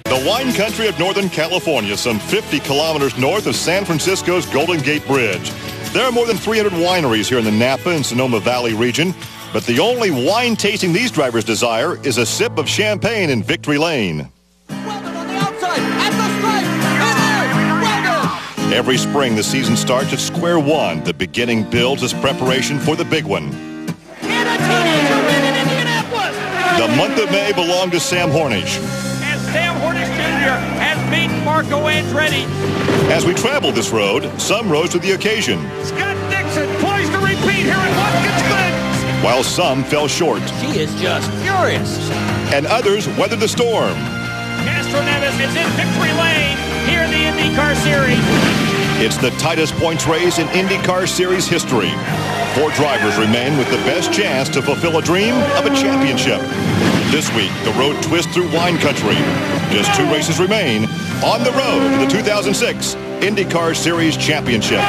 The wine country of Northern California, some 50 kilometers north of San Francisco's Golden Gate Bridge. There are more than 300 wineries here in the Napa and Sonoma Valley region, but the only wine tasting these drivers desire is a sip of champagne in Victory Lane. Every spring, the season starts at square one. The beginning builds as preparation for the big one. And a teenager win in Indianapolis! The month of May belonged to Sam Hornish. And Sam Hornish Jr. has beaten Marco Andretti. As we traveled this road, some rose to the occasion. Scott Dixon poised to repeat here at Watkins Glen. While some fell short. He is just furious. And others weathered the storm. Castroneves is in victory lane here in the IndyCar Series. It's the tightest points race in IndyCar Series history. 4 drivers remain with the best chance to fulfill a dream of a championship. This week, the road twists through wine country. Just 2 races remain on the road to the 2006 IndyCar Series Championship.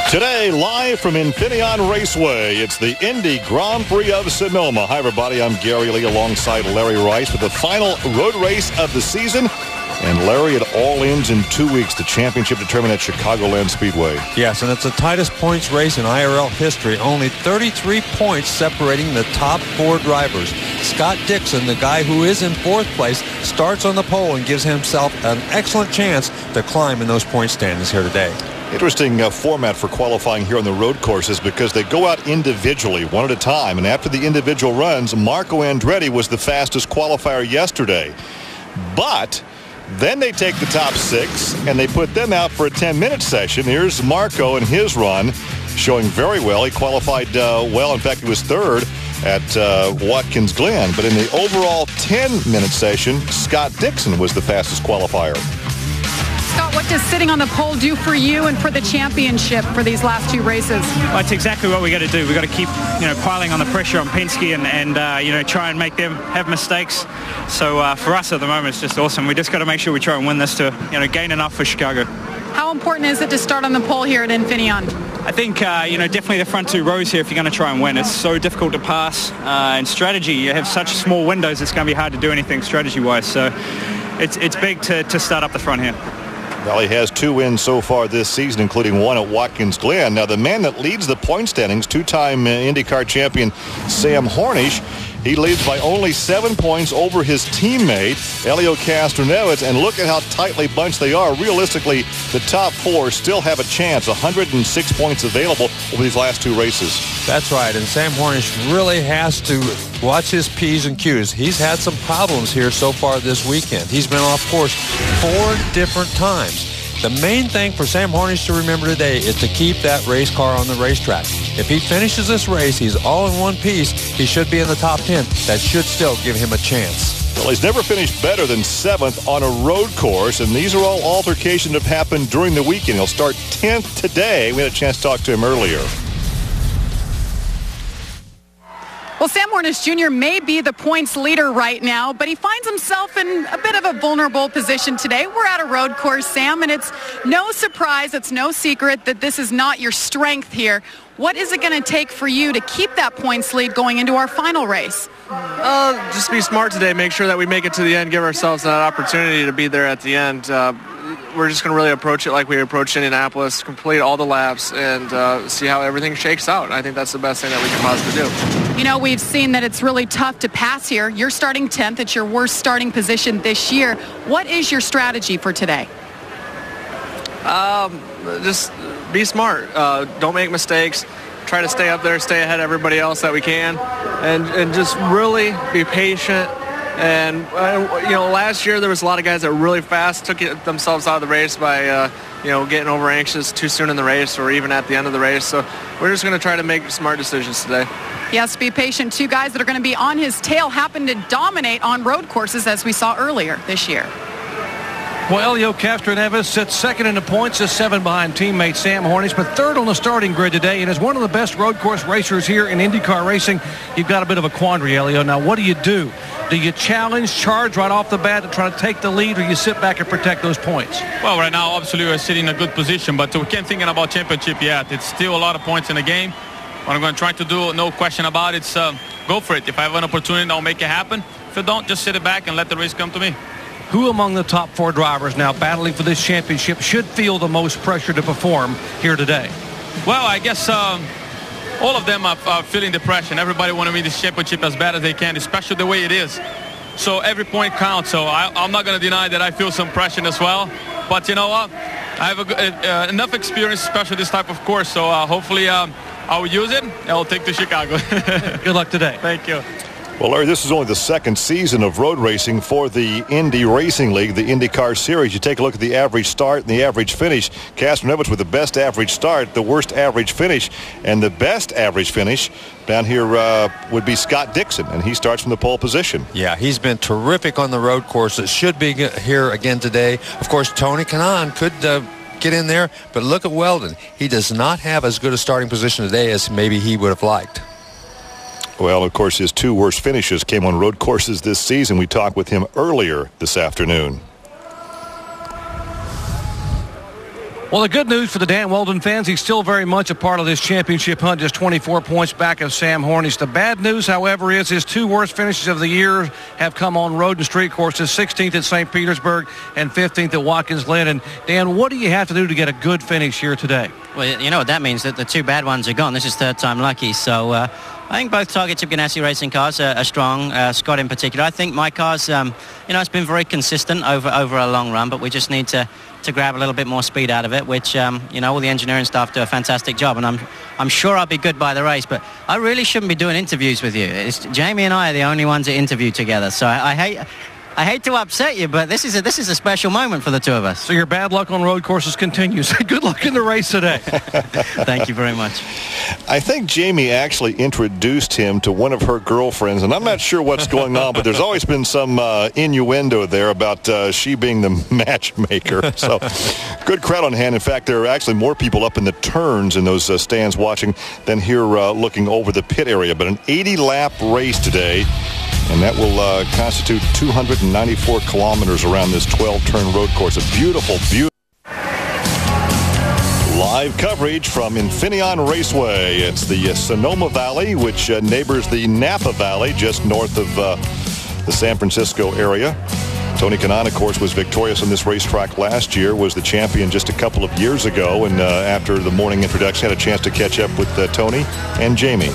Today, live from Infineon Raceway, it's the Indy Grand Prix of Sonoma. Hi, everybody. I'm Gary Lee alongside Larry Rice for the final road race of the season. And, Larry, it all ends in 2 weeks. The championship determined at Chicagoland Speedway. Yes, and it's the tightest points race in IRL history. Only 33 points separating the top 4 drivers. Scott Dixon, the guy who is in 4th place, starts on the pole and gives himself an excellent chance to climb in those point standings here today. Interesting format for qualifying here on the road courses because they go out individually, one at a time. And after the individual runs, Marco Andretti was the fastest qualifier yesterday. But then they take the top 6 and they put them out for a 10-minute session. Here's Marco and his run showing very well. He qualified well. In fact, he was 3rd at Watkins Glen. But in the overall 10-minute session, Scott Dixon was the fastest qualifier. Scott, what does sitting on the pole do for you and for the championship for these last 2 races? Well, it's exactly what we got to do. We got to keep, piling on the pressure on Penske and try and make them have mistakes. So for us at the moment, it's just awesome. We just got to make sure we try and win this to, gain enough for Chicago. How important is it to start on the pole here at Infineon? I think, definitely the front 2 rows here if you're going to try and win. It's so difficult to pass. And strategy, you have such small windows, it's going to be hard to do anything strategy-wise. So it's big to start up the front here. Well, he has 2 wins so far this season, including 1 at Watkins Glen. Now, the man that leads the point standings, 2-time IndyCar champion Sam Hornish, he leads by only 7 points over his teammate, Castroneves. And look at how tightly bunched they are. Realistically, the top 4 still have a chance. 106 points available over these last 2 races. That's right, and Sam Hornish really has to watch his P's and Q's. He's had some problems here so far this weekend. He's been off course 4 different times. The main thing for Sam Hornish to remember today is to keep that race car on the racetrack. If he finishes this race, he's all in one piece. He should be in the top 10. That should still give him a chance. Well, he's never finished better than 7th on a road course, and these are all altercations that have happened during the weekend. He'll start 10th today. We had a chance to talk to him earlier. Well, Sam Hornish Jr. may be the points leader right now, but he finds himself in a bit of a vulnerable position today. We're at a road course, Sam, and it's no surprise, it's no secret that this is not your strength here. What is it going to take for you to keep that points lead going into our final race? Just be smart today, make sure that we make it to the end, give ourselves that opportunity to be there at the end. We're just going to really approach it like we approached Indianapolis, complete all the laps, and see how everything shakes out. I think that's the best thing that we can possibly do. We've seen that it's really tough to pass here. You're starting 10th. It's your worst starting position this year. What is your strategy for today? Just be smart. Don't make mistakes. Try to stay up there, stay ahead of everybody else that we can, and just really be patient. And, last year there was a lot of guys that were really fast, took themselves out of the race by, getting over anxious too soon in the race or even at the end of the race. So we're just going to try to make smart decisions today. Yes, be patient. 2 guys that are going to be on his tail happen to dominate on road courses as we saw earlier this year. Well, Helio Castroneves sits second in the points, is 7 behind teammate Sam Hornish, but third on the starting grid today, and is one of the best road course racers here in IndyCar racing. You've got a bit of a quandary, Helio. Now, what do you do? Do you challenge, charge right off the bat to try to take the lead, or you sit back and protect those points? Well, right now, obviously, we're sitting in a good position, but we can't think about championship yet. It's still a lot of points in the game. What I'm going to try to do, no question about it, is go for it. If I have an opportunity, I'll make it happen. If I don't, just sit it back and let the race come to me. Who among the top 4 drivers now battling for this championship should feel the most pressure to perform here today? Well, I guess all of them are feeling the pressure, and everybody want to win this championship as bad as they can, especially the way it is. So every point counts. So I'm not going to deny that I feel some pressure as well. But you know what? I have enough experience, especially this type of course. So hopefully I will use it. I'll take to Chicago. Good luck today. Thank you. Well, Larry, this is only the second season of road racing for the Indy Racing League, the IndyCar Series. You take a look at the average start and the average finish. Castroneves with the best average start, the worst average finish, and the best average finish down here would be Scott Dixon, and he starts from the pole position. Yeah, he's been terrific on the road course. It should be here again today. Of course, Tony Kanaan could get in there, but look at Weldon. He does not have as good a starting position today as maybe he would have liked. Well, of course, his 2 worst finishes came on road courses this season. We talked with him earlier this afternoon. Well, the good news for the Dan Weldon fans, he's still very much a part of this championship hunt, just 24 points back of Sam Hornish. The bad news, however, is his 2 worst finishes of the year have come on road and street courses, 16th at St. Petersburg and 15th at Watkins Glen. And, Dan, what do you have to do to get a good finish here today? Well, you know what that means, that the 2 bad ones are gone. This is third time lucky. So I think both Target Chip Ganassi racing cars are strong, Scott in particular. I think my car's, it's been very consistent over a long run, but we just need to grab a little bit more speed out of it, which, all the engineering staff do a fantastic job, and I'm sure I'll be good by the race, but I really shouldn't be doing interviews with you. Jamie and I are the only ones that interview together, so I hate to upset you, but this is a special moment for the 2 of us. So your bad luck on road courses continues. Good luck in the race today. Thank you very much. I think Jamie actually introduced him to one of her girlfriends, and I'm not sure what's going on, but there's always been some innuendo there about she being the matchmaker. So good crowd on hand. In fact, there are actually more people up in the turns in those stands watching than here looking over the pit area. But an 80-lap race today, and that will constitute 294 kilometers around this 12-turn road course. A beautiful, beautiful live coverage from Infineon Raceway. It's the Sonoma Valley, which neighbors the Napa Valley, just north of the San Francisco area. Tony Kanaan, of course, was victorious on this racetrack last year, was the champion just a couple of years ago, and after the morning introduction, had a chance to catch up with Tony and Jamie.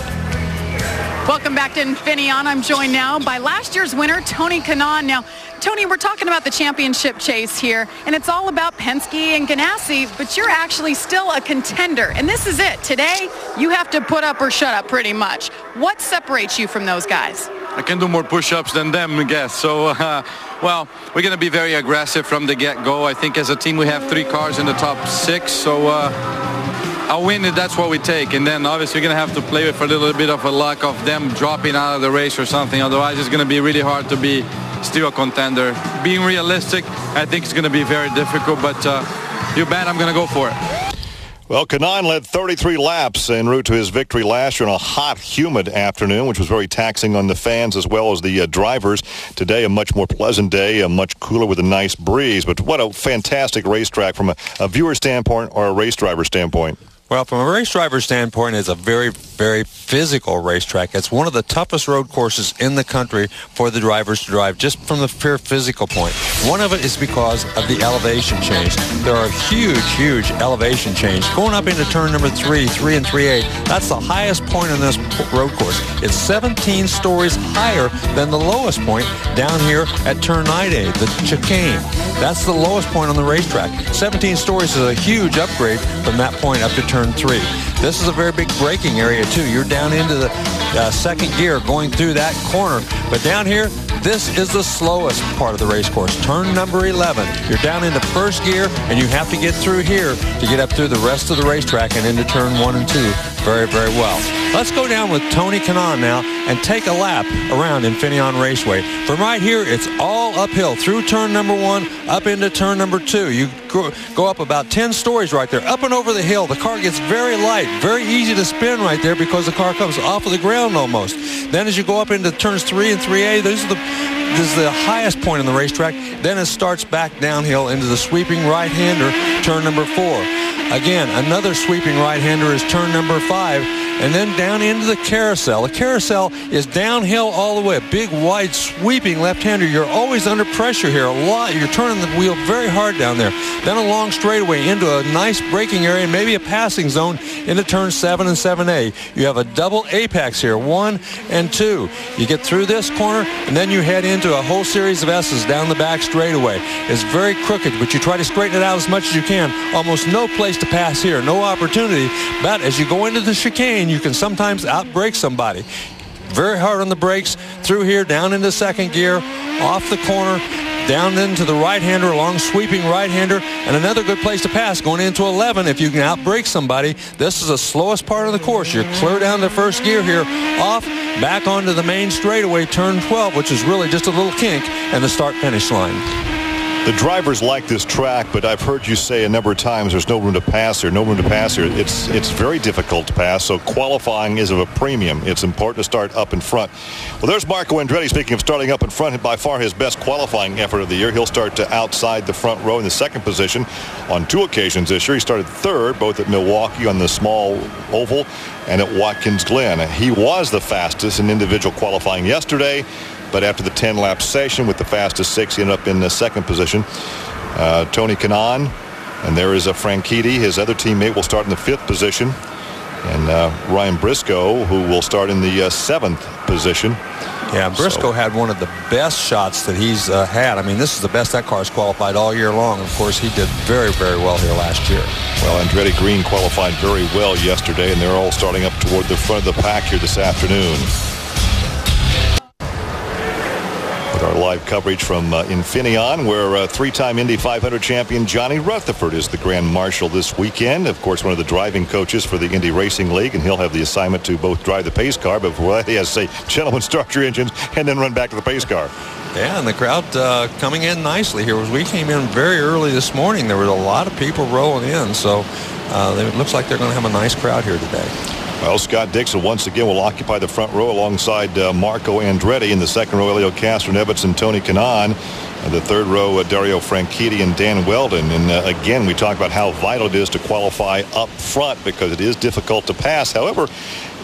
Welcome back to Infineon. I'm joined now by last year's winner, Tony Kanaan. Now, Tony, we're talking about the championship chase here, and it's all about Penske and Ganassi, but you're actually still a contender, and this is it. Today, you have to put up or shut up pretty much. What separates you from those guys? I can do more push-ups than them, I guess. So, well, we're going to be very aggressive from the get-go. I think as a team we have 3 cars in the top 6, so I'll win it. That's what we take. And then obviously we're going to have to play with a little bit of a luck of them dropping out of the race or something. Otherwise, it's going to be really hard to be still a contender. Being realistic, I think it's going to be very difficult, but you bet I'm going to go for it. Well, Kanaan led 33 laps en route to his victory last year on a hot, humid afternoon, which was very taxing on the fans as well as the drivers. Today, a much more pleasant day, much cooler with a nice breeze. But what a fantastic racetrack from a viewer standpoint or a race driver standpoint. Well, from a race driver standpoint, it's a very, very physical racetrack. It's one of the toughest road courses in the country for the drivers to drive, just from the pure physical point. One of it is because of the elevation change. There are huge elevation change. Going up into turn number 3 and 3A, that's the highest point on this road course. It's 17 stories higher than the lowest point down here at turn 9A, the chicane. That's the lowest point on the racetrack. 17 stories is a huge upgrade from that point up to turn 3. This is a very big braking area too. You're down into the second gear going through that corner. But down here, this is the slowest part of the race course. Turn number 11. You're down into first gear, and you have to get through here to get up through the rest of the racetrack and into turn 1 and 2 very, very well. Let's go down with Tony Kanaan now and take a lap around Infineon Raceway. From right here, it's all uphill through turn number 1, up into turn number 2. You go up about 10 stories right there, up and over the hill. The car gets very light, very easy to spin right there because the car comes off of the ground almost. Then as you go up into turns 3 and 3A, this is the highest point on the racetrack. Then it starts back downhill into the sweeping right-hander, turn number 4. Again, another sweeping right-hander is turn number 5. And then down into the carousel. The carousel is downhill all the way. A big, wide, sweeping left-hander. You're always under pressure here. A lot. You're turning the wheel very hard down there. Then a long straightaway into a nice braking area, maybe a passing zone into turn 7 and 7A. You have a double apex here, 1 and 2. You get through this corner, and then you head into a whole series of S's down the back straightaway. It's very crooked, but you try to straighten it out as much as you can. Almost no place to pass here, no opportunity. But as you go into the chicane, you can sometimes outbrake somebody. Very hard on the brakes, through here, down into second gear, off the corner, down into the right-hander, along sweeping right-hander, and another good place to pass, going into 11 if you can outbrake somebody. This is the slowest part of the course. You're clear down to first gear here, off, back onto the main straightaway, turn 12, which is really just a little kink, and the start-finish line. The drivers like this track, but I've heard you say a number of times there's no room to pass here, no room to pass here. It's very difficult to pass, so qualifying is of a premium. It's important to start up in front. Well, there's Marco Andretti, speaking of starting up in front, by far his best qualifying effort of the year. He'll start to outside the front row in the second position on 2 occasions this year. He started third, both at Milwaukee on the small oval and at Watkins Glen. He was the fastest in individual qualifying yesterday, but after the 10-lap session with the fastest 6, he ended up in the second position. Tony Kanaan, and there is a Franchitti. His other teammate will start in the 5th position. And Ryan Briscoe, who will start in the 7th position. Yeah, Briscoe had one of the best shots that he's had. I mean, this is the best that car's qualified all year long. Of course, he did very, very well here last year. Well, Andretti Green qualified very well yesterday, and they're all starting up toward the front of the pack here this afternoon. Our live coverage from Infineon, where 3-time Indy 500 champion Johnny Rutherford is the Grand Marshal this weekend. Of course, one of the driving coaches for the Indy Racing League, and he'll have the assignment to both drive the pace car, but before that, he has to say, gentlemen, start your engines, and then run back to the pace car. Yeah, and the crowd coming in nicely here. As we came in very early this morning, there were a lot of people rolling in, so it looks like they're going to have a nice crowd here today. Well, Scott Dixon once again will occupy the front row alongside Marco Andretti. In the second row, Elio Castroneves and Tony Kanaan. And the third row, Dario Franchitti and Dan Weldon. And again, we talk about how vital it is to qualify up front because it is difficult to pass. However,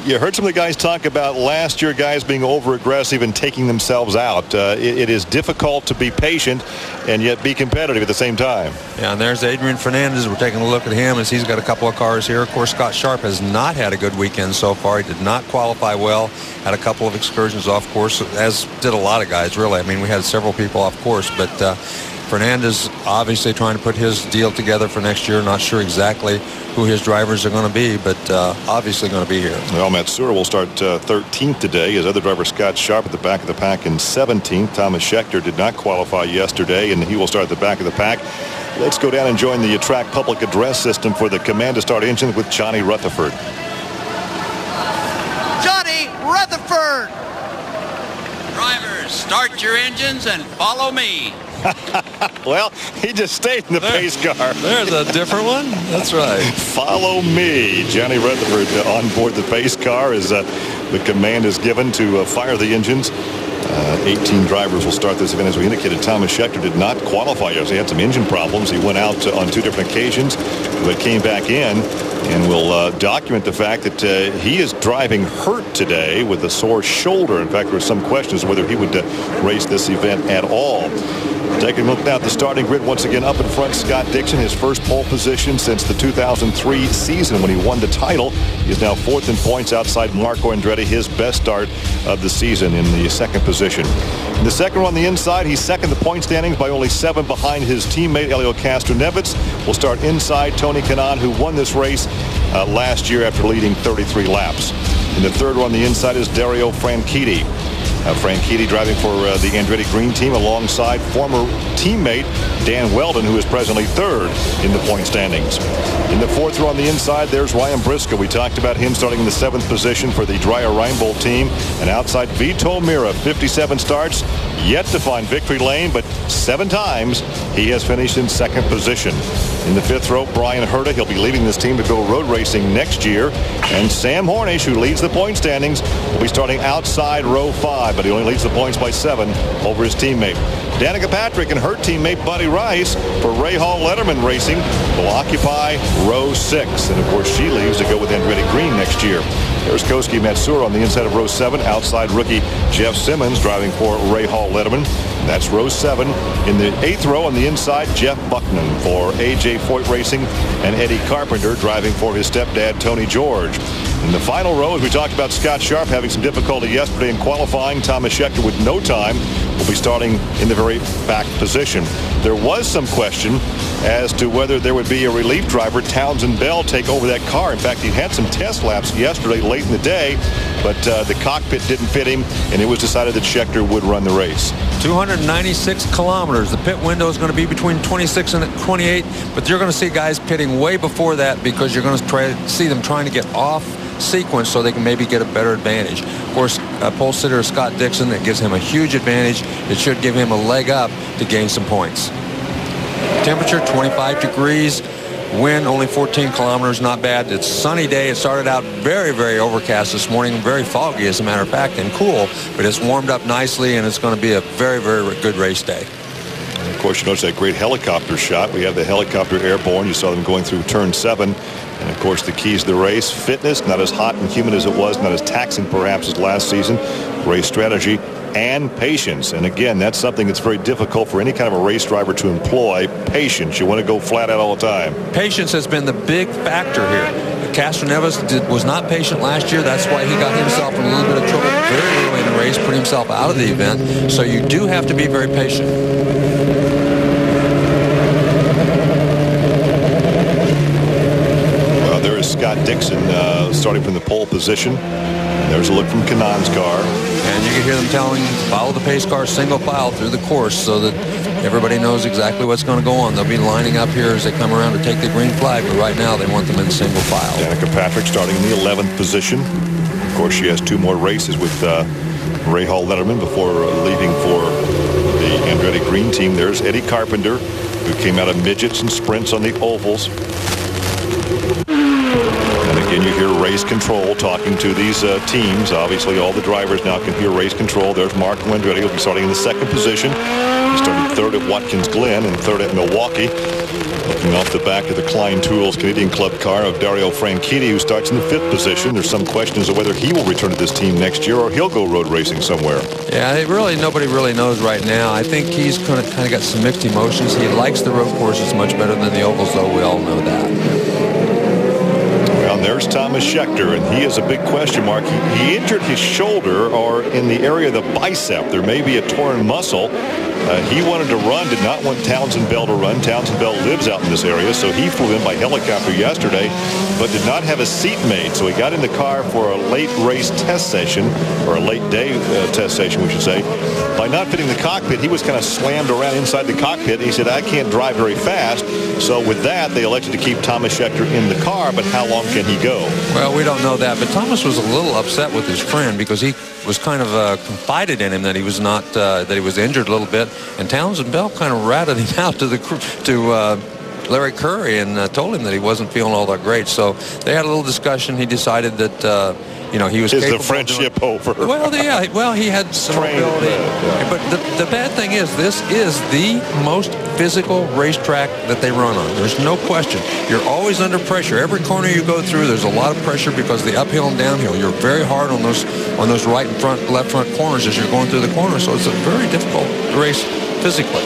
you heard some of the guys talk about last year guys being over-aggressive and taking themselves out. It is difficult to be patient and yet be competitive at the same time. Yeah, and there's Adrian Fernandez. We're taking a look at him as he's got a couple of cars here. Of course, Scott Sharp has not had a good weekend so far. He did not qualify well. Had a couple of excursions off course, as did a lot of guys, really. I mean, we had several people off course, but Fernandez obviously trying to put his deal together for next year. Not sure exactly who his drivers are going to be, but obviously going to be here. Well, Matsura will start 13th today. His other driver, Scott Sharp, at the back of the pack in 17th. Thomas Schechter did not qualify yesterday, and he will start at the back of the pack. Let's go down and join the track public address system for the command to start engine with Johnny Rutherford. Johnny Rutherford! Drivers, start your engines and follow me. Well, he just stayed in the pace car. There's a different one. That's right. Follow me. Johnny Rutherford on board the pace car as the command is given to fire the engines. 18 drivers will start this event. As we indicated, Thomas Schechter did not qualify yesterday. He had some engine problems. He went out on 2 different occasions, but came back in and will document the fact that he is driving hurt today with a sore shoulder. In fact, there were some questions whether he would race this event at all. Taking a look now at the starting grid once again. Up in front, Scott Dixon, his first pole position since the 2003 season when he won the title. He is now 4th in points outside Marco Andretti, his best start of the season in the second position. In the second row on the inside, he's second in the point standings by only 7 behind his teammate Elio Castroneves. Will start inside Tony Kanaan, who won this race last year after leading 33 laps. In the third row on the inside is Dario Franchitti. Franchitti driving for the Andretti Green team alongside former teammate Dan Weldon, who is presently third in the point standings. In the fourth row on the inside, there's Ryan Briscoe. We talked about him starting in the 7th position for the Dreyer Reinbold team. And outside, Vito Mira, 57 starts, yet to find victory lane, but 7 times he has finished in 2nd position. In the 5th row, Brian Herta. He'll be leaving this team to go road racing next year. And Sam Hornish, who leads the point standings, will be starting outside row 5, but he only leads the points by 7 over his teammate. Danica Patrick and her teammate Buddy Rice for Ray Hall Letterman Racing will occupy row 6. And of course, she leaves to go with Andretti Green next year. There's Koski Matsura on the inside of row 7. Outside rookie Jeff Simmons driving for Ray Hall Letterman. That's row 7. In the 8th row on the inside, Jeff Buckman for AJ Foyt Racing and Eddie Carpenter driving for his stepdad Tony George. In the final row, as we talked about Scott Sharp having some difficulty yesterday in qualifying, Thomas Schechter with no time will be starting in the very back position. There was some question as to whether there would be a relief driver, Townsend Bell, take over that car. In fact, he had some test laps yesterday late in the day, but the cockpit didn't fit him, and it was decided that Schechter would run the race. 296 kilometers. The pit window is going to be between 26 and 28, but you're going to see guys pitting way before that because you're going to see them trying to get off sequence so they can maybe get a better advantage. Of course, pole sitter Scott Dixon, that gives him a huge advantage. It should give him a leg up to gain some points. Temperature 25 degrees. Wind only 14 kilometers, not bad. It's a sunny day. It started out very, very overcast this morning, very foggy as a matter of fact, and cool, but it's warmed up nicely, and it's going to be a very, very good race day. And of course, you notice that great helicopter shot. We have the helicopter airborne. You saw them going through turn 7. And of course, the keys to the race: fitness, not as hot and humid as it was, not as taxing perhaps as last season, race strategy, and patience. And again, that's something that's very difficult for any kind of a race driver to employ. Patience. You want to go flat out all the time. Patience has been the big factor here. Castroneves was not patient last year. That's why he got himself in a little bit of trouble very early in the race, put himself out of the event. So you do have to be very patient. Well, there is Scott Dixon starting from the pole position. There's a look from Kanan's car. And you can hear them telling follow the pace car single file through the course so that everybody knows exactly what's going to go on. They'll be lining up here as they come around to take the green flag, but right now they want them in single file. Danica Patrick starting in the 11th position. Of course, she has 2 more races with Ray Hall Letterman before leaving for the Andretti Green team. There's Eddie Carpenter, who came out of midgets and sprints on the ovals. And again, you hear race control talking to these teams. Obviously, all the drivers now can hear race control. There's Marco Andretti. He'll be starting in the 2nd position. He started 3rd at Watkins Glen and 3rd at Milwaukee. Looking off the back of the Klein Tools Canadian Club car of Dario Franchitti, who starts in the 5th position. There's some questions of whether he will return to this team next year or he'll go road racing somewhere. Yeah, nobody really knows right now. I think he's kind of got some mixed emotions. He likes the road courses much better than the ovals, though. We all know that. Well, there's Thomas Schechter, and he is a big question mark. He injured his shoulder or in the area of the bicep. There may be a torn muscle. He wanted to run, did not want Townsend Bell to run. Townsend Bell lives out in this area, so he flew in by helicopter yesterday, but did not have a seat made. So he got in the car for a late race test session, or a late day test session, we should say. By not fitting the cockpit, he was kind of slammed around inside the cockpit. He said, I can't drive very fast. So with that, they elected to keep Thomas Schechter in the car, but how long can he go? Well, we don't know that, but Thomas was a little upset with his friend because he was kind of confided in him that he was not that he was injured a little bit, and Townsend Bell kind of ratted him out to Larry Curry and told him that he wasn't feeling all that great. So they had a little discussion. He decided that he was capable. Is the friendship over? Well, yeah. Well, he had some ability, but the bad thing is this is the most physical racetrack that they run on. There's no question. You're always under pressure. Every corner you go through, there's a lot of pressure because the uphill and downhill. You're very hard on those right and front, left front corners as you're going through the corner. So it's a very difficult race physically.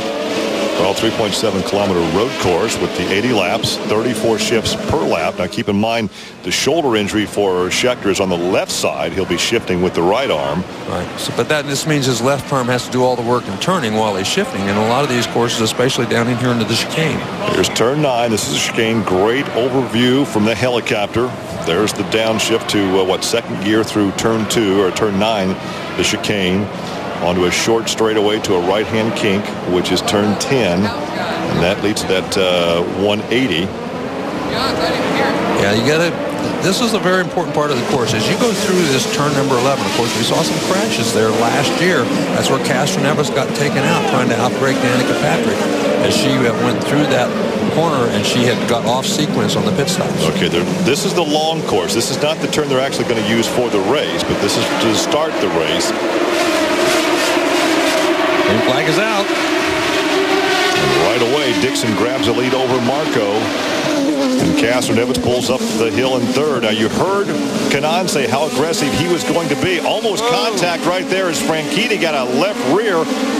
Well, 3.7 kilometer road course with the 80 laps, 34 shifts per lap. Now keep in mind the shoulder injury for Scheckter is on the left side. He'll be shifting with the right arm. Right. So, but this means his left arm has to do all the work in turning while he's shifting. And a lot of these courses, especially down in here into the chicane. Here's turn 9. This is a chicane. Great overview from the helicopter. There's the downshift to second gear through turn 2 or turn 9, the chicane. Onto a short straightaway to a right-hand kink, which is turn 10. And that leads to that 180. Yeah, you got to. This is a very important part of the course. As you go through this turn number 11, of course, we saw some crashes there last year. That's where Castroneves got taken out trying to outbrake Danica Patrick as she went through that corner and she had got off sequence on the pit stops. Okay, this is the long course. This is not the turn they're actually going to use for the race, but this is to start the race. Green flag is out. And right away, Dixon grabs a lead over Marco. And Castroneves pulls up the hill in third. Now, you heard Kanaan say how aggressive he was going to be. Almost contact right there as Franchitti got a left rear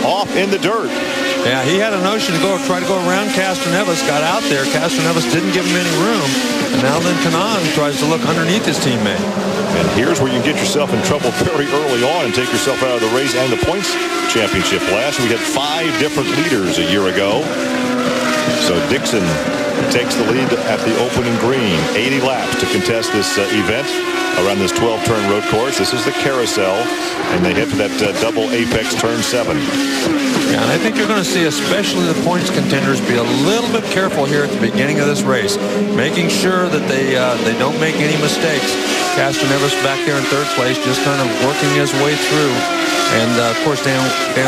off in the dirt. Yeah, he had a notion to try to go around Castroneves, got out there. Castroneves didn't give him any room. And now then Kanaan tries to look underneath his teammate. And here's where you get yourself in trouble very early on and take yourself out of the race and the points championship. Last we had 5 different leaders a year ago. So Dixon takes the lead at the opening green. 80 laps to contest this event around this 12-turn road course. This is the carousel, and they head for that double apex turn 7. Yeah, and I think you're going to see, especially the points contenders, be a little bit careful here at the beginning of this race, making sure that they don't make any mistakes. Castroneves back there in third place, just kind of working his way through. And, of course, Dan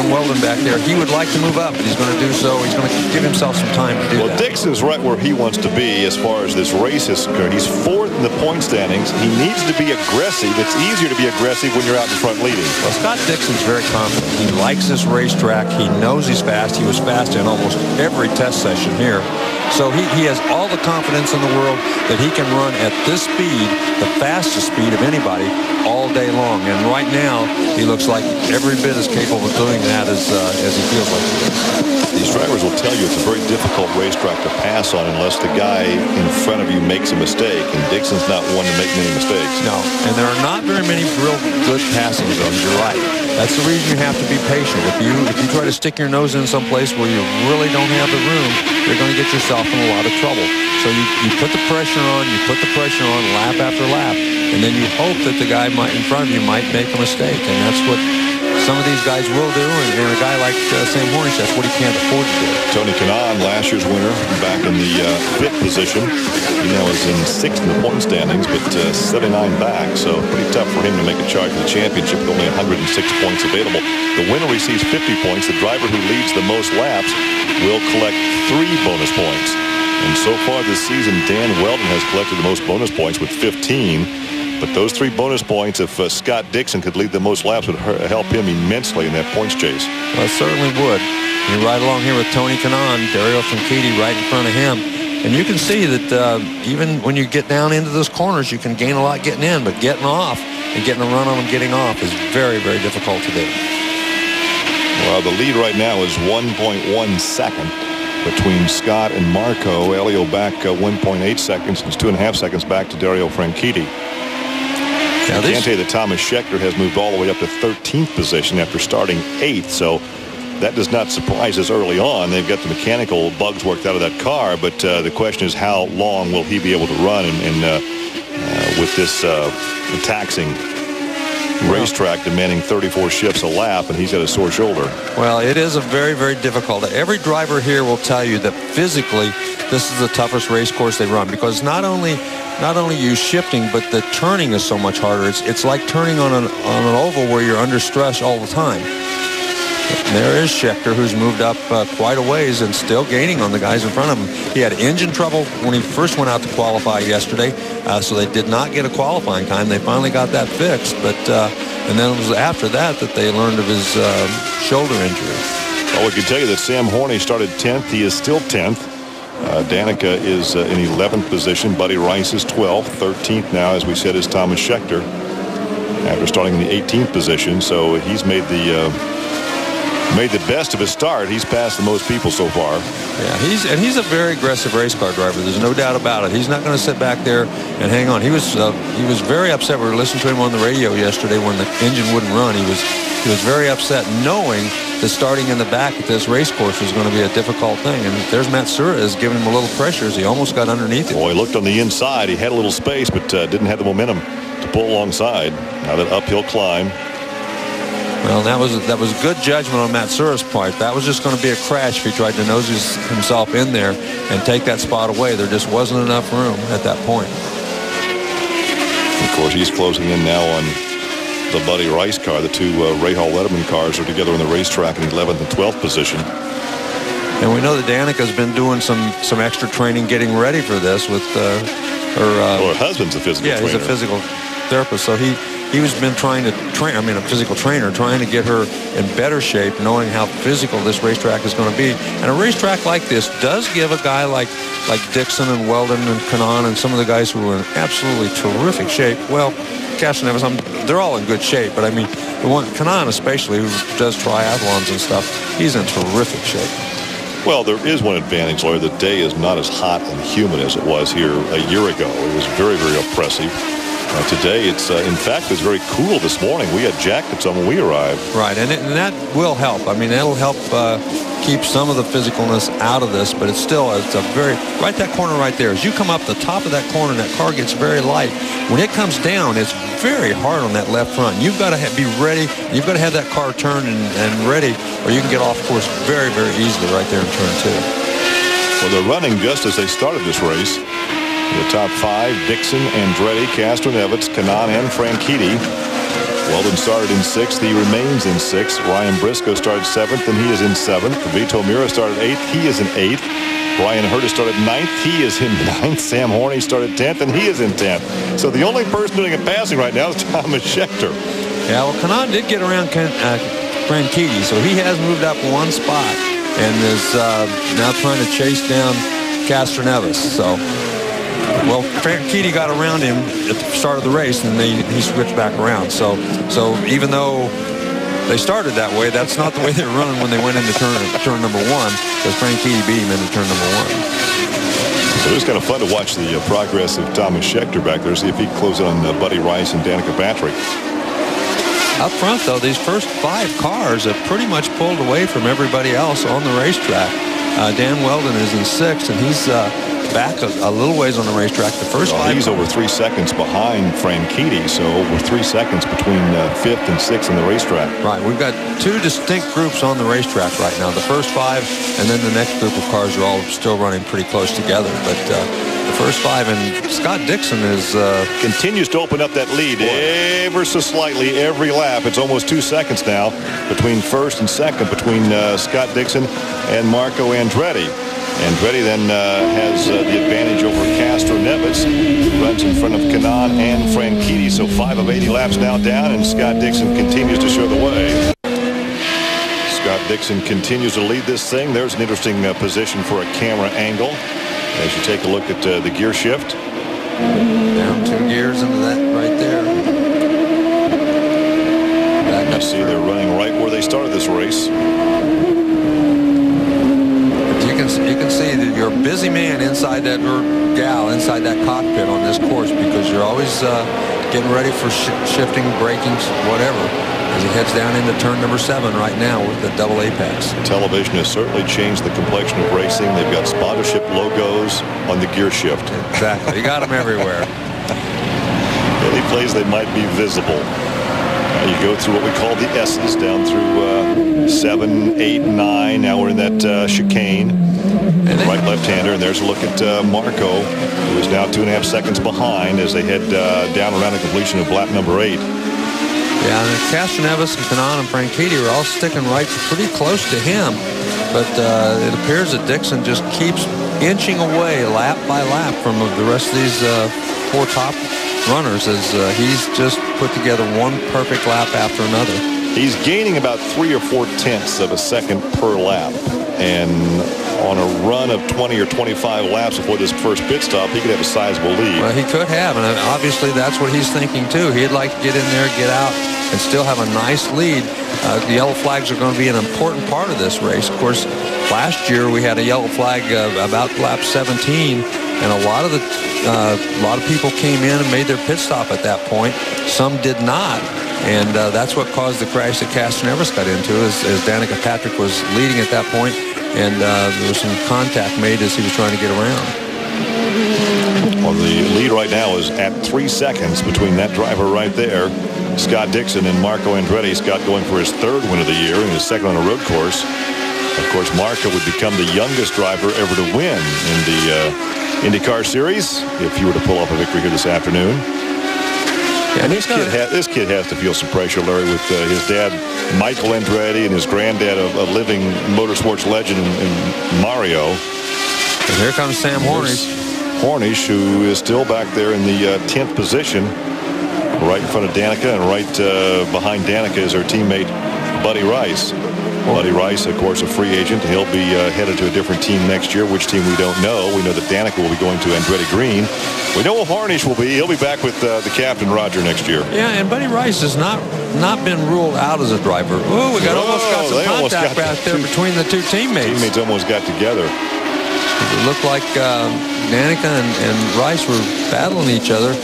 Weldon back there, he would like to move up, but he's going to do so. He's going to give himself some time to do that. Well, Dixon's right where he wants to be as far as this race is concerned. He's 4th in the point standings. He needs to be aggressive. It's easier to be aggressive when you're out in front leading. Well, Scott Dixon's very confident. He likes this racetrack. He knows he's fast. He was fast in almost every test session here. So he has all the confidence in the world that he can run at this speed, the fastest speed of anybody, all day long. And right now, he looks like every bit as capable of doing that as he feels like he is. These drivers will tell you it's a very difficult racetrack to pass on unless the guy in front of you makes a mistake. And Dixon's not one to make many mistakes. No, and there are not very many real good passing zones. You're right. That's the reason you have to be patient. If you try to stick your nose in someplace where you really don't have the room, you're going to get yourself in a lot of trouble. So you put the pressure on, lap after lap, and then you hope that the guy in front of you might make a mistake. And that's what some of these guys will do, and a guy like Sam Hornish, that's what he can't afford to do. Tony Kanaan, last year's winner, back in the 5th position. He now is in 6th in the point standings, but 79 back, so pretty tough for him to make a charge for the championship with only 106 points available. The winner receives 50 points. The driver who leads the most laps will collect 3 bonus points. And so far this season, Dan Weldon has collected the most bonus points with 15. But those 3 bonus points, if Scott Dixon could lead the most laps, would help him immensely in that points chase. Well, it certainly would. You ride along here with Tony Kanaan, Dario Franchitti right in front of him. And you can see that even when you get down into those corners, you can gain a lot getting in, but getting off and getting a run on them getting off is very, very difficult to do. Well, the lead right now is 1.1 second between Scott and Marco. Elio back 1.8 seconds. It's 2.5 seconds back to Dario Franchitti. I can't tell you that Thomas Scheckter has moved all the way up to 13th position after starting 8th, so that does not surprise us early on. They've got the mechanical bugs worked out of that car, but the question is how long will he be able to run with this taxing racetrack demanding 34 shifts a lap, and he's got a sore shoulder. Well, it is a very, very difficult. Every driver here will tell you that physically this is the toughest race course they run, because not only you shifting, but the turning is so much harder. It's like turning on an oval where you're under stress all the time. And there is Scheckter, who's moved up quite a ways and still gaining on the guys in front of him. He had engine trouble when he first went out to qualify yesterday, so they did not get a qualifying time. They finally got that fixed, but and then it was after that they learned of his shoulder injury. Well, we can tell you that Sam Hornish started 10th. He is still 10th. Danica is in 11th position. Buddy Rice is 12th. 13th now, as we said, is Thomas Scheckter after starting in the 18th position. So he's made the made the best of his start. He's passed the most people so far. Yeah, he's a very aggressive race car driver. There's no doubt about it. He's not going to sit back there and hang on. He was very upset. We were listening to him on the radio yesterday when the engine wouldn't run. He was very upset, knowing that starting in the back at this race course was going to be a difficult thing. And there's Matt Suarez giving him a little pressure as he almost got underneath it. Boy, he looked on the inside. He had a little space, but didn't have the momentum to pull alongside. Now that uphill climb. Well, that was good judgment on Matt Suarez's part. That was just going to be a crash if he tried to nose himself in there and take that spot away. There just wasn't enough room at that point. Of course, he's closing in now on the Buddy Rice car. The two Ray Hall Letterman cars are together on the racetrack in 11th and 12th position. And we know that Danica's been doing some extra training getting ready for this with her husband's a physical trainer. Yeah, he's a physical therapist. So he's been trying to train, a physical trainer, trying to get her in better shape, knowing how physical this racetrack is going to be. And a racetrack like this does give a guy like Dixon and Weldon and Kanaan and some of the guys who are in absolutely terrific shape. Well, Castroneves, they're all in good shape, but I mean, the one, Kanaan especially, who does triathlons and stuff, he's in terrific shape. Well, there is one advantage, Larry. The day is not as hot and humid as it was here a year ago. It was very, very oppressive. Today, it's in fact, it's very cool this morning. We had jackets on when we arrived. Right, and that will help. I mean, that'll help keep some of the physicalness out of this, but it's a very, right that corner right there. As you come up the top of that corner, that car gets very light. When it comes down, it's very hard on that left front. You've got to be ready. You've got to have that car turned and ready, or you can get off course very, very easily right there in turn 2. Well, they're running just as they started this race. The top 5, Dixon, Andretti, Castroneves, Kanaan, and Franchitti. Weldon started in 6th. He remains in 6th. Ryan Briscoe started 7th, and he is in 7th. Vito Mira started 8th. He is in 8th. Brian Hurtis started 9th. He is in 9th. Sam Hornish started 10th, and he is in 10th. So the only person doing a passing right now is Thomas Schechter. Yeah, well, Kanaan did get around Franchitti, so he has moved up one spot and is now trying to chase down Castroneves. So... Well, Franchitti got around him at the start of the race, and he switched back around. So even though they started that way, that's not the way they were running when they went into turn number 1, because Franchitti beat him into turn number 1. So it was kind of fun to watch the progress of Thomas Schechter back there, see if he could close in on Buddy Rice and Danica Patrick. Up front, though, these first 5 cars have pretty much pulled away from everybody else on the racetrack. Dan Weldon is in 6th, and he's back a little ways on the racetrack. The first 5 he's over 3 seconds behind Franchitti, so over 3 seconds between 5th and 6th on the racetrack. Right, we've got 2 distinct groups on the racetrack right now. The first 5 and then the next group of cars are all still running pretty close together. But the first 5, and Scott Dixon continues to open up that lead ever so slightly every lap. It's almost 2 seconds now between first and second between Scott Dixon and Marco Andretti. Andretti then has the advantage over Castroneves, runs in front of Kanaan and Franchitti. So 5 of 80 laps now down, and Scott Dixon continues to show the way. Scott Dixon continues to lead this thing. There's an interesting position for a camera angle as you take a look at the gear shift. Down 2 gears into that right there. You see they're running right where they started this race. You can see that you're a busy man inside that, or gal inside that cockpit on this course, because you're always getting ready for shifting, braking, whatever, as he heads down into turn number 7 right now with the double apex. Television has certainly changed the complexion of racing. They've got sponsorship logos on the gear shift. Exactly. You got them everywhere. Any place they might be visible. You go through what we call the S's down through 7, 8, 9. Now we're in that chicane. Right left-hander, and there's a look at Marco, who is now 2.5 seconds behind as they head down around the completion of lap number 8. Yeah, and Castroneves and Kanaan and Franchitti are all sticking right pretty close to him, but it appears that Dixon just keeps inching away lap by lap from the rest of these 4 top runners as he's just put together one perfect lap after another. He's gaining about 3 or 4 tenths of a second per lap, and on a run of 20 or 25 laps before this first pit stop, he could have a sizable lead. Well, he could have, and obviously that's what he's thinking too. He'd like to get in there, get out, and still have a nice lead. The yellow flags are going to be an important part of this race. Of course, last year we had a yellow flag about lap 17, and a lot of people came in and made their pit stop at that point. Some did not. And that's what caused the crash that Castroneves got into, as Danica Patrick was leading at that point, and there was some contact made as he was trying to get around. Well, the lead right now is at 3 seconds between that driver right there, Scott Dixon, and Marco Andretti. Scott going for his 3rd win of the year and his 2nd on a road course. Of course, Marco would become the youngest driver ever to win in the IndyCar Series if he were to pull off a victory here this afternoon. And this kid has to feel some pressure, Larry, with his dad, Michael Andretti, and his granddad, a living motorsports legend in Mario. And here comes Sam Hornish. Hornish, who is still back there in the 10th position, right in front of Danica, and right behind Danica is her teammate, Buddy Rice. Buddy Rice, of course, a free agent. He'll be headed to a different team next year. Which team we don't know. We know that Danica will be going to Andretti Green. We know who Hornish will be. He'll be back with the captain, Roger, next year. Yeah, and Buddy Rice has not been ruled out as a driver. Oh, we almost got some contact back there between the two teammates. Teammates almost got together. It looked like Danica and Rice were battling each other.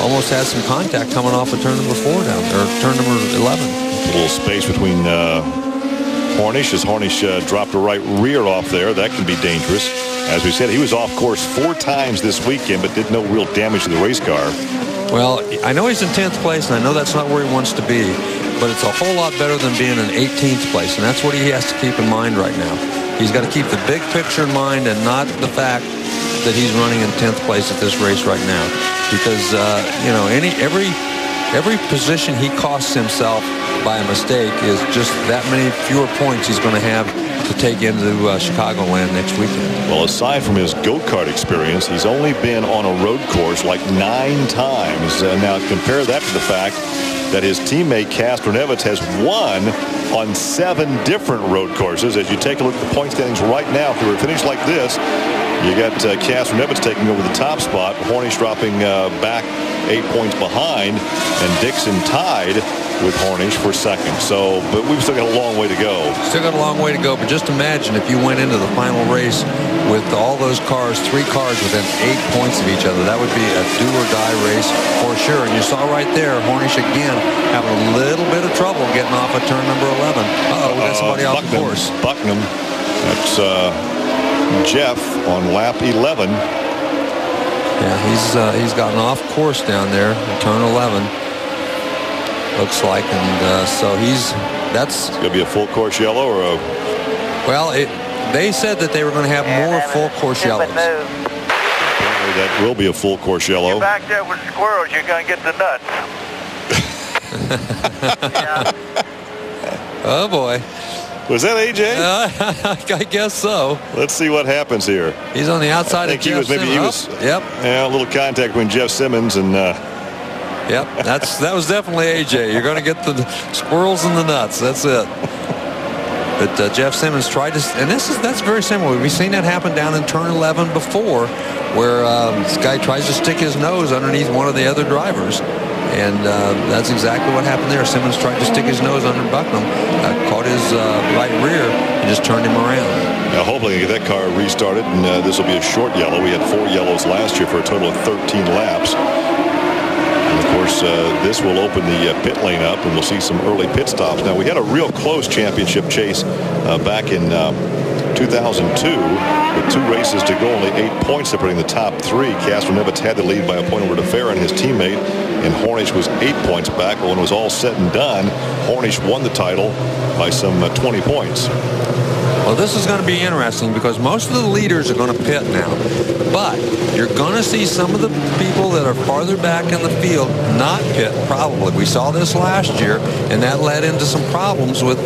Almost had some contact coming off of turn number 4 down, or turn number 11. A little space between Hornish, as Hornish dropped a right rear off there. That can be dangerous. As we said, he was off course 4 times this weekend, but did no real damage to the race car. Well, I know he's in 10th place, and I know that's not where he wants to be, but it's a whole lot better than being in 18th place, and that's what he has to keep in mind right now. He's got to keep the big picture in mind and not the fact that he's running in 10th place at this race right now, because every position he costs himself by a mistake is just that many fewer points he's going to have to take into Chicagoland next weekend. Well, aside from his go-kart experience, he's only been on a road course like 9 times. Now compare that to the fact that his teammate Castroneves has won on 7 different road courses. As you take a look at the point standings right now, if we were finished like this, you got Castroneves taking over the top spot, Hornish dropping back 8 points behind, and Dixon tied with Hornish for 2nd. So, but we've still got a long way to go. Still got a long way to go, but just imagine if you went into the final race with all those cars, 3 cars within 8 points of each other. That would be a do-or-die race for sure. And you saw right there, Hornish again having a little bit of trouble getting off of turn number 11. Uh-oh, we got somebody off the course. Bucknam. That's Jeff on lap 11. Yeah, he's gotten off course down there in turn 11. Looks like, and so that's going to be a full course yellow or a... Well, they said that they were going to have more full course yellows. Apparently that will be a full course yellow. You're back there with squirrels, you're going to get the nuts. Oh boy. Was that AJ? I guess so. Let's see what happens here. He's on the outside of Jeff Simmons. Yep. Yeah, a little contact between Jeff Simmons and... Yep, that was definitely AJ. You're going to get the squirrels and the nuts. That's it. But Jeff Simmons tried to... And that's very similar. We've seen that happen down in turn 11 before, where this guy tries to stick his nose underneath one of the other drivers. And that's exactly what happened there. Simmons tried to stick his nose under Bucknam, caught his right rear, and just turned him around. Now, hopefully, get that car restarted, and this will be a short yellow. We had 4 yellows last year for a total of 13 laps. And, of course, this will open the pit lane up, and we'll see some early pit stops. Now, we had a real close championship chase back in 2002 with 2 races to go, only 8 points separating the top 3. Castroneves had the lead by a point over to Farron, his teammate, and Hornish was 8 points back. But when it was all said and done, Hornish won the title by some 20 points. Well, this is going to be interesting because most of the leaders are going to pit now. But you're going to see some of the people that are farther back in the field not pit, probably. We saw this last year, and that led into some problems with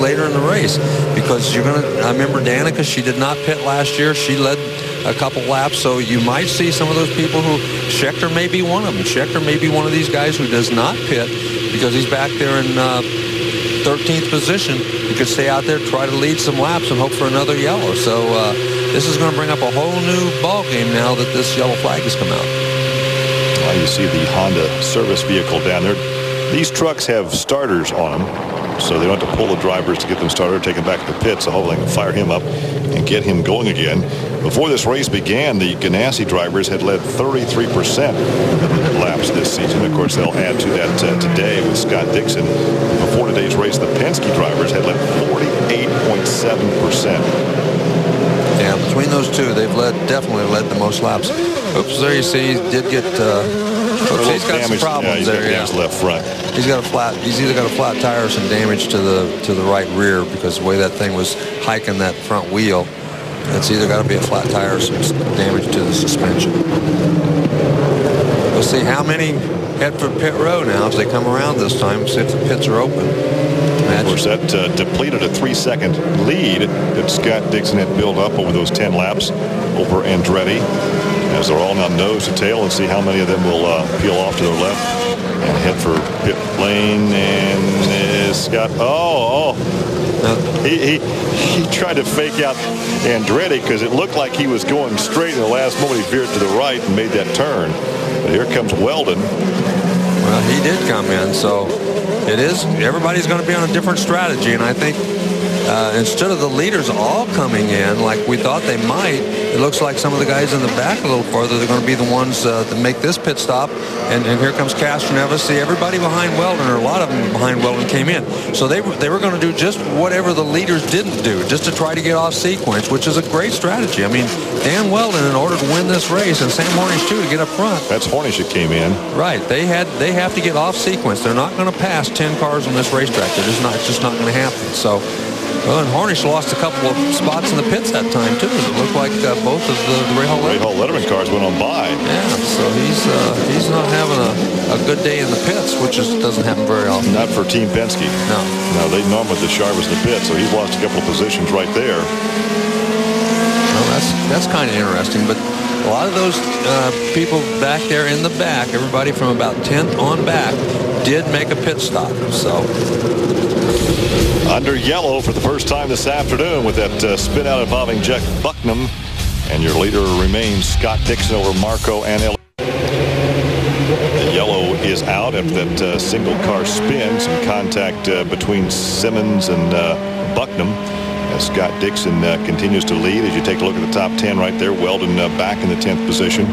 later in the race. Because I remember Danica, she did not pit last year. She led a couple laps, so you might see some of those people who, Schechter may be one of them. Schechter may be one of these guys who does not pit because he's back there in 13th position, he could stay out there, try to lead some laps, and hope for another yellow. So this is going to bring up a whole new ball game now that this yellow flag has come out. Well, you see the Honda service vehicle down there. These trucks have starters on them, so they don't have to pull the drivers to get them started, take them back to the pit, so hopefully they can fire him up and get him going again. Before this race began, the Ganassi drivers had led 33% laps this season. Of course, they'll add to that today with Scott Dixon. Before today's race, the Penske drivers had led 48.7%. Yeah, between those two, they've definitely led the most laps. Oops, there you see, he did get. He's got some problems there. Yeah, he's left front. He's got he's either got a flat tire or some damage to the right rear, because the way that thing was hiking that front wheel, it's either got to be a flat tire or some damage to the suspension. We'll see how many head for pit row now as they come around this time. See if the pits are open. Of course, that depleted a 3-second lead that Scott Dixon had built up over those 10 laps over Andretti, as they're all now nose to tail, and see how many of them will peel off to their left and head for pit lane. And Scott, he tried to fake out Andretti because it looked like he was going straight. In the last moment, he veered to the right and made that turn. But here comes Weldon. Well, he did come in, so everybody's going to be on a different strategy, and I think instead of the leaders all coming in like we thought they might, it looks like some of the guys in the back a little farther, they're going to be the ones that make this pit stop. And here comes Castroneves. See, everybody behind Weldon, or a lot of them behind Weldon, came in. So they were going to do just whatever the leaders didn't do, just to try to get off sequence, which is a great strategy. I mean, Dan Weldon, in order to win this race, and Sam Hornish too, to get up front. That's Hornish that came in. Right. They have to get off sequence. They're not going to pass 10 cars on this racetrack. It's just not going to happen. So. Well, and Hornish lost a couple of spots in the pits that time, too. It looked like both of the Ray Hall Letterman cars went on by. Yeah, so he's not having a good day in the pits, which doesn't happen very often. Not for Team Penske. No, they normally the sharpest in the pit, so he's lost a couple of positions right there. Well, that's kind of interesting, but a lot of those people back there in the back, everybody from about 10th on back, did make a pit stop, so... Under yellow for the first time this afternoon with that spin out involving Jeff Bucknam. And your leader remains Scott Dixon over Marco and Elliott. The yellow is out after that single car spin. Some contact between Simmons and Bucknam as Scott Dixon continues to lead. As you take a look at the top 10 right there, Weldon back in the 10th position.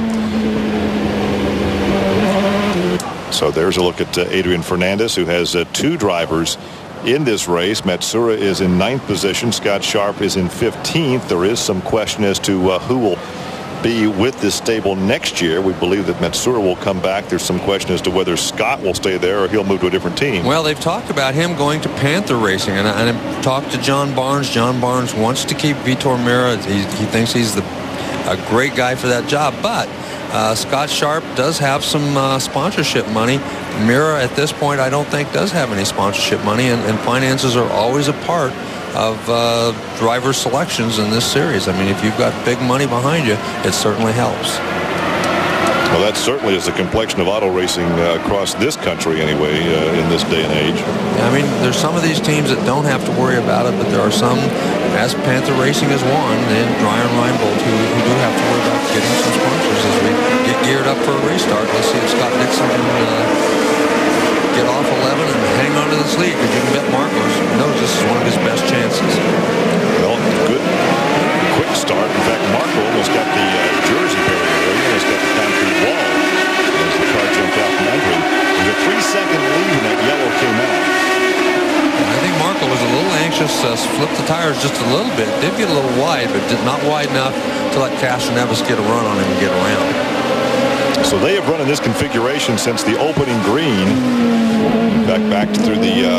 So there's a look at Adrian Fernandez, who has two drivers in this race. Matsura is in 9th position. Scott Sharp is in 15th. There is some question as to who will be with this stable next year. We believe that Matsura will come back. There's some question as to whether Scott will stay there or he'll move to a different team. Well, they've talked about him going to Panther Racing, and I talked to John Barnes. John Barnes wants to keep Vitor Meira. He thinks he's a great guy for that job, but Scott Sharp does have some sponsorship money. Meira, at this point, I don't think does have any sponsorship money, and finances are always a part of driver selections in this series. I mean, if you've got big money behind you, it certainly helps. Well, that certainly is the complexion of auto racing across this country anyway, in this day and age. I mean, there's some of these teams that don't have to worry about it, but there are some, as Panther Racing is one, and Dreyer and Reinbold, who do have to worry about getting some sponsors as we get geared up for a restart. Let's see if Scott Dixon can get off 11 and hang on to this lead, because you can bet Marcos knows this is one of his best chances. Well, good quick start. In fact, Marco almost got the jersey barrier. He almost got the concrete wall as the car jumped out from under him. There's a 3-second lead when that yellow came out. I think Marco was a little anxious, flipped the tires just a little bit. Did get a little wide, but not wide enough to let Castroneves get a run on him and get around. So they have run in this configuration since the opening green. Back through the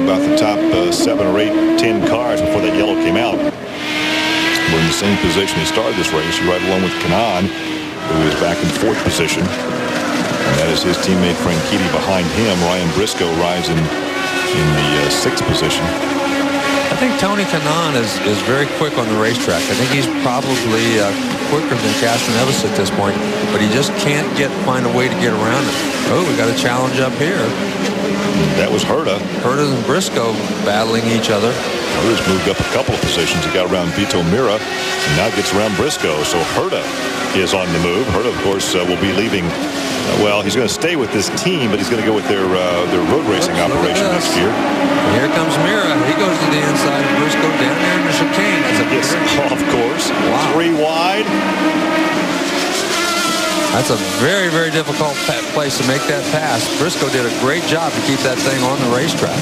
about the top 7 or 8, 10 cars before that yellow came out. We're in the same position he started this race, right along with Kanaan, who is back in 4th position. And that is his teammate Franchitti behind him. Ryan Briscoe rides in the 6th position. I think Tony Kanaan is very quick on the racetrack. I think he's probably quicker than Castroneves at this point, but he just can't find a way to get around it. Oh, we got a challenge up here. That was Herta. Herta and Briscoe battling each other. Herta's moved up a couple of positions. He got around Vito Mira and now gets around Briscoe. So Herta is on the move. Herta, of course, will be leaving. Well, he's going to stay with this team, but he's going to go with their road racing operation next year. And here comes Mira. He goes to the inside of Briscoe down there in the chicane. That's off course. Wow. 3 wide. That's a very, very difficult place to make that pass. Briscoe did a great job to keep that thing on the racetrack.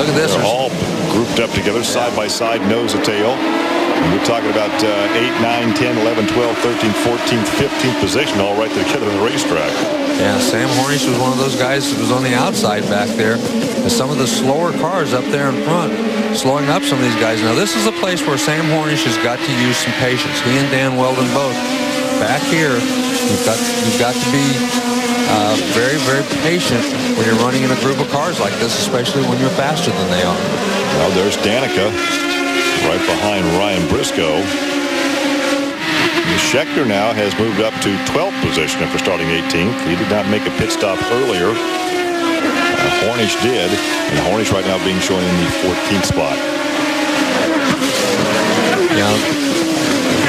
Look at this. They're all grouped up together, side by side, nose to tail. And we're talking about 8, 9, 10, 11, 12, 13, 14, 15th position, all right together on the racetrack. Yeah, Sam Hornish was one of those guys who was on the outside back there. And some of the slower cars up there in front, slowing up some of these guys. Now, this is a place where Sam Hornish has got to use some patience. He and Dan Weldon both. Back here, you've got to be very, very patient when you're running in a group of cars like this, especially when you're faster than they are. Well, there's Danica right behind Ryan Briscoe. Scheckter now has moved up to 12th position after starting 18th. He did not make a pit stop earlier. Hornish did, and Hornish right now being shown in the 14th spot. Yeah.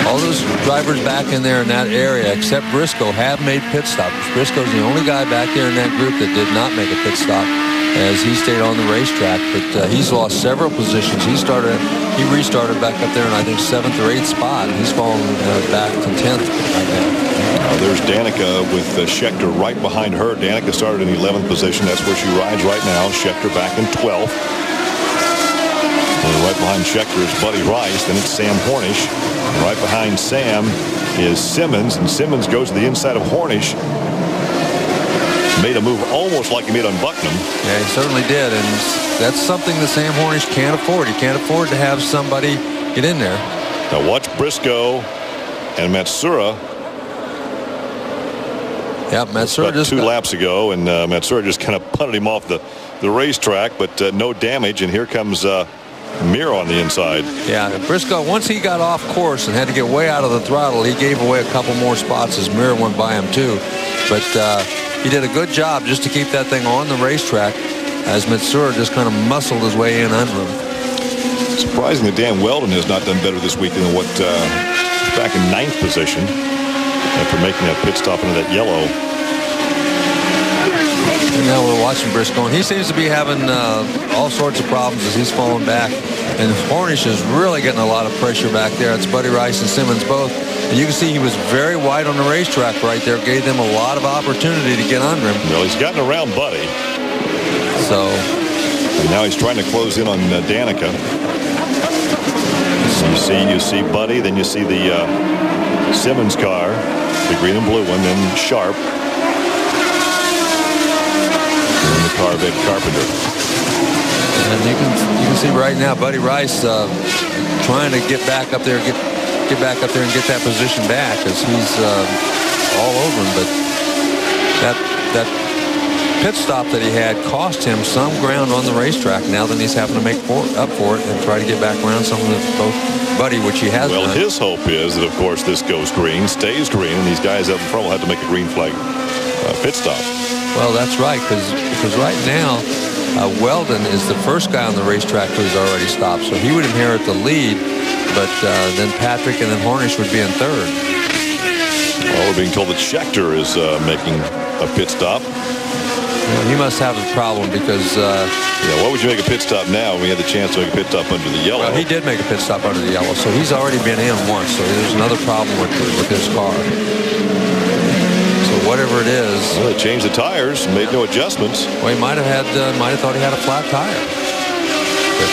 All those drivers back in there in that area, except Briscoe, have made pit stops. Briscoe's the only guy back there in that group that did not make a pit stop as he stayed on the racetrack. But he's lost several positions. He restarted back up there in, I think, 7th or 8th spot. He's fallen back to 10th right now. There's Danica with Scheckter right behind her. Danica started in the 11th position. That's where she rides right now. Scheckter back in 12th. And right behind Scheckter is Buddy Rice. Then it's Sam Hornish. Right behind Sam is Simmons, and Simmons goes to the inside of Hornish. Made a move almost like he made on Bucknam. Yeah, he certainly did, and that's something that Sam Hornish can't afford. He can't afford to have somebody get in there. Now watch Briscoe and Matsura. Yep, Matsura just 2 laps ago, and Matsura just kind of punted him off the racetrack, but no damage. And here comes Mir on the inside. Yeah, Briscoe, once he got off course and had to get way out of the throttle, he gave away a couple more spots as Mir went by him too. But he did a good job just to keep that thing on the racetrack as Matsura just kind of muscled his way in under him. Surprisingly, Dan Weldon has not done better this week than what back in 9th position after making that pit stop into that yellow. And now we're watching Briscoe, and he seems to be having all sorts of problems as he's falling back. And Hornish is really getting a lot of pressure back there. It's Buddy Rice and Simmons both. And you can see he was very wide on the racetrack right there. Gave them a lot of opportunity to get under him. Well, he's gotten around Buddy. So. And now he's trying to close in on Danica. So you see Buddy, then you see the Simmons car, the green and blue one, then Sharp. Car of Ed Carpenter. And you can see right now Buddy Rice trying to get back up there, get back up there and get that position back as he's all over him. But that pit stop that he had cost him some ground on the racetrack. Now then he's having to make up for it and try to get back around some of both Buddy, which he has done. His hope is that, of course, this goes green, stays green, and these guys up in front will have to make a green flag pit stop. Well, that's right, because right now Weldon is the first guy on the racetrack who's already stopped, so he would inherit the lead, but then Patrick and then Hornish would be in 3rd. Well, we're being told that Scheckter is making a pit stop. Well, he must have a problem because... yeah, why would you make a pit stop now when we had the chance to make a pit stop under the yellow? Well, he did make a pit stop under the yellow, so he's already been in once, so there's another problem with his car. Whatever it is, well, they changed the tires, made no adjustments. Well, he might have thought he had a flat tire. But,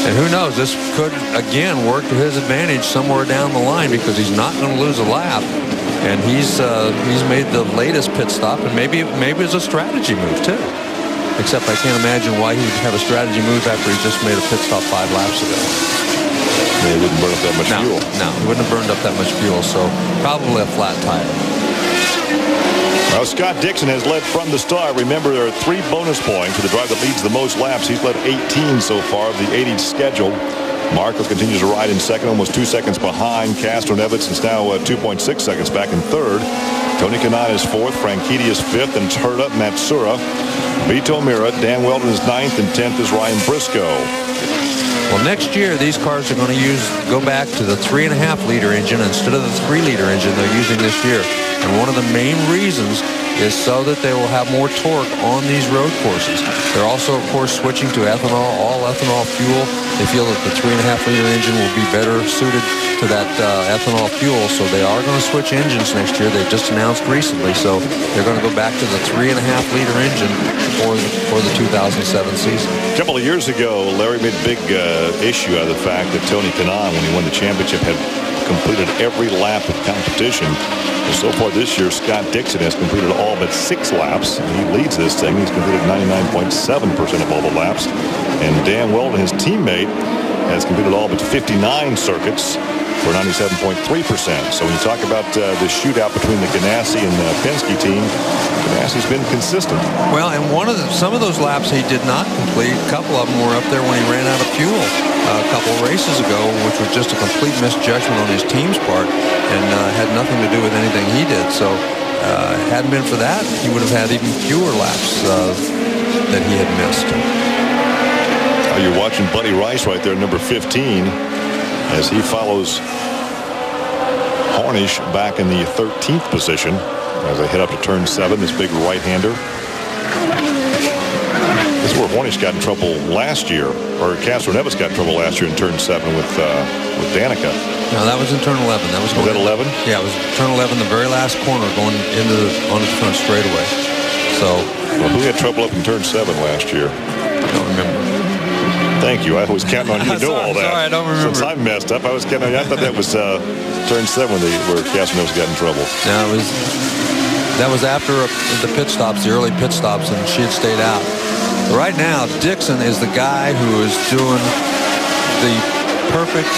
and who knows? This could again work to his advantage somewhere down the line because he's not going to lose a lap, and he's made the latest pit stop, and maybe it's a strategy move too. Except I can't imagine why he would have a strategy move after he just made a pit stop 5 laps ago. He wouldn't burn up that much fuel. No, he wouldn't have burned up that much fuel. So probably a flat tire. Well, Scott Dixon has led from the start. Remember, there are 3 bonus points for the driver that leads the most laps. He's led 18 so far of the 80 schedule. Marco continues to ride in second, almost 2 seconds behind Castroneves. It's now 2.6 seconds back in third. Tony Kanaan is fourth. Franchitti is fifth. And Turda, Matsura, Vito Mira, Dan Weldon is ninth, and 10th is Ryan Briscoe. Well, next year, these cars are going to go back to the 3.5-liter engine instead of the 3-liter engine they're using this year. And one of the main reasons is so that they will have more torque on these road courses. They're also, of course, switching to ethanol, all ethanol fuel. They feel that the 3.5-liter engine will be better suited to that ethanol fuel, so they are going to switch engines next year. They just announced recently, so they're going to go back to the 3.5-liter engine for the 2007 season. A couple of years ago, Larry made a big issue out of the fact that Tony Kanaan, when he won the championship, had completed every lap of competition. And so far this year, Scott Dixon has completed all but 6 laps. He leads this thing. He's completed 99.7% of all the laps. And Dan Weldon, his teammate, has completed all but 59 circuits for 97.3%. So when you talk about the shootout between the Ganassi and the Penske team, Ganassi's been consistent. Well, and some of those laps he did not complete. A couple of them were up there when he ran out of fuel a couple of races ago, which was just a complete misjudgment on his team's part and had nothing to do with anything he did. So hadn't been for that, he would have had even fewer laps that he had missed. You're watching Buddy Rice right there, number 15, as he follows Hornish back in the 13th position as they head up to turn 7, this big right-hander. This is where Hornish got in trouble last year, or Castroneves got in trouble last year in turn 7 with Danica. No, that was in turn 11. Was that 11? Yeah, it was turn 11, the very last corner going onto the front straightaway. So, well, who had trouble up in turn 7 last year? I don't remember. Thank you. I was counting on you to know all that. Sorry, I don't remember. Since I messed up, I was counting on you. I thought that was turn 7 where Castroneves got in trouble. No, that was after the pit stops, the early pit stops, and she had stayed out. But right now, Dixon is the guy who is doing the perfect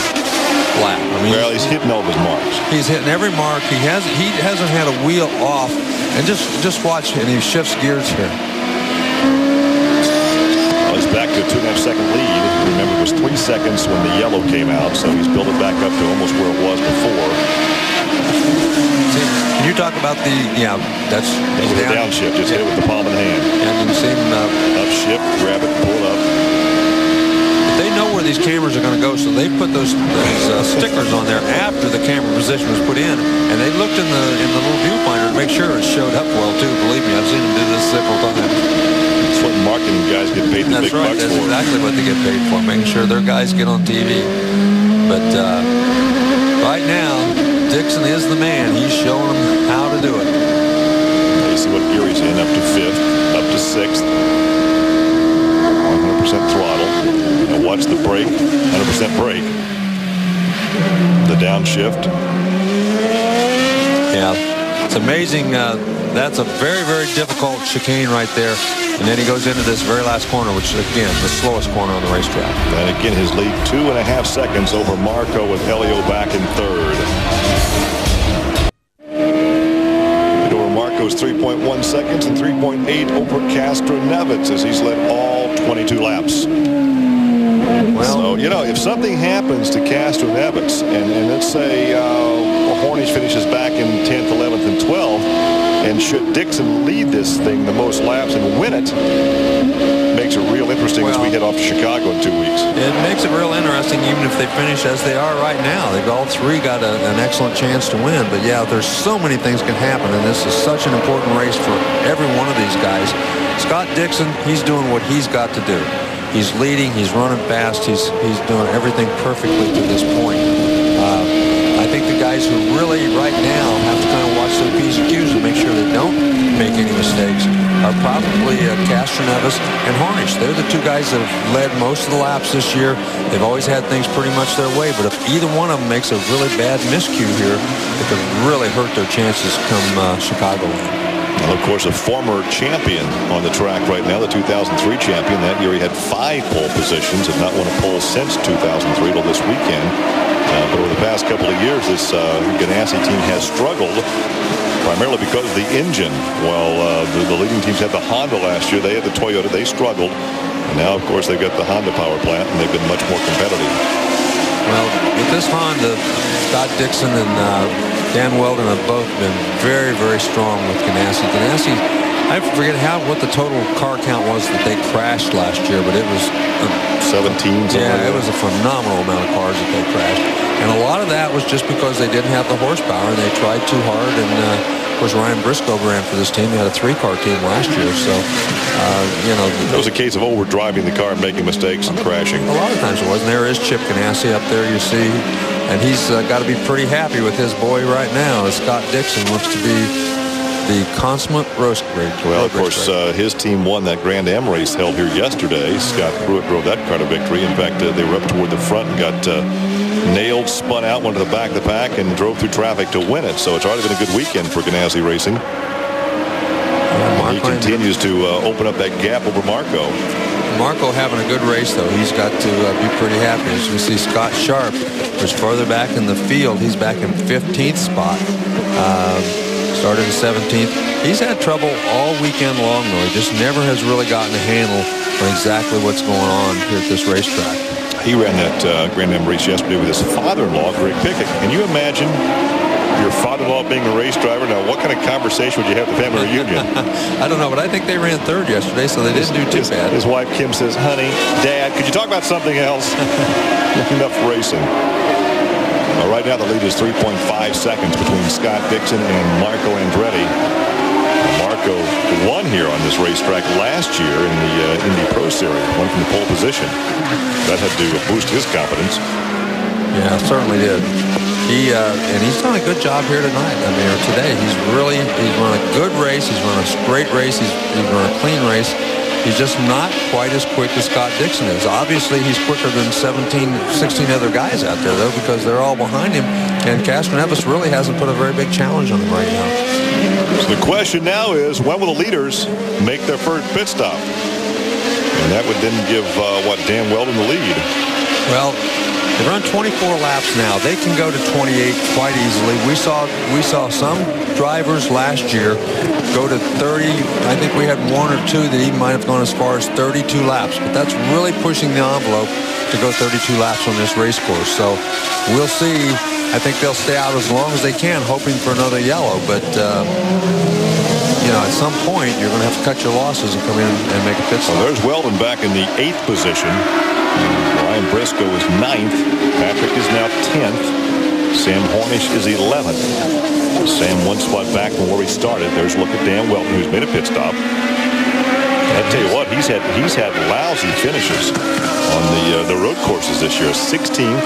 lap. I mean, well, he's hitting all of his marks. He's hitting every mark. He hasn't had a wheel off. And just watch, and he shifts gears here. He's back to a 2.5-second lead. Remember, it was 3 seconds when the yellow came out, so he's built it back up to almost where it was before. See, can you talk about that's the downshift. Just hit it with the palm of the hand. And you see him upshift, grab it, pull it up. But they know where these cameras are going to go, so they put those stickers on there after the camera position was put in, and they looked in the little viewfinder to make sure it showed up well too. Believe me, I've seen them do this several times. That's what marketing guys get paid the big bucks for. That's exactly what they get paid for, making sure their guys get on TV. But right now, Dixon is the man. He's showing them how to do it. You see what gear he's in, up to 5th, up to 6th. 100% throttle. Now watch the brake, 100% brake. The downshift. Yeah, it's amazing. That's a very, very difficult chicane right there. And then he goes into this very last corner, which is, again, the slowest corner on the racetrack. And again, his lead 2.5 seconds over Marco with Helio back in third. And over Marco's 3.1 seconds and 3.8 over Castroneves as he's led all 22 laps. Well, so, if something happens to Castroneves, and let's say Hornish finishes back in 10th, 11th, and 12th, and should Dixon lead this thing the most laps and win it, makes it real interesting as we head off to Chicago in 2 weeks. It makes it real interesting even if they finish as they are right now. They've all three got an excellent chance to win. But, yeah, there's so many things can happen, and this is such an important race for every one of these guys. Scott Dixon, he's doing what he's got to do. He's leading. He's running fast. He's doing everything perfectly to this point. I think the guys who really right now have to kind of watch their P's and Q's and make sure they don't make any mistakes are probably Castroneves and Hornish. They're the two guys that have led most of the laps this year. They've always had things pretty much their way, but if either one of them makes a really bad miscue here, it could really hurt their chances come Chicago. Well, of course, a former champion on the track right now, the 2003 champion. That year he had 5 pole positions and not won a pole since 2003 till this weekend. But over the past couple of years, this Ganassi team has struggled primarily because of the engine. Well, the leading teams had the Honda last year. They had the Toyota. They struggled. And now, of course, they've got the Honda power plant, and they've been much more competitive. Well, with this Honda, Scott Dixon and Dan Weldon have both been very, very strong with Ganassi. Ganassi, I forget what the total car count was that they crashed last year, but it was 17. Yeah, it was a phenomenal amount of cars that they crashed. And a lot of that was just because they didn't have the horsepower and they tried too hard. And of course, Ryan Briscoe ran for this team. They had a 3-car team last year. So, it was a case of overdriving the car and making mistakes and crashing. A lot of times it was. And there is Chip Ganassi up there, you see. And he's got to be pretty happy with his boy right now, as Scott Dixon looks to be the consummate roast break. Well, of course, his team won that Grand Am race held here yesterday. Scott Pruitt drove that car to victory. In fact, they were up toward the front and got nailed, spun out, went to the back of the pack, and drove through traffic to win it. So it's already been a good weekend for Ganassi Racing. He continues to open up that gap over Marco. Marco having a good race, though. He's got to be pretty happy. As you see, Scott Sharp was further back in the field. He's back in 15th spot. Started in 17th. He's had trouble all weekend long, though. He just never has really gotten a handle on exactly what's going on here at this racetrack. He ran that Grand Am race yesterday with his father-in-law, Greg Pickett. Can you imagine your father-in-law being a race driver? Now, what kind of conversation would you have at the family reunion? I don't know, but I think they ran third yesterday, so they didn't do too bad. His wife, Kim, says, honey, Dad, could you talk about something else? Enough racing. Right now, the lead is 3.5 seconds between Scott Dixon and Marco Andretti. Marco won here on this racetrack last year in the Indy Pro Series. Won from the pole position. That had to boost his confidence. Yeah, certainly did. And he's done a good job here tonight. I mean, or today. He's run a good race. He's run a great race. He's run a clean race. He's just not quite as quick as Scott Dixon is. Obviously, he's quicker than 16 other guys out there, though, because they're all behind him. And Castroneves really hasn't put a very big challenge on him right now. So the question now is, when will the leaders make their first pit stop? And that would then give, Dan Weldon the lead. Well, they run 24 laps now. They can go to 28 quite easily. We saw some drivers last year go to 30. I think we had one or two that even might have gone as far as 32 laps. But that's really pushing the envelope to go 32 laps on this race course. So we'll see. I think they'll stay out as long as they can, hoping for another yellow. But, at some point, you're going to have to cut your losses and come in and make a pit stop. Well, there's Weldon back in the 8th position. Ryan Briscoe is 9th. Patrick is now 10th. Sam Hornish is 11th. Sam one spot back from where he started. There's a look at Dan Weldon, who's made a pit stop. I tell you what, he's had lousy finishes on the road courses this year. 16th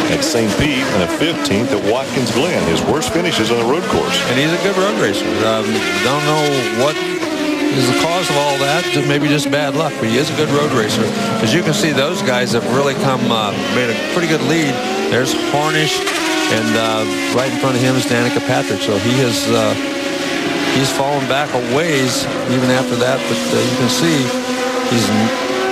at St. Pete and a 15th at Watkins Glen. His worst finishes on the road course. And he's a good road racer. Don't know what is the cause of all that. Maybe just bad luck, but he is a good road racer. As you can see, those guys have really made a pretty good lead. There's Hornish, and right in front of him is Danica Patrick. So he's fallen back a ways even after that. But you can see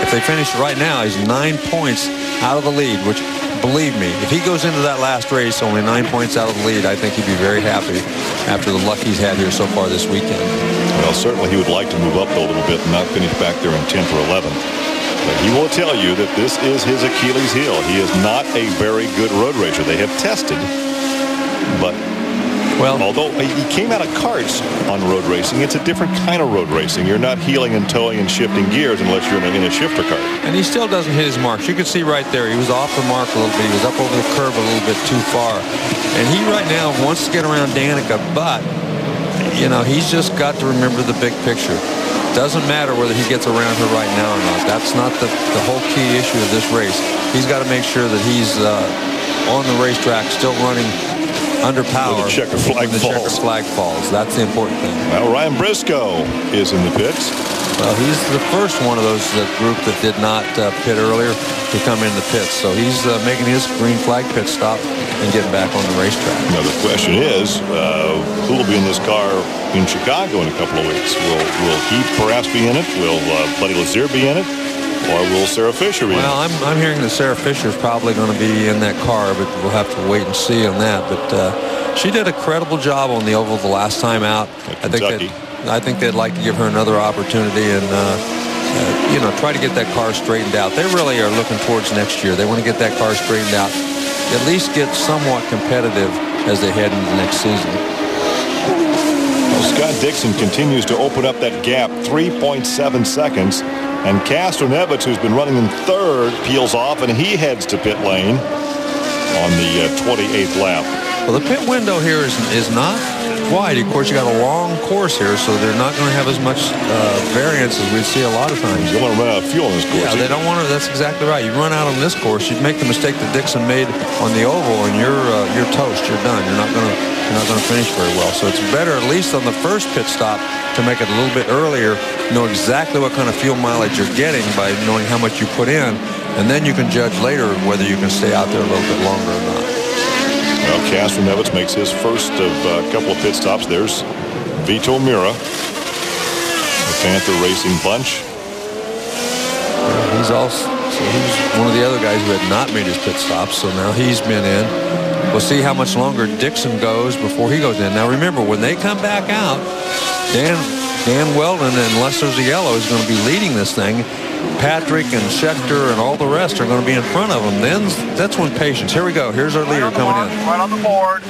if they finish right now, he's 9 points out of the lead, which, believe me, if he goes into that last race only 9 points out of the lead, I think he'd be very happy after the luck he's had here so far this weekend. Well, certainly he would like to move up a little bit and not finish back there in 10th or 11th. But he will tell you that this is his Achilles heel. He is not a very good road racer. They have tested, but although he came out of karts on road racing, it's a different kind of road racing. You're not heeling and towing and shifting gears unless you're in a shifter kart. And he still doesn't hit his marks. You can see right there, he was off the mark a little bit. He was up over the curve a little bit too far. And he right now wants to get around Danica, but he's just got to remember the big picture. Doesn't matter whether he gets around her right now or not. That's not the whole key issue of this race. He's got to make sure that he's on the racetrack, still running under power when the checkered flag falls. That's the important thing. Well, Ryan Briscoe is in the pits. Well, he's the first one of those group that did not pit earlier to come in the pits. So he's making his green flag pit stop and getting back on the racetrack. Now the question is, who will be in this car in Chicago in a couple of weeks? Will he perhaps be in it? Will Buddy Lazier be in it? Or will Sarah Fisher be in it? Well, I'm hearing that Sarah Fisher is probably going to be in that car, but we'll have to wait and see on that. But she did a credible job on the oval the last time out. I think they'd like to give her another opportunity and try to get that car straightened out. They really are looking towards next year. They want to get that car straightened out, at least get somewhat competitive as they head into the next season. Well, Scott Dixon continues to open up that gap, 3.7 seconds. And Castroneves, who's been running in third, peels off, and he heads to pit lane on the 28th lap. Well, the pit window here is not wide. Of course, you got a long course here, so they're not going to have as much variance as we see a lot of times. You don't want to run out of fuel on this course. Yeah, they don't want to. That's exactly right. You run out on this course, you'd make the mistake that Dixon made on the oval, and you're toast. You're done. You're not going to finish very well. So it's better, at least on the first pit stop, to make it a little bit earlier. Know exactly what kind of fuel mileage you're getting by knowing how much you put in, and then you can judge later whether you can stay out there a little bit longer or not. Well, Castroneves makes his first of a couple of pit stops. There's Vito Mira, the Panther Racing bunch. He's one of the other guys who had not made his pit stops, so now he's been in. We'll see how much longer Dixon goes before he goes in. Now remember, when they come back out, Dan Weldon, unless there's a yellow, is going to be leading this thing. Patrick and Schechter and all the rest are going to be in front of them. Then that's when patience. Here we go. Here's our leader coming in. Right on the board.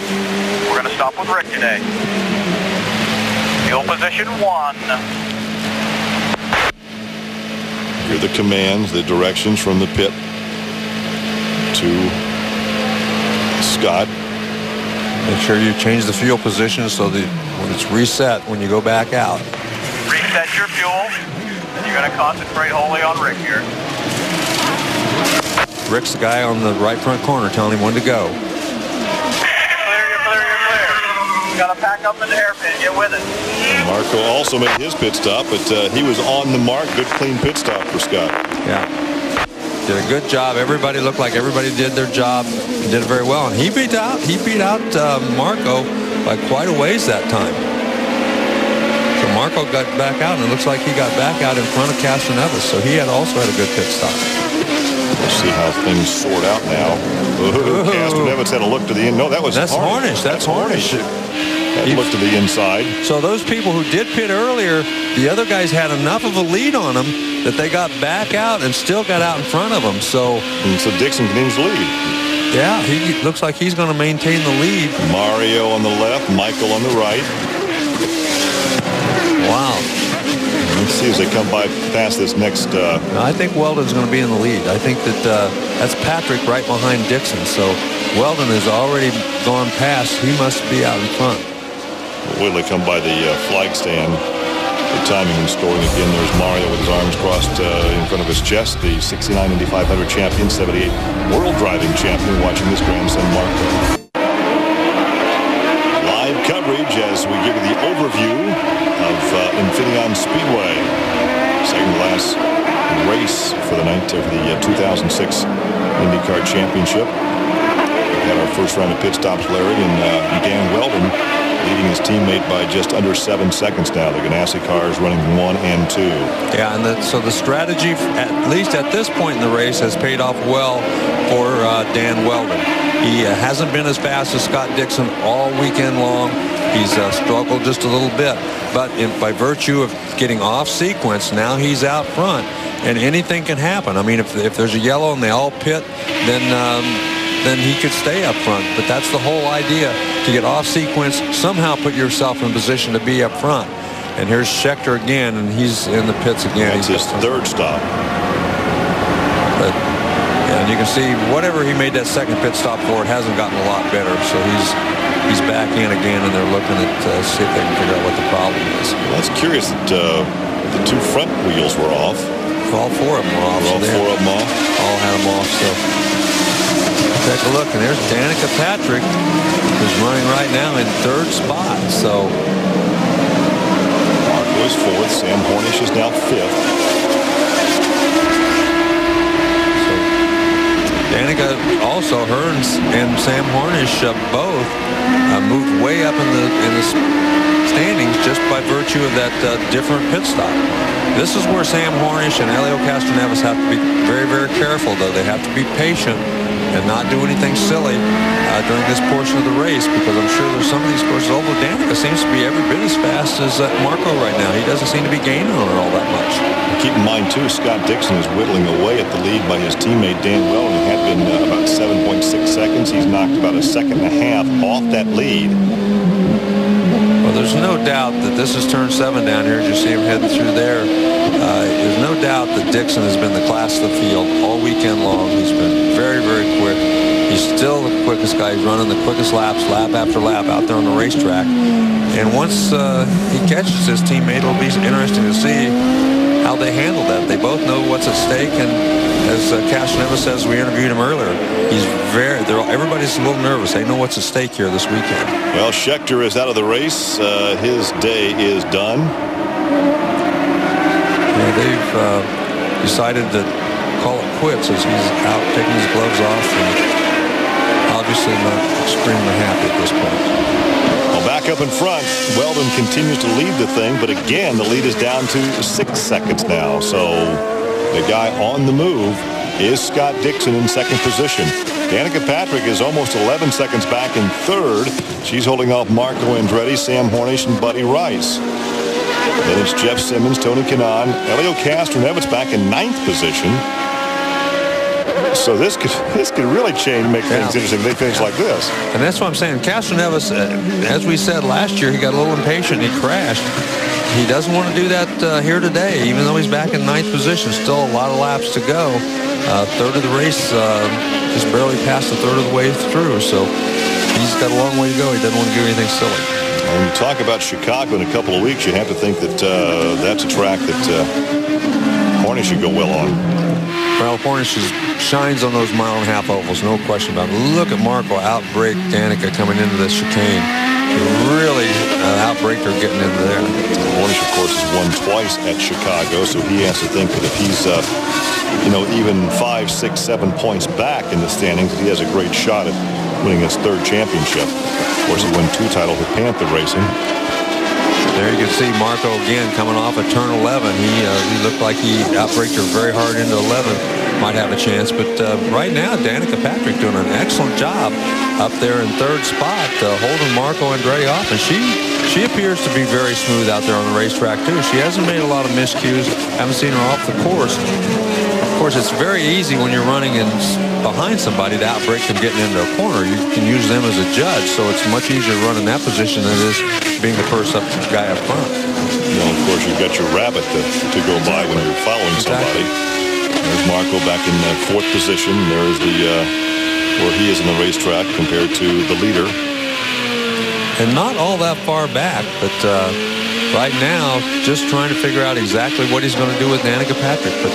We're going to stop with Rick today. Fuel position 1. Here are the commands, the directions from the pit to Scott. Make sure you change the fuel position so that when it's reset when you go back out. Reset your fuel. And you're going to concentrate wholly on Rick here. Rick's the guy on the right front corner telling him when to go. You're clear. You got to pack up in the hairpin. Get with it. Marco also made his pit stop, but he was on the mark. Good, clean pit stop for Scott. Yeah. Did a good job. Everybody looked like everybody did their job and did it very well. And he beat out Marco by quite a ways that time. So Marco got back out, and it looks like he got back out in front of Castroneves. So he also had a good pit stop. We'll see how things sort out now. Castroneves had a look to the end. No, that's Hornish. That's Hornish. That look to the inside. So those people who did pit earlier, the other guys had enough of a lead on them that they got back out and still got out in front of them. So Dixon continues to lead. Yeah, he looks like he's going to maintain the lead. Mario on the left, Michael on the right. Wow. Let's see as they come by past this next. I think Weldon's going to be in the lead. I think that's Patrick right behind Dixon. So Weldon has already gone past. He must be out in front. Wait till they come by the flag stand. The timing and scoring again. There's Mario with his arms crossed in front of his chest. The 69 Indy 500 champion, 78 World Driving champion, watching this grandson Marco. Live coverage as we give you the overview of Infineon Speedway. Second to last race for the night of the 2006 IndyCar Championship. We had our first round of pit stops, Larry, and Dan Weldon leading his teammate by just under 7 seconds now. The Ganassi cars running 1 and 2. Yeah, and so the strategy, at least at this point in the race, has paid off well for Dan Weldon. He hasn't been as fast as Scott Dixon all weekend long. He's struggled just a little bit. But by virtue of getting off sequence, now he's out front. And anything can happen. I mean, if there's a yellow and they all pit, then he could stay up front. But that's the whole idea, to get off sequence, somehow put yourself in position to be up front. And here's Schechter again, and he's in the pits again. That's his third stop. But and you can see whatever he made that second pit stop for, it hasn't gotten a lot better. So he's back in again, and they're looking at see if they can figure out what the problem is. Well, that's curious that the two front wheels were off. All four of them were off. All four of them off. All had them off. So take a look, and there's Danica Patrick, who's running right now in third spot. So Marco is fourth. Sam Hornish is now fifth. So Danica also, her and Sam Hornish both moved way up in the standings just by virtue of that different pit stop. This is where Sam Hornish and Helio Castroneves have to be very, very careful, though. They have to be patient and not do anything silly during this portion of the race, because I'm sure there's some of these courses, although Danica seems to be every bit as fast as Marco right now. He doesn't seem to be gaining on her all that much. Keep in mind, too, Scott Dixon is whittling away at the lead by his teammate Dan Weldon. It had been about 7.6 seconds. He's knocked about a second and a half off that lead. Well, there's no doubt that this is turn 7 down here as you see him heading through there. There's no doubt that Dixon has been the class of the field all weekend long. He's been very, very quick. He's still the quickest guy. He's running the quickest laps, lap after lap out there on the racetrack. And once he catches his teammate, it'll be interesting to see how they handle that. They both know what's at stake, and as Castroneves says, we interviewed him earlier, everybody's a little nervous. They know what's at stake here this weekend. Well, Scheckter is out of the race. His day is done. Yeah, they've decided to call it quits as he's out taking his gloves off, and obviously not extremely happy at this point. Well, back up in front, Weldon continues to lead the thing, but again, the lead is down to 6 seconds now. So the guy on the move is Scott Dixon in second position. Danica Patrick is almost 11 seconds back in third. She's holding off Marco Andretti, Sam Hornish, and Buddy Rice. Then it's Jeff Simmons, Tony Kanaan, Elio Castroneves back in ninth position. So this could really make things interesting. They finish like this. And that's what I'm saying. Castroneves, as we said last year, he got a little impatient. He crashed. He doesn't want to do that here today, even though he's back in ninth position. Still a lot of laps to go. Third of the race, just barely past the third of the way through. So he's got a long way to go. He doesn't want to do anything silly. When you talk about Chicago in a couple of weeks, you have to think that that's a track that Hornish should go well on. Well, Hornish shines on those mile-and-a-half ovals, no question about it. Look at Marco outbrake Danica coming into this chicane. He really outbraked her getting into there. Hornish, of course, has won twice at Chicago, so he has to think that if he's, even 5, 6, 7 points back in the standings, he has a great shot at winning his third championship. Of course, he won 2 titles with Panther Racing. There you can see Marco again coming off at turn 11. He looked like he outbraked her very hard into 11. Might have a chance, but right now Danica Patrick doing an excellent job up there in third spot, holding Marco Andretti off, and she appears to be very smooth out there on the racetrack too. She hasn't made a lot of miscues. Haven't seen her off the course. Of course, it's very easy when you're running in behind somebody to outbrake them getting into a corner. You can use them as a judge, so it's much easier running that position than it is being the first guy up front. Of course, you've got your rabbit to go by when you're following somebody. There's Marco back in fourth position. There's where he is in the racetrack compared to the leader. And not all that far back, but right now, just trying to figure out exactly what he's going to do with Danica Patrick. But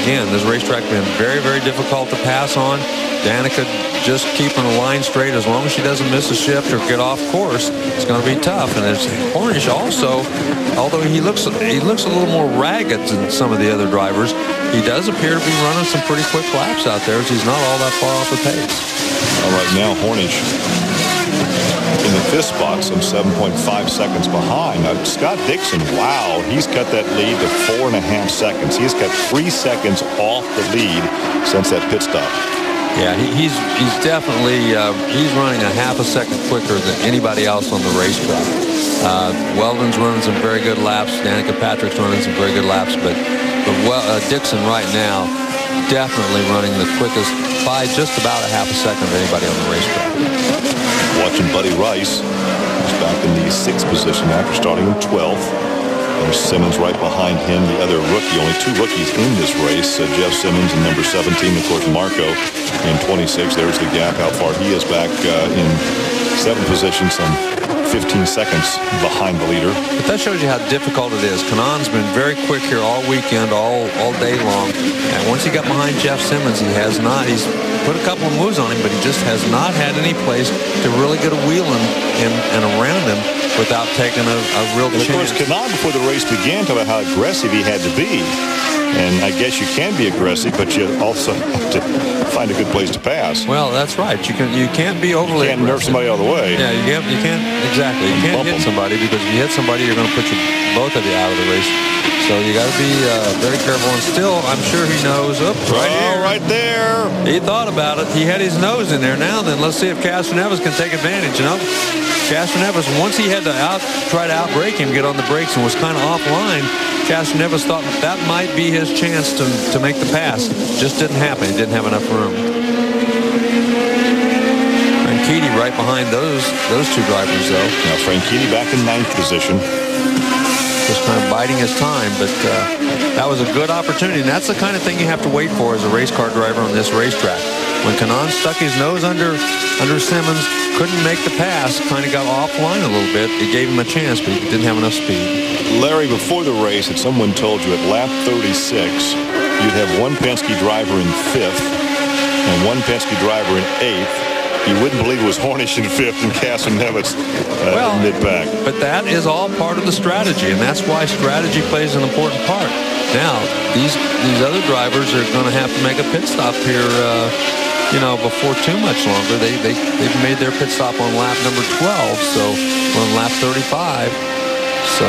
again, this racetrack has been very, very difficult to pass on. Danica just keeping the line straight. As long as she doesn't miss a shift or get off course, it's going to be tough. And there's Hornish also, although he looks a little more ragged than some of the other drivers, he does appear to be running some pretty quick laps out there. He's not all that far off the pace. All right, now Hornish in the fifth spot, some 7.5 seconds behind. Now, Scott Dixon, wow, he's cut that lead to 4.5 seconds. He's cut 3 seconds off the lead since that pit stop. Yeah, he's definitely he's running a half a second quicker than anybody else on the racetrack. Weldon's running some very good laps. Danica Patrick's running some very good laps, but Dixon right now definitely running the quickest by just about a half a second of anybody on the racetrack. Watching Buddy Rice, who's back in the 6th position after starting in 12th. There's Simmons right behind him, the other rookie. Only 2 rookies in this race. Jeff Simmons in number 17, of course, Marco in 26. There's the gap, how far he is back in 7th position, some 15 seconds behind the leader. But that shows you how difficult it is. Kanaan's been very quick here all weekend, all day long. And once he got behind Jeff Simmons, he's put a couple of moves on him, but he just has not had any place to really get a wheel in and around him without taking a real chance. Of course, Kanaan, before the race began, talked about how aggressive he had to be. And I guess you can be aggressive, but you also have to find a good place to pass. Well, that's right. You can't be overly You can't nerf somebody out of the way. Yeah, you can't, exactly. You can't hit somebody, because if you hit somebody, you're going to put both of you out of the race. So you got to be very careful. And still, I'm sure he knows. Right there. He thought about it. He had his nose in there. Now then, let's see if Castroneves can take advantage. Castroneves, once he had to try to outbrake him, get on the brakes, and was kind of offline, Castroneves thought that might be his chance to make the pass. Just didn't happen. He didn't have enough room. Franchitti right behind those two drivers, though. Now Franchitti back in 9th position. Just kind of biding his time, but that was a good opportunity, and that's the kind of thing you have to wait for as a race car driver on this racetrack. When Kanaan stuck his nose under Simmons, couldn't make the pass, kind of got offline a little bit. It gave him a chance, but he didn't have enough speed. Larry, before the race, if someone told you at lap 36 you'd have one Penske driver in 5th and one Penske driver in 8th, you wouldn't believe it was Hornish in 5th and Castroneves mid-pack. But that is all part of the strategy, and that's why strategy plays an important part. Now, these other drivers are going to have to make a pit stop here, before too much longer. They've made their pit stop on lap number 12, so on lap 35. So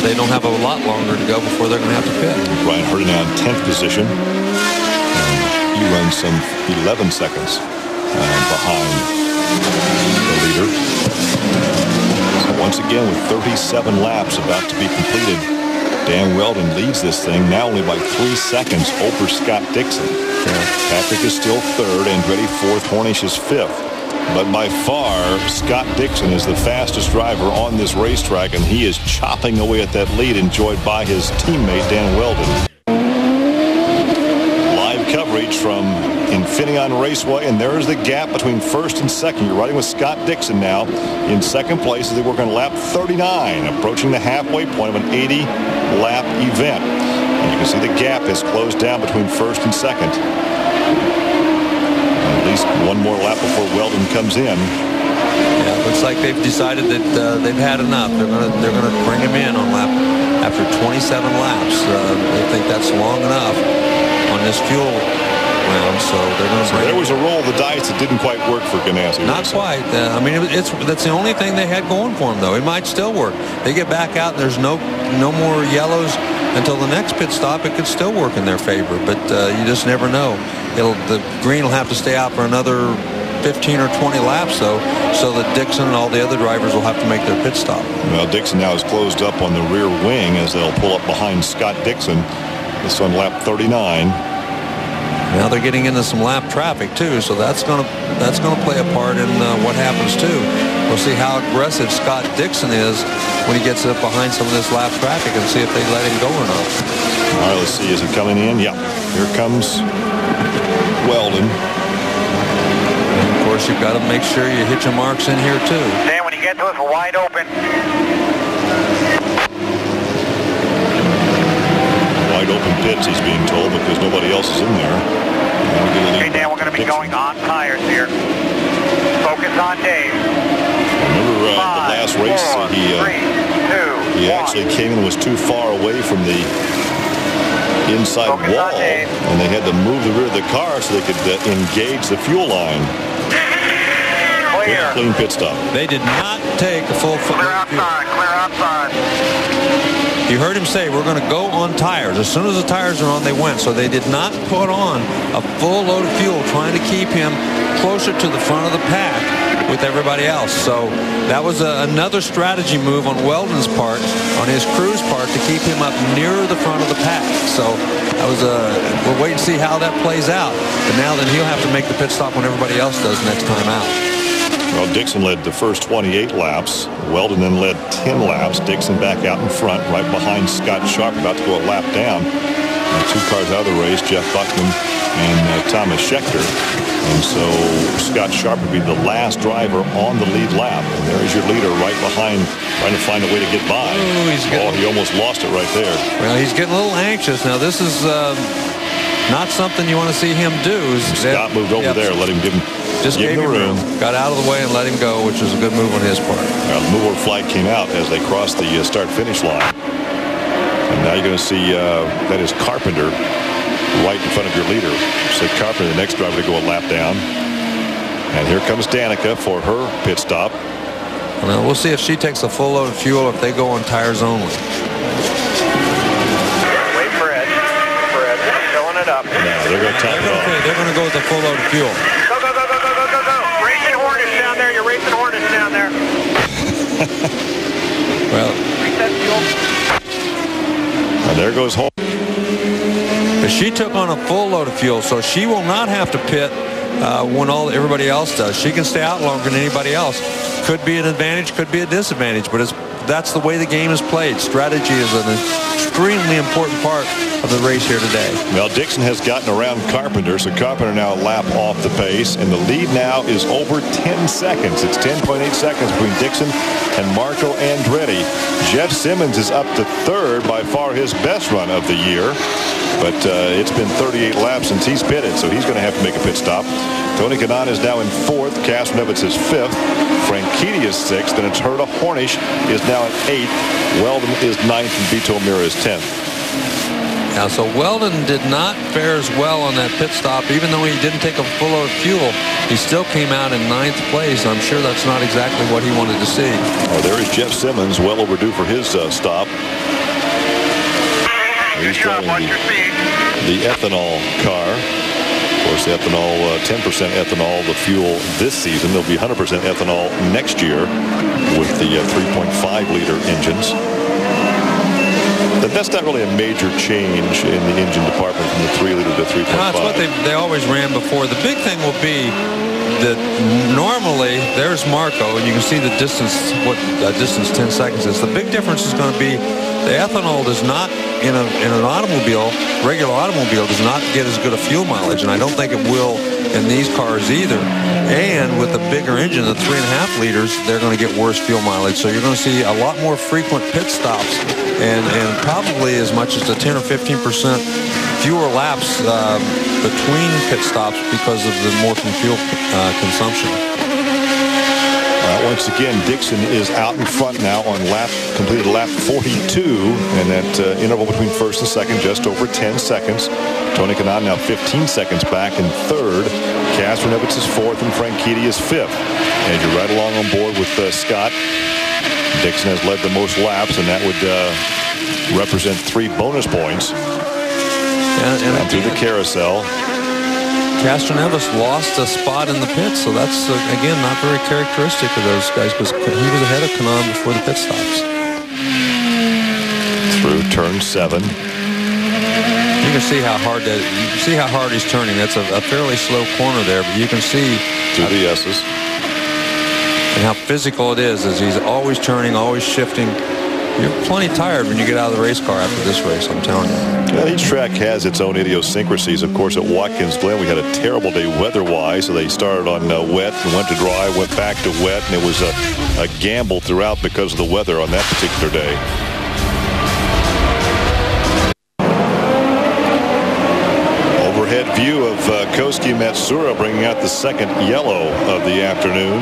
they don't have a lot longer to go before they're going to have to pit. Ryan Hardy now in 10th position. He runs some 11 seconds behind the leader. So once again, with 37 laps about to be completed, Dan Weldon leads this thing now only by 3 seconds over Scott Dixon. Patrick is still 3rd, Andretti 4th, Hornish is 5th. But by far, Scott Dixon is the fastest driver on this racetrack, and he is chopping away at that lead, enjoyed by his teammate Dan Weldon. Coverage from Infineon Raceway, and there's the gap between 1st and 2nd. You're riding with Scott Dixon now in 2nd place as they work on lap 39, approaching the halfway point of an 80-lap event. And you can see the gap has closed down between 1st and 2nd. At least one more lap before Weldon comes in. Yeah, it looks like they've decided that they've had enough. They're gonna bring him in on lap after 27 laps. They think that's long enough on this fuel round, so they're going to bring. There was a roll of the dice that didn't quite work for Ganassi. Not quite. That's the only thing they had going for them, though. It might still work. They get back out, and there's no more yellows until the next pit stop. It could still work in their favor, but you just never know. The green will have to stay out for another 15 or 20 laps, though, so that Dixon and all the other drivers will have to make their pit stop. Well, Dixon now is closed up on the rear wing as they'll pull up behind Scott Dixon. This on lap 39. Now they're getting into some lap traffic too, so that's going to play a part in what happens too. We'll see how aggressive Scott Dixon is when he gets up behind some of this lap traffic, and see if they let him go or not. All right, let's see. Is it coming in? Yeah. Here comes Weldon. And of course, you've got to make sure you hit your marks in here too. Dan, when you get to us, we're wide open. Wide open pits, he's being told, because nobody else is in there. Okay, Dan, we're going to be going on tires here. Focus on Dave. Remember the last race, he actually came in and was too far away from the inside wall, and they had to move the rear of the car so they could engage the fuel line. Clear. Clean pit stop. They did not take a full foot. Clear outside. Clear outside. You heard him say, we're going to go on tires. As soon as the tires are on, they went. So they did not put on a full load of fuel, trying to keep him closer to the front of the pack with everybody else. So that was another strategy move on Weldon's part, on his crew's part, to keep him up nearer the front of the pack. So that was we'll wait and see how that plays out. But now then he'll have to make the pit stop when everybody else does next time out. Well, Dixon led the first 28 laps. Weldon then led 10 laps. Dixon back out in front, right behind Scott Sharp, about to go a lap down. And 2 cars out of the race, Jeff Buckman and Thomas Schechter. And so Scott Sharp would be the last driver on the lead lap. And there's your leader right behind, trying to find a way to get by. He almost lost it right there. Well, he's getting a little anxious. Now, this is not something you want to see him do. Scott moved over there, let him give him the room. Got out of the way and let him go, which was a good move on his part. The move flag came out as they crossed the start-finish line. And now you're going to see that is Carpenter right in front of your leader. So Carpenter, the next driver, to go a lap down. And here comes Danica for her pit stop. Well, we'll see if she takes a full load of fuel, if they go on tires only. Wait for Ed. Filling it up. No, they're going to top it off. They're going to go with a full load of fuel. Go, go, go, go, go, go, go, go. Racing Hornish down there. You're racing Hornish down there. Well, reset fuel. And there goes home. But she took on a full load of fuel, so she will not have to pit when everybody else does. She can stay out longer than anybody else. Could be an advantage, could be a disadvantage, but that's the way the game is played. Strategy is an extremely important part of the race here today. Well, Dixon has gotten around Carpenter, so Carpenter now a lap off the pace, and the lead now is over 10 seconds. It's 10.8 seconds between Dixon and Marco Andretti. Jeff Simmons is up to third, by far his best run of the year, but it's been 38 laps since he's pitted, so he's going to have to make a pit stop. Tony Kanaan is now in fourth. Castroneves is fifth. Franchitti is sixth, and it's Herta. Hornish is now in eighth. Weldon is ninth, and Vito Mira is 10th. Now, so Weldon did not fare as well on that pit stop. Even though he didn't take a full load of fuel, he still came out in ninth place. I'm sure that's not exactly what he wanted to see. Oh, there is Jeff Simmons, well overdue for his stop. He's driving the ethanol car. Of course, ethanol, 10% ethanol, the fuel this season. There'll be 100% ethanol next year with the 3.5-liter engines. But that's not really a major change in the engine department from the 3-liter to 3.5. No, it's what they always ran before. The big thing will be that normally there's Marco, and you can see the distance, what distance 10 seconds is. The big difference is going to be the ethanol does not, in an automobile, regular automobile, does not get as good a fuel mileage, and I don't think it will in these cars either. And with the bigger engine, the 3.5 liters, they're going to get worse fuel mileage. So you're going to see a lot more frequent pit stops, and probably as much as the 10 or 15% fewer laps between pit stops because of the more fuel consumption. Once again, Dixon is out in front now on completed lap 42, and that interval between first and second just over 10 seconds. Tony Kanaan now 15 seconds back in third. Castroneves is fourth, and Franchitti is fifth. And you're right along on board with Scott. Dixon has led the most laps, and that would represent 3 bonus points. And through the carousel. Castroneves lost a spot in the pits, so that's, again, not very characteristic of those guys, because he was ahead of Kanaan before the pit stops. Through turn 7. You can see how hard he's turning. That's a fairly slow corner there, but you can see through the S's and how physical it is as he's always turning, always shifting. You're plenty tired when you get out of the race car after this race, I'm telling you. Well, each track has its own idiosyncrasies. Of course, at Watkins Glen, we had a terrible day weather-wise, so they started on wet and went to dry, went back to wet, and it was a gamble throughout because of the weather on that particular day. Overhead view of Koski Matsuura bringing out the second yellow of the afternoon.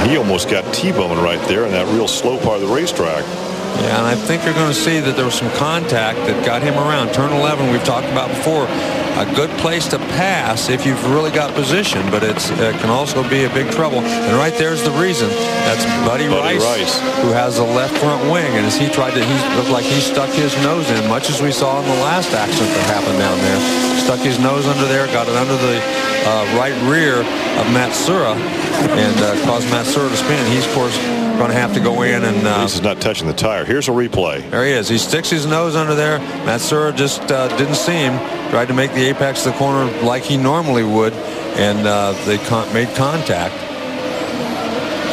He almost got T-boned right there in that real slow part of the racetrack. Yeah, and I think you're going to see that there was some contact that got him around. Turn 11, we've talked about before. A good place to pass if you've really got position, but it can also be a big trouble. And right there's the reason. That's Buddy Rice, who has a left front wing. And as he looked like he stuck his nose in, much as we saw in the last accident that happened down there. Stuck his nose under there, got it under the right rear of Matsuura, and caused Matsuura to spin. He's, of course, going to have to go in and... This is not touching the tire. Here's a replay. There he is. He sticks his nose under there. Matsuura just didn't see him. Tried to make the apex of the corner like he normally would, and they made contact.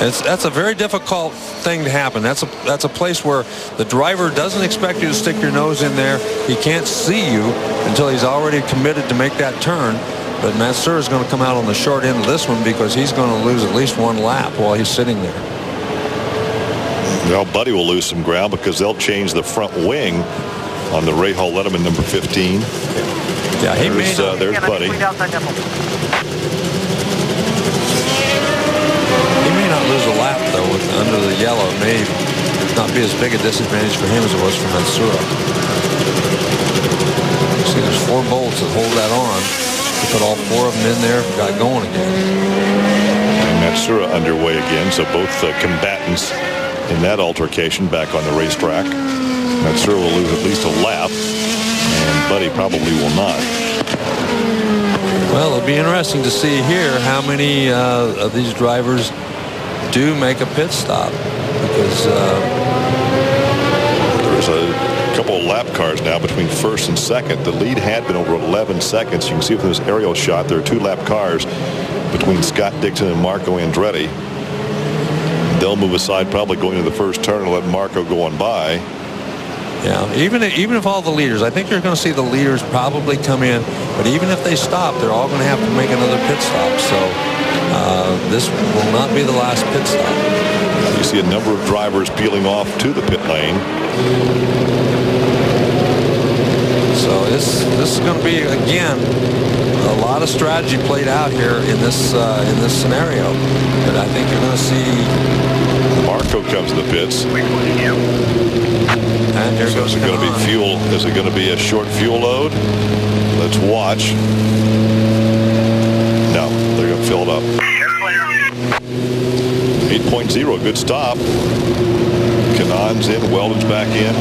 That's a very difficult thing to happen. That's a place where the driver doesn't expect you to stick your nose in there. He can't see you until he's already committed to make that turn. But Matsuura is going to come out on the short end of this one because he's going to lose at least one lap while he's sitting there. Well, Buddy will lose some ground because they'll change the front wing on the Ray Hall Letterman number 15. Yeah, there's Buddy. He may not lose a lap, though, under the yellow. not be as big a disadvantage for him as it was for Matsura. See, there's 4 bolts that hold that on. You put all 4 of them in there, got going again. And Matsura underway again, so both combatants in that altercation back on the racetrack. Matsura will lose at least a lap, and Buddy probably will not. Well, it'll be interesting to see here how many of these drivers do make a pit stop, because there's a couple of lap cars now between first and second. The lead had been over 11 seconds. You can see from this aerial shot there are 2 lap cars between Scott Dixon and Marco Andretti. They'll move aside, probably going into the first turn, and let Marco go on by. Yeah, even if all the leaders, I think you're going to see the leaders probably come in, but even if they stop, they're all going to have to make another pit stop. So this will not be the last pit stop. You see a number of drivers peeling off to the pit lane. So this is going to be, again, a lot of strategy played out here in this scenario. But I think you're going to see Marco comes to the pits. And here goes. Is it going to be fuel? Is it going to be a short fuel load? Let's watch. No, they're going to fill it up. 8.0, good stop. Kanon's in, Weldon's back in.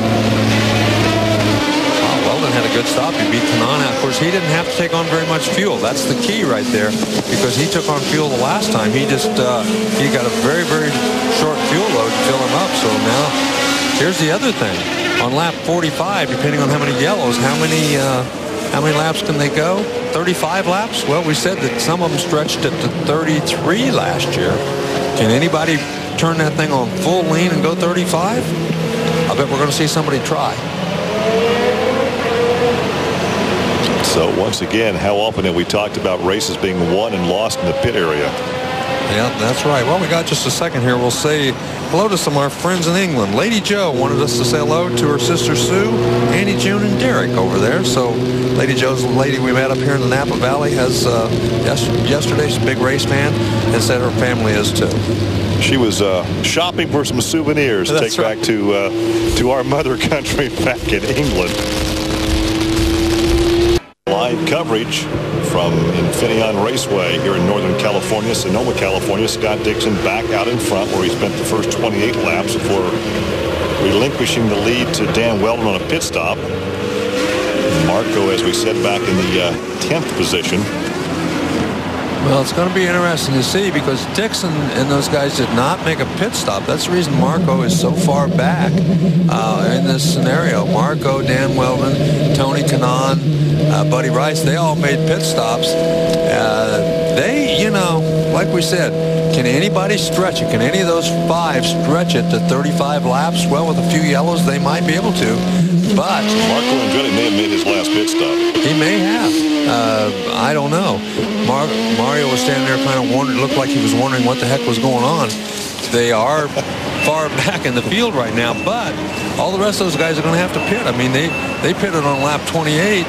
Weldon had a good stop. He beat Kanon out. Of course, he didn't have to take on very much fuel. That's the key right there, because he took on fuel the last time. He just he got a very, very short fuel load to fill him up. So now here's the other thing. On lap 45, depending on how many yellows, how many laps can they go? 35 laps? Well, we said that some of them stretched it to 33 last year. Can anybody turn that thing on full lean and go 35? I bet we're going to see somebody try. So once again, how often have we talked about races being won and lost in the pit area? Yeah, that's right. Well, we got just a second here. We'll say hello to some of our friends in England. Lady Jo wanted us to say hello to her sister Sue, Annie, June, and Derek over there. So Lady Jo's the lady we met up here in the Napa Valley. Has yesterday, she's a big race fan, and said her family is too. She was shopping for some souvenirs to take back to our mother country back in England. Live coverage from Infineon Raceway here in Northern California, Sonoma, California. Scott Dixon back out in front, where he spent the first 28 laps before relinquishing the lead to Dan Weldon on a pit stop. Marco, as we said, back in the 10th position. Well, it's going to be interesting to see, because Dixon and those guys did not make a pit stop. That's the reason Marco is so far back in this scenario. Marco, Dan Weldon, Tony Kanaan, Buddy Rice, they all made pit stops. They, you know, like we said, can anybody stretch it? Can any of those 5 stretch it to 35 laps? Well, with a few yellows, they might be able to. But Marco Andretti may have made his last pit stop. He may have. I don't know. Mario was standing there kind of wondering, looked like he was wondering what the heck was going on. They are far back in the field right now, but all the rest of those guys are going to have to pit. I mean, they pitted on lap 28.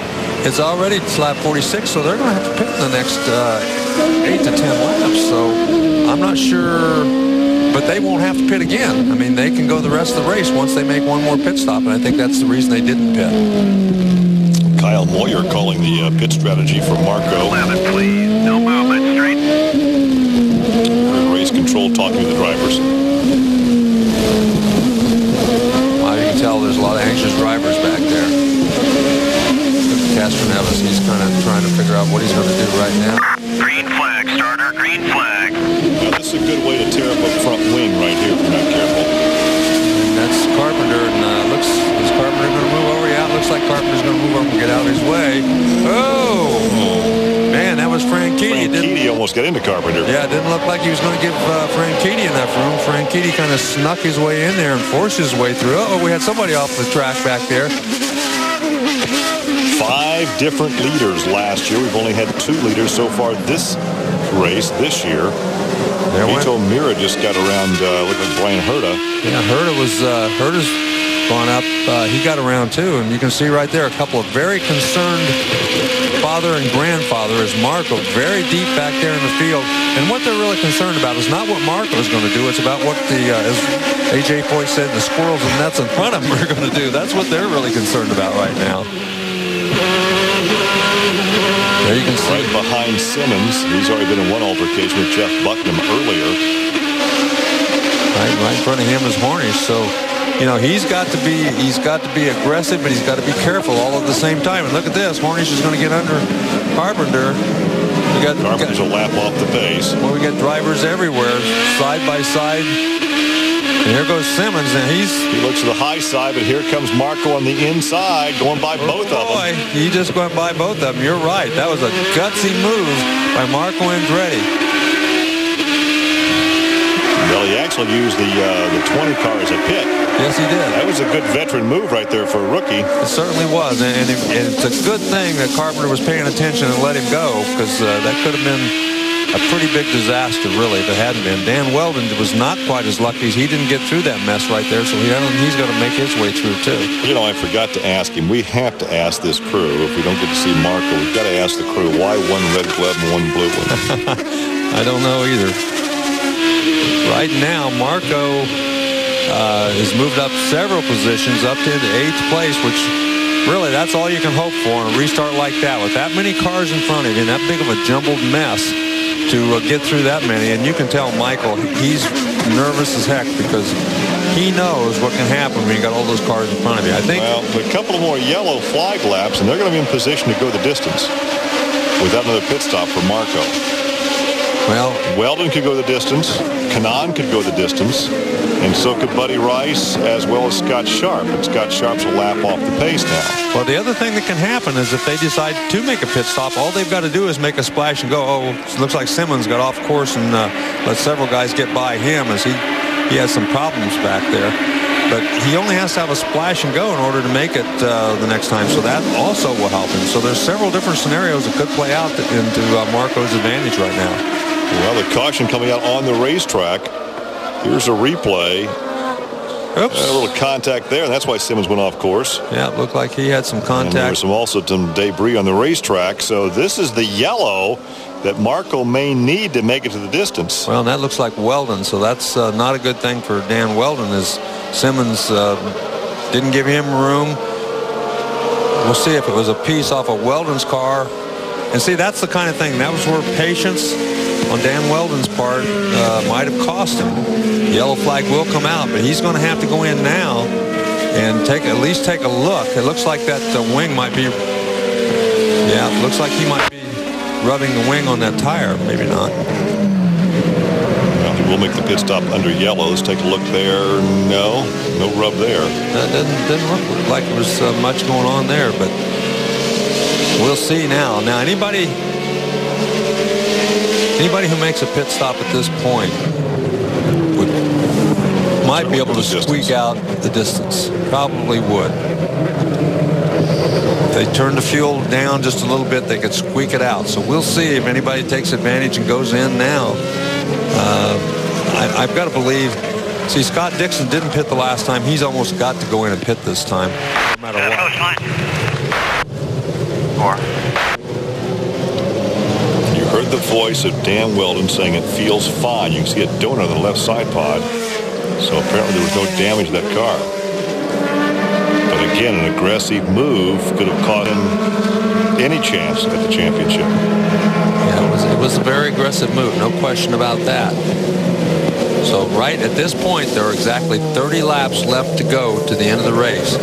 It's already lap 46, so they're going to have to pit in the next 8 to 10 laps. So I'm not sure, but they won't have to pit again. I mean, they can go the rest of the race once they make one more pit stop, and I think that's the reason they didn't pit. Kyle Moyer calling the pit strategy for Marco. 11, please. No movement, straight. Race control talking to the drivers. Well, you can tell there's a lot of anxious drivers back there. Castroneves, he's kind of trying to figure out what he's going to do right now. Green flag, starter, green flag. Now, this is a good way to tear up a front wing right here if you're not careful. And that's Carpenter, and is Carpenter going to move over? Yeah, it looks like Carpenter's going to move over and get out of his way. Oh! Man, that was Franchitti. Franchitti almost got into Carpenter. Yeah, it didn't look like he was going to give Franchitti enough room. Franchitti kind of snuck his way in there and forced his way through. Oh, we had somebody off the track back there. 5 different leaders last year. We've only had 2 leaders so far this race this year. Vito Mira just got around, looked like Brian Herta. Yeah, Herta's gone up. He got around too, and you can see right there a couple of very concerned father and grandfather is Marco, very deep back there in the field. And what they're really concerned about is not what Marco is going to do. It's about what as A.J. Foyt said, the squirrels and nuts in front of him are going to do. That's what they're really concerned about right now. There you can see. Right behind Simmons. He's already been in one altercation with Jeff Bucknam earlier. Right in front of him is Hornish. So, you know, he's got to be aggressive, but he's got to be careful all at the same time. And look at this. Hornish is going to get under Carpenter. Carpenter's a lap off the pace. Well, we got drivers everywhere, side by side. And here goes Simmons, and he looks to the high side, but here comes Marco on the inside, going by both of them. He just went by both of them. You're right. That was a gutsy move by Marco Andretti. Well, he actually used the 20 car as a pit. Yes, he did. That was a good veteran move right there for a rookie. It certainly was, and it's a good thing that Carpenter was paying attention and let him go, because that could have been a pretty big disaster, really, if it hadn't been. Dan Weldon was not quite as lucky. He didn't get through that mess right there, so he's going to make his way through, too. You know, I forgot to ask him. We have to ask this crew, if we don't get to see Marco, we've got to ask the crew, why one red glove and one blue one? I don't know either. Right now, Marco has moved up several positions up to the 8th place, which really that's all you can hope for in a restart like that. With that many cars in front of you and that big of a jumbled mess to get through that many. And you can tell Michael, he's nervous as heck because he knows what can happen when you got all those cars in front of you. I think. Well, a couple of more yellow flag laps, and they're going to be in position to go the distance without another pit stop for Marco. Well, Weldon could go the distance. Kanaan could go the distance. And so could Buddy Rice as well as Scott Sharp. And Scott Sharp's a lap off the pace now. Well, the other thing that can happen is if they decide to make a pit stop, all they've got to do is make a splash and go, oh, it looks like Simmons got off course and let several guys get by him as he has some problems back there. But he only has to have a splash and go in order to make it the next time. So that also will help him. So there's several different scenarios that could play out into Marco's advantage right now. Well, the caution coming out on the racetrack. Here's a replay. Oops. A little contact there, and that's why Simmons went off course. Yeah, it looked like he had some contact. And there was also some debris on the racetrack. So this is the yellow that Marco may need to make it to the distance. Well, and that looks like Weldon, so that's not a good thing for Dan Weldon as Simmons didn't give him room. We'll see if it was a piece off of Weldon's car. And see, that's the kind of thing. That was where patience on Dan Weldon's part might have cost him. The yellow flag will come out, but he's going to have to go in now and at least take a look. It looks like that wing might be, yeah, it looks like he might be rubbing the wing on that tire. Maybe not. Well, he will make the pit stop under yellow. Let's take a look there. No rub there. That didn't look like there was much going on there, but we'll see now. Now, anybody who makes a pit stop at this point might be able to squeak out the distance. Probably would. If they turn the fuel down just a little bit, they could squeak it out. So we'll see if anybody takes advantage and goes in now. I've got to believe. See, Scott Dixon didn't pit the last time. He's almost got to go in and pit this time, no matter what. You heard the voice of Dan Weldon saying it feels fine. You can see a donut on the left side pod. So apparently there was no damage to that car. But again, an aggressive move could have cost him any chance at the championship. Yeah, it was a very aggressive move, no question about that. So right at this point, there are exactly 30 laps left to go to the end of the race.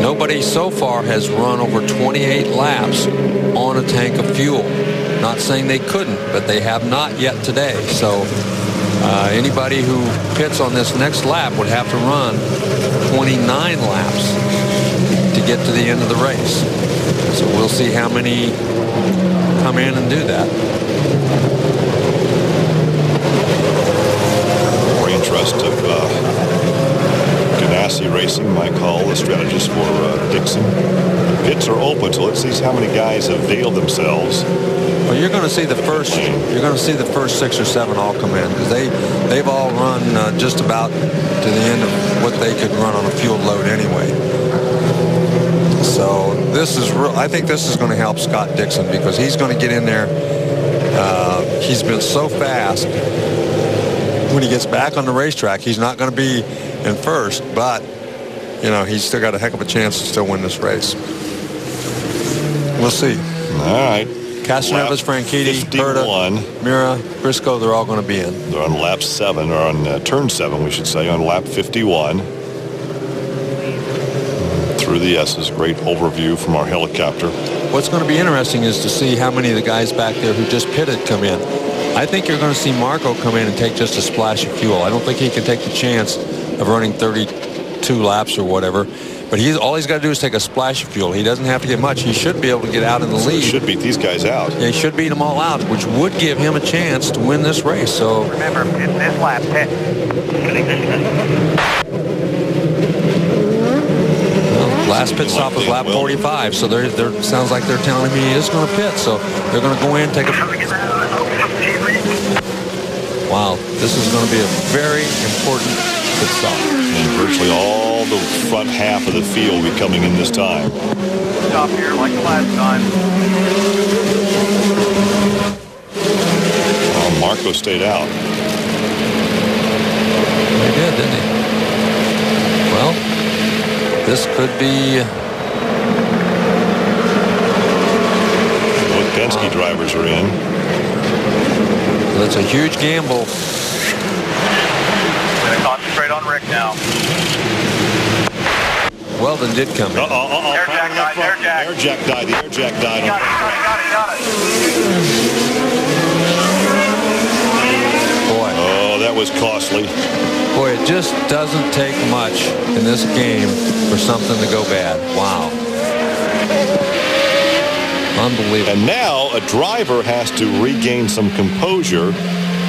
Nobody so far has run over 28 laps on a tank of fuel. Not saying they couldn't, but they have not yet today. So anybody who pits on this next lap would have to run 29 laps to get to the end of the race. So we'll see how many come in and do that. More interest of Ganassi Racing, Mike Hall, the strategist for Dixon. Pits are open, so let's see how many guys have veiled themselves. Well, you're going to see the first 6 or 7 all come in because they've all run just about to the end of what they could run on a fuel load anyway. So this is I think this is going to help Scott Dixon because he's going to get in there. He's been so fast. When he gets back on the racetrack, he's not going to be in first, but you know, he's still got a heck of a chance to still win this race. We'll see. All right. Castroneves, Franchitti, Herta, Mira, Briscoe, they're all going to be in. They're on lap 7, or on turn 7, we should say, on lap 51. Through the S's. Great overview from our helicopter. What's going to be interesting is to see how many of the guys back there who just pitted come in. I think you're going to see Marco come in and take just a splash of fuel. I don't think he can take the chance of running 32 laps or whatever. But all he's got to do is take a splash of fuel. He doesn't have to get much. He should be able to get out in the lead. He should beat these guys out. Yeah, he should beat them all out, which would give him a chance to win this race. So remember, it's this lap pit. Last pit stop was lap 45, so they're sounds like they're telling me he is going to pit. So they're going to go in, take a. Wow, this is going to be a very important pit stop. And virtually all the front half of the field will be coming in this time. Stop here like the last time. Oh, Marco stayed out. He did, didn't he? Well, this could be. What Penske drivers are in. That's a huge gamble. Gonna concentrate on Rick now. Weldon did come in. Air jack died. Air jack died. The air jack died. Got it. Boy. Oh, that was costly. Boy, it just doesn't take much in this game for something to go bad. Wow. Unbelievable. And now a driver has to regain some composure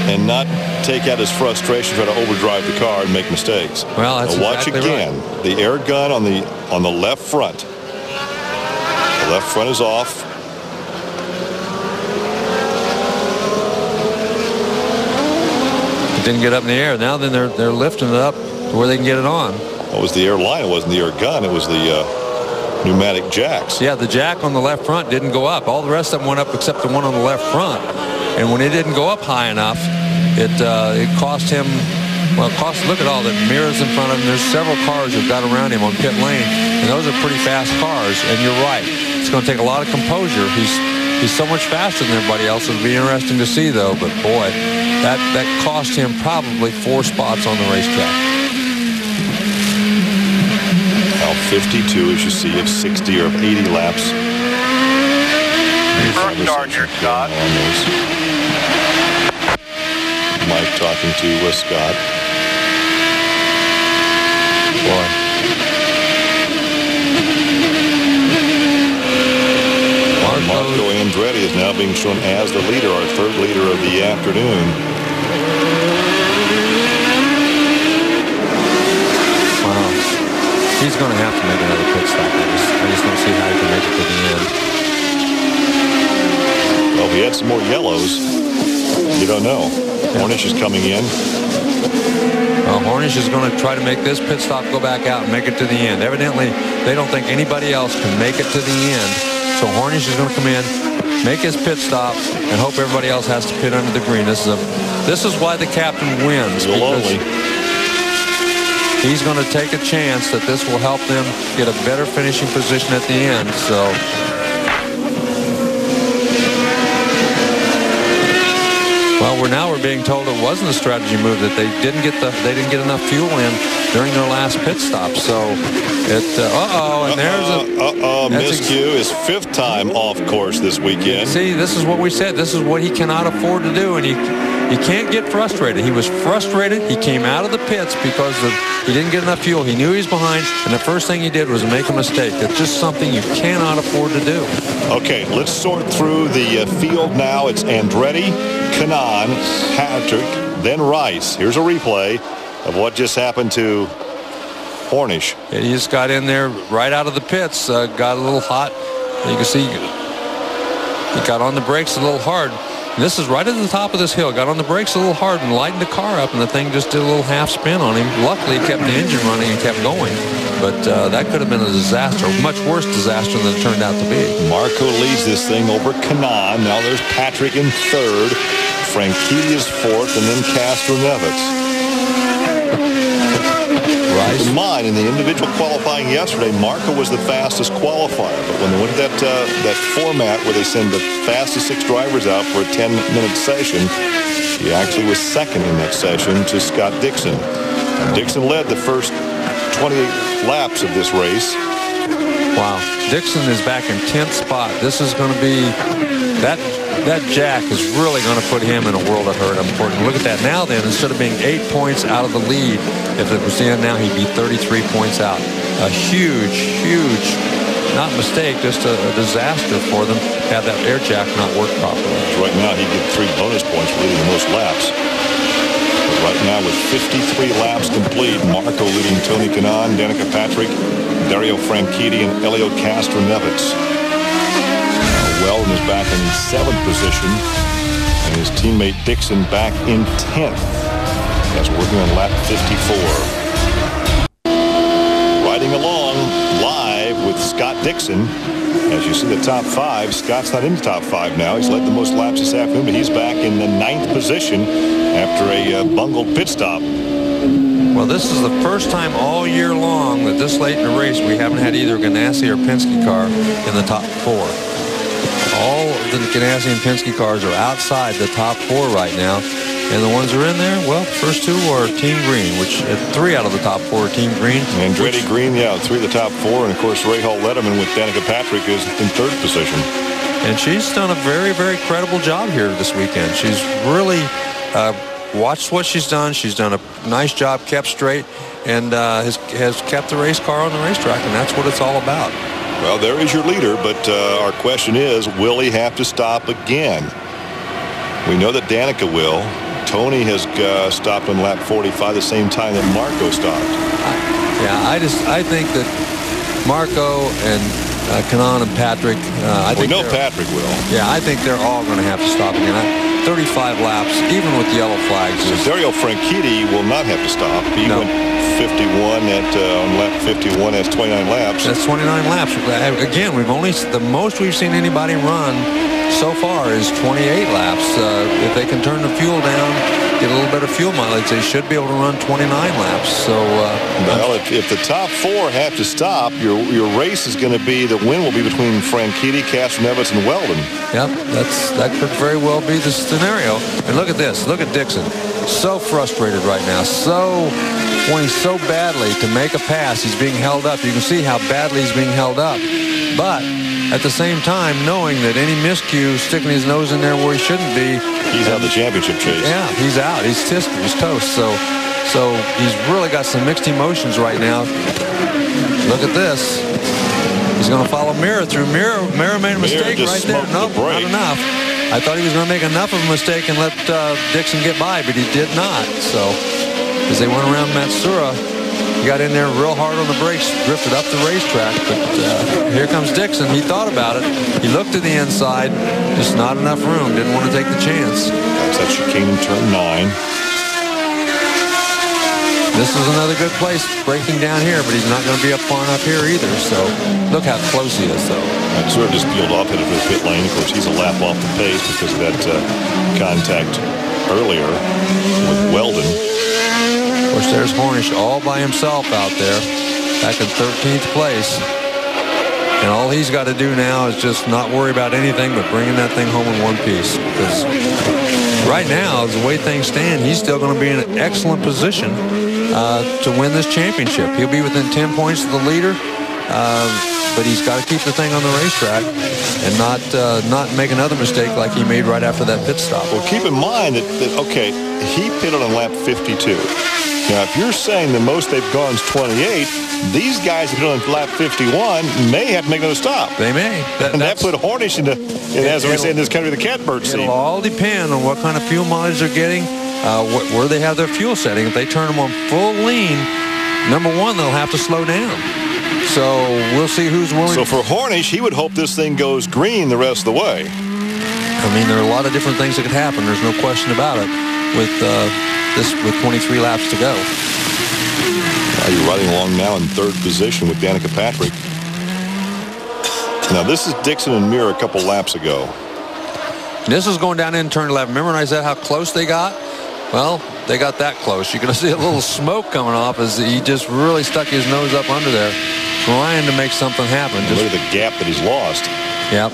and not take out his frustration, try to overdrive the car and make mistakes. Well, that's watch exactly again. Right. The air gun on the left front. The left front is off. It didn't get up in the air. Now then they're lifting it up to where they can get it on. It was the air line. It wasn't the air gun. It was the pneumatic jacks. Yeah, the jack on the left front didn't go up. All the rest of them went up except the one on the left front. And when it didn't go up high enough, it cost him. Well, look at all the mirrors in front of him. There's several cars that got around him on pit lane, and those are pretty fast cars. And you're right, it's going to take a lot of composure. He's so much faster than everybody else. It'll be interesting to see, though. But boy, that cost him probably 4 spots on the racetrack. Now 52, as you see, of 60 or of 80 laps. First start here, Scott. Mike talking to Scott. Boy. Marco Andretti is now being shown as the leader, our third leader of the afternoon. Wow. He's going to have to make another pit stop. I just don't see how he can make it to the end. Well, if he had some more yellows, you don't know. Hornish is coming in. Well, Hornish is going to try to make this pit stop, go back out and make it to the end. Evidently, they don't think anybody else can make it to the end. So Hornish is going to come in, make his pit stop, and hope everybody else has to pit under the green. This is why the captain wins. Because he's going to take a chance that this will help them get a better finishing position at the end. So. Well, we're being told it wasn't a strategy move, that they didn't get enough fuel in during their last pit stop. So miscue, his 5th time off course this weekend. See, this is what we said. This is what he cannot afford to do, and he can't get frustrated. He was frustrated. He came out of the pits because he didn't get enough fuel. He knew he was behind, and the first thing he did was make a mistake. It's just something you cannot afford to do. Okay, let's sort through the field now. It's Andretti, Kanaan, Patrick, then Rice. Here's a replay of what just happened to Hornish. Yeah, he just got in there right out of the pits, got a little hot. You can see he got on the brakes a little hard. This is right at the top of this hill. Got on the brakes a little hard and lightened the car up, and the thing just did a little half spin on him. Luckily, he kept the engine running and kept going. But that could have been a disaster, a much worse disaster than it turned out to be. Marco leads this thing over Kanaan. Now there's Patrick in third. Franchitti is fourth, and then Castroneves. Keep in mind, in the individual qualifying yesterday, Marco was the fastest qualifier. But when they went to that format where they send the fastest 6 drivers out for a 10-minute session, he actually was second in that session to Scott Dixon. Dixon led the first 28 laps of this race. Wow. Dixon is back in 10th spot. This is going to be that jack is really going to put him in a world of hurt. Important. Look at that now. Then instead of being 8 points out of the lead, if it was in now, he'd be 33 points out. A huge, not mistake, just a disaster for them. Have that air jack not work properly. Right now, he'd get 3 bonus points for leading the most laps. But right now, with 53 laps complete, Marco leading Tony Kanaan, Danica Patrick, Dario Franchitti, and Elio Castroneves. Weldon is back in 7th position, and his teammate Dixon back in 10th as we're working on lap 54. Riding along live with Scott Dixon. As you see the top 5, Scott's not in the top 5 now. He's led the most laps this afternoon, but he's back in the 9th position after a bungled pit stop. Well, this is the first time all year long that this late in the race we haven't had either Ganassi or Penske car in the top 4. All of the Ganassi and Penske cars are outside the top 4 right now. And the ones that are in there, well, first 2 are Team Green, which 3 out of the top 4 are Team Green. Andretti Green, 3 of the top 4. And, of course, Rahal Letterman with Danica Patrick is in 3rd position. And she's done a very, very credible job here this weekend. She's really watched what she's done. She's done a nice job, kept straight, and has kept the race car on the racetrack, and that's what it's all about. Well, there is your leader, but our question is, will he have to stop again? We know that Danica will. Tony has stopped on lap 45 the same time that Marco stopped. I think that Marco and Kanaan and Patrick. We know Patrick will. Yeah, I think they're all going to have to stop again. 35 laps, even with yellow flags. So Dario Franchitti will not have to stop. He went 51 on lap 51. That's 29 laps. That's 29 laps. Again, the most we've seen anybody run so far is 28 laps. If they can turn the fuel down, get a little better fuel mileage, they should be able to run 29 laps. So, well, if the top 4 have to stop, your race is going to be, the win will be between Franchitti, Castroneves, and Weldon. Yep, that could very well be the scenario. And look at this. Look at Dixon. So frustrated right now. Wanting so badly to make a pass. He's being held up. You can see how badly he's being held up. But at the same time, knowing that any miscue, sticking his nose in there where he shouldn't be. He's out of the championship chase. Yeah, he's out. He's toast. So he's really got some mixed emotions right now. Look at this. He's going to follow Mirror through. Mirror made a mistake right there. Nope, not enough. I thought he was going to make enough of a mistake and let Dixon get by, but he did not. So as they went around Matsuura, he got in there real hard on the brakes, drifted up the racetrack. But here comes Dixon. He thought about it. He looked to the inside. Just not enough room. Didn't want to take the chance. That's that chicane in turn 9. This is another good place, breaking down here, but he's not going to be up far enough here either. So look how close he is, though. Matsuura just peeled off, headed for the pit lane. Of course, he's a lap off the pace because of that contact earlier with Weldon. Of course, there's Hornish all by himself out there, back in 13th place. And all he's got to do now is just not worry about anything but bringing that thing home in one piece. Because right now, the way things stand, he's still going to be in an excellent position to win this championship. He'll be within 10 points of the leader, but he's got to keep the thing on the racetrack and not make another mistake like he made right after that pit stop. Well, keep in mind that okay, he pitted on lap 52. Now, if you're saying the most they've gone is 28, these guys that are on lap 51 may have to make another stop. They may. That put Hornish into, as we say in this country, the catbird seat. It'll all depend on what kind of fuel mileage they're getting, where they have their fuel setting. If they turn them on full lean, number one, they'll have to slow down. So we'll see who's willing. So for Hornish, he would hope this thing goes green the rest of the way. I mean, there are a lot of different things that could happen. There's no question about it with 23 laps to go. You're riding along now in third position with Danica Patrick. Now, this is Dixon and Mir a couple laps ago. This is going down in turn 11. Remember when I said how close they got? Well, they got that close. You're going to see a little smoke coming off as he just really stuck his nose up under there, trying to make something happen. Look at the gap that he's lost. Yep.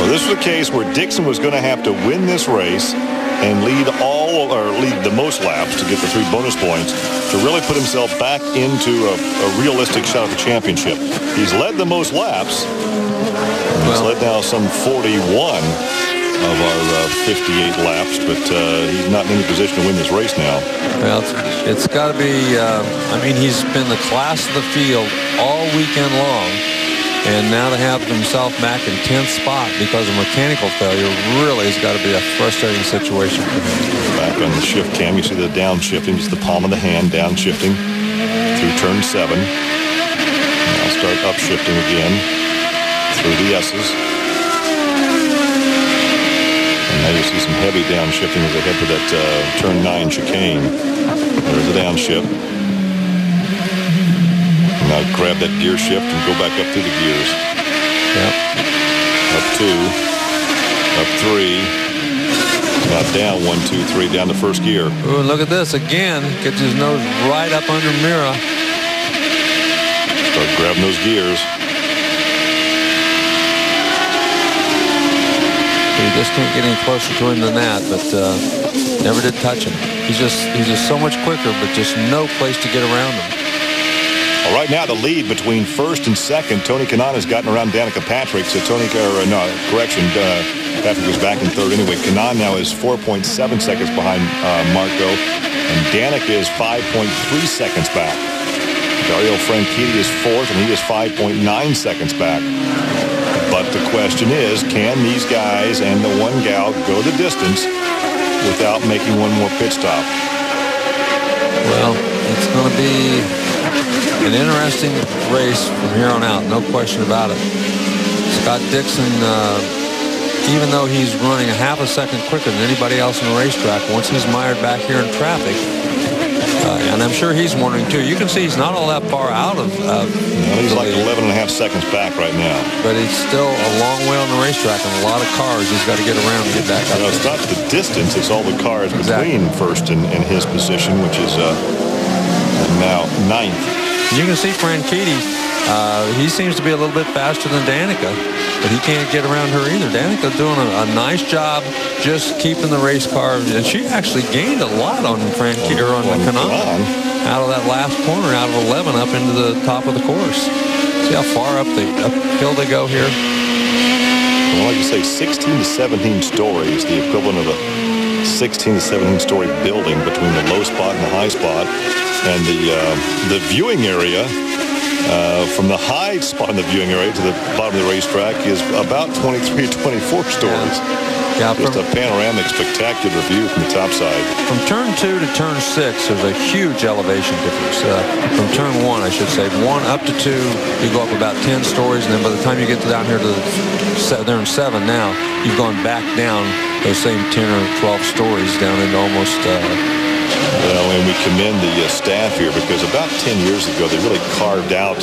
Well, this was a case where Dixon was going to have to win this race and lead the most laps to get the 3 bonus points to really put himself back into a realistic shot at the championship. He's led the most laps. He's led now some 41 of our 58 laps, but he's not in any position to win this race now. Well, it's got to be, I mean, he's been the class of the field all weekend long, and now to have himself back in 10th spot because of mechanical failure really has got to be a frustrating situation for him. Back on the shift cam, you see the downshifting, just the palm of the hand downshifting through turn 7. Now start upshifting again through the S's. And now you see some heavy downshifting as they head for that turn 9 chicane. There's the downshift. Now grab that gear shift and go back up through the gears. Yep. Up 2. Up 3. Now down 1, 2, 3, down to first gear. Ooh, look at this again. Gets his nose right up under Mira. Start grabbing those gears. You just can't get any closer to him than that, but never did touch him. He's just so much quicker, but just no place to get around him. Well, right now, the lead between first and second, Tony Kanaan has gotten around Danica Patrick. So Patrick was back in third anyway. Kanaan now is 4.7 seconds behind Marco, and Danica is 5.3 seconds back. Dario Franchitti is fourth, and he is 5.9 seconds back. But the question is, can these guys and the one gal go the distance without making one more pit stop? Well, it's going to be an interesting race from here on out, no question about it. Scott Dixon, even though he's running a half a second quicker than anybody else on the racetrack, once he's mired back here in traffic, and I'm sure he's wondering too. You can see he's not all that far out of he's like 11 and a half seconds back right now. But he's still a long way on the racetrack and a lot of cars he's got to get around to get back up. It's not the distance, it's all the cars between first and his position, which is now 9th. You can see Franchitti, he seems to be a little bit faster than Danica, but he can't get around her either. Danica's doing a nice job just keeping the race car, and she actually gained a lot on Franchitti, or on Kanaan, out of that last corner, out of 11 up into the top of the course. See how far uphill they go here? Well, like you say, 16 to 17 stories, the equivalent of a 16 to 17 story building between the low spot and the high spot. And the viewing area, from the high spot in the viewing area to the bottom of the racetrack, is about 23 to 24 stories. Yeah, just a panoramic, spectacular view from the top side. From turn 2 to turn 6, there's a huge elevation difference. From turn 1, I should say, 1 up to 2, you go up about 10 stories, and then by the time you get down here to they're in 7 now, you've gone back down those same 10 or 12 stories down into almost. And we commend the staff here, because about 10 years ago they really carved out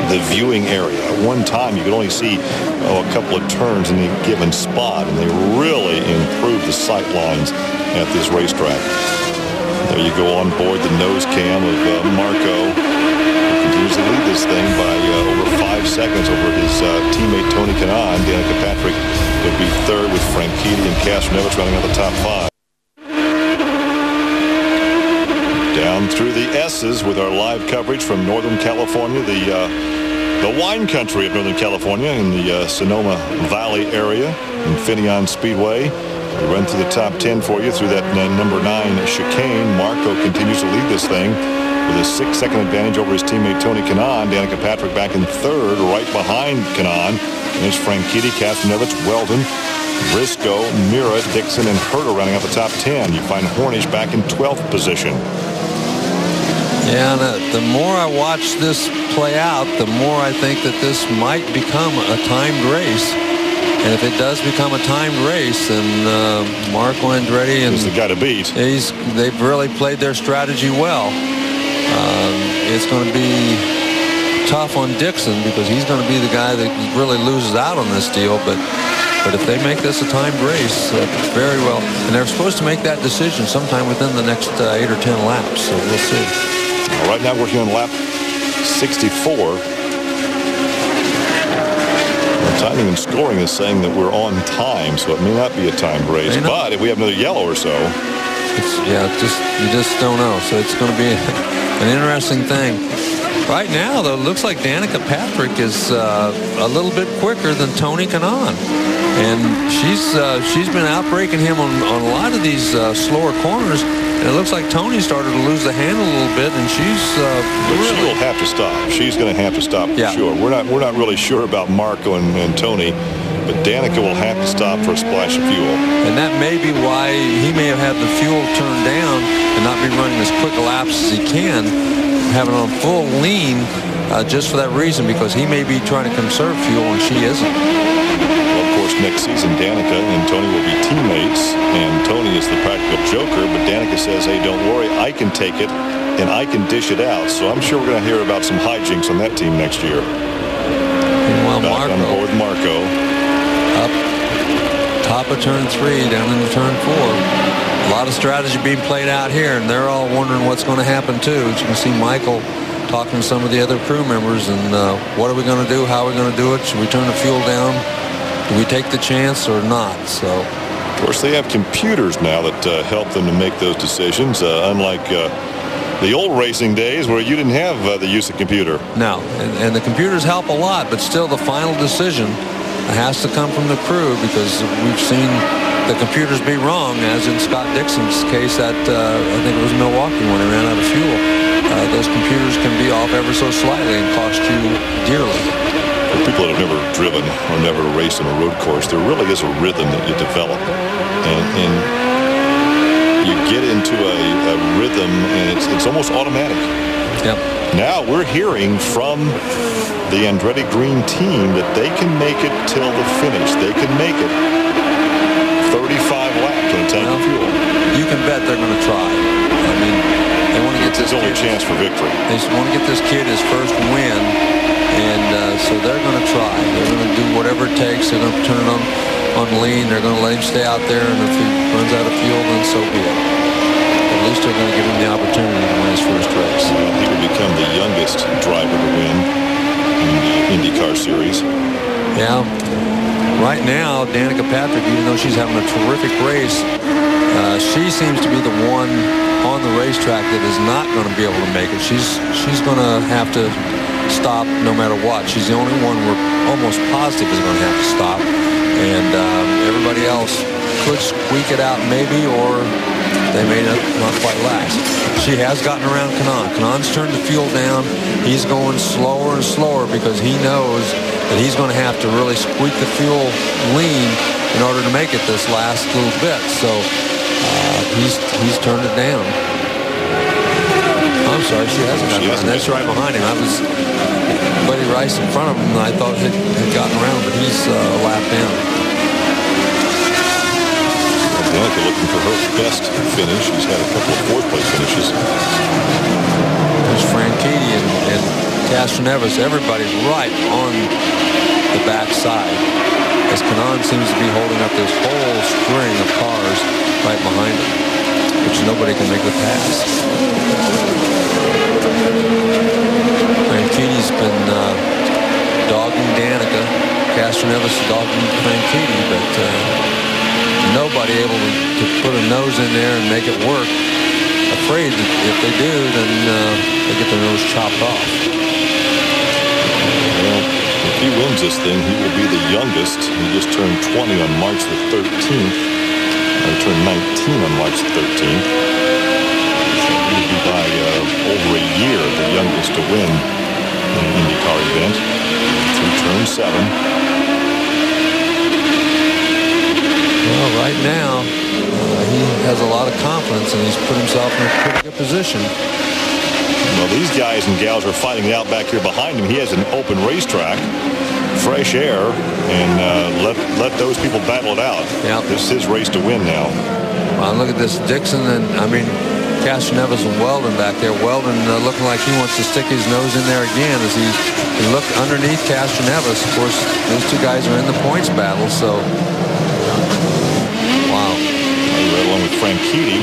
the viewing area. At one time you could only see a couple of turns in a given spot, and they really improved the sight lines at this racetrack. There you go on board the nose cam of Marco, who continues to lead this thing by over 5 seconds over his teammate Tony Kanaan. Danica Patrick would be third, with Franchitti and Castroneves running on the top 5. Down through the S's with our live coverage from Northern California, the wine country of Northern California, in the Sonoma Valley area, Infineon Speedway. We run through the top 10 for you through that number 9 chicane. Marco continues to lead this thing with a 6-second advantage over his teammate Tony Kanaan. Danica Patrick back in third, right behind Kanaan. And it's Franchitti, Castroneves, Weldon, Briscoe, Mira, Dixon, and Herter rounding out the top 10. You find Hornish back in 12th position. Yeah, and the more I watch this play out, the more I think that this might become a timed race. And if it does become a timed race, then Marco Andretti is the guy to beat. They've really played their strategy well. It's going to be tough on Dixon because he's going to be the guy that really loses out on this deal. But if they make this a timed race, very well, and they're supposed to make that decision sometime within the next 8 or 10 laps. So we'll see. Right now, working on lap 64. Timing and scoring is saying that we're on time, so it may not be a timed race. But if we have another yellow or so, you just don't know. So it's going to be an interesting thing. Right now, though, it looks like Danica Patrick is a little bit quicker than Tony Kanaan, and she's been outbraking him on a lot of these slower corners. And it looks like Tony started to lose the handle a little bit, and she's she will have to stop. She's going to have to stop for sure. We're not really sure about Marco and Tony, but Danica will have to stop for a splash of fuel. And that may be why he may have had the fuel turned down and not be running as quick laps as he can, having on full lean just for that reason, because he may be trying to conserve fuel and she isn't. Next season, Danica and Tony will be teammates, and Tony is the practical joker, but Danica says, hey, don't worry, I can take it and I can dish it out. So I'm sure we're going to hear about some hijinks on that team next year. Well, back on board Marco. Up top of turn 3, down into turn 4. A lot of strategy being played out here, and they're all wondering what's going to happen too. As you can see Michael talking to some of the other crew members, and what are we going to do? How are we going to do it? Should we turn the fuel down? Do we take the chance or not? So, of course, they have computers now that help them to make those decisions, unlike the old racing days where you didn't have the use of computer. No, and the computers help a lot, but still the final decision has to come from the crew, because we've seen the computers be wrong, as in Scott Dixon's case at, I think it was Milwaukee when he ran out of fuel. Those computers can be off ever so slightly and cost you dearly. For people that have never driven or never raced on a road course, there really is a rhythm that you develop. And you get into a rhythm, and it's almost automatic. Yep. Now we're hearing from the Andretti Green team that they can make it till the finish. They can make it 35 laps on a tank of fuel. You can bet they're going to try. I mean, they want to get this only chance for victory. They want to get this kid his first win. And so they're going to try. They're going to do whatever it takes. They're going to turn it on lean. They're going to let him stay out there. And if he runs out of fuel, then so be it. At least they're going to give him the opportunity to win his first race. He will become the youngest driver to win in the IndyCar series. Yeah. Right now, Danica Patrick, even though she's having a terrific race, she seems to be the one on the racetrack that is not going to be able to make it. She's going to have to stop no matter what. She's the only one we're almost positive is going to have to stop, and everybody else could squeak it out maybe, or they may not quite last. She has gotten around Kanaan. Kanaan's turned the fuel down. He's going slower and slower because he knows that he's going to have to really squeak the fuel lean in order to make it this last little bit. So he's turned it down. I'm sorry, she hasn't gotten around. That's right behind him. I was Buddy Rice in front of him, and I thought had gotten around, but he's a lap down. Danica looking for her best finish. She's had a couple of fourth-place finishes. There's Franchitti and Castroneves. Everybody's right on the backside, as Kanaan seems to be holding up this whole string of cars right behind him, which nobody can make the pass. Franchitti's been dogging Danica. Castroneves dogging Franchitti, but nobody able to put a nose in there and make it work. Afraid that if they do, then they get their nose chopped off. Well, if he wins this thing, he will be the youngest. He just turned 20 on March the 13th. Or turned 19 on March the 13th. He will be by over a year the youngest to win an IndyCar event through turn 7. Well, right now, he has a lot of confidence, and he's put himself in a pretty good position. Well, these guys and gals are fighting it out back here behind him. He has an open racetrack. fresh air and let those people battle it out. Yep. This is his race to win now. Well, look at this. Dixon and, Castroneves and Weldon back there. Weldon looking like he wants to stick his nose in there again as he looked underneath Castroneves. Of course, those two guys are in the points battle, so. Wow. Right along with Franchitti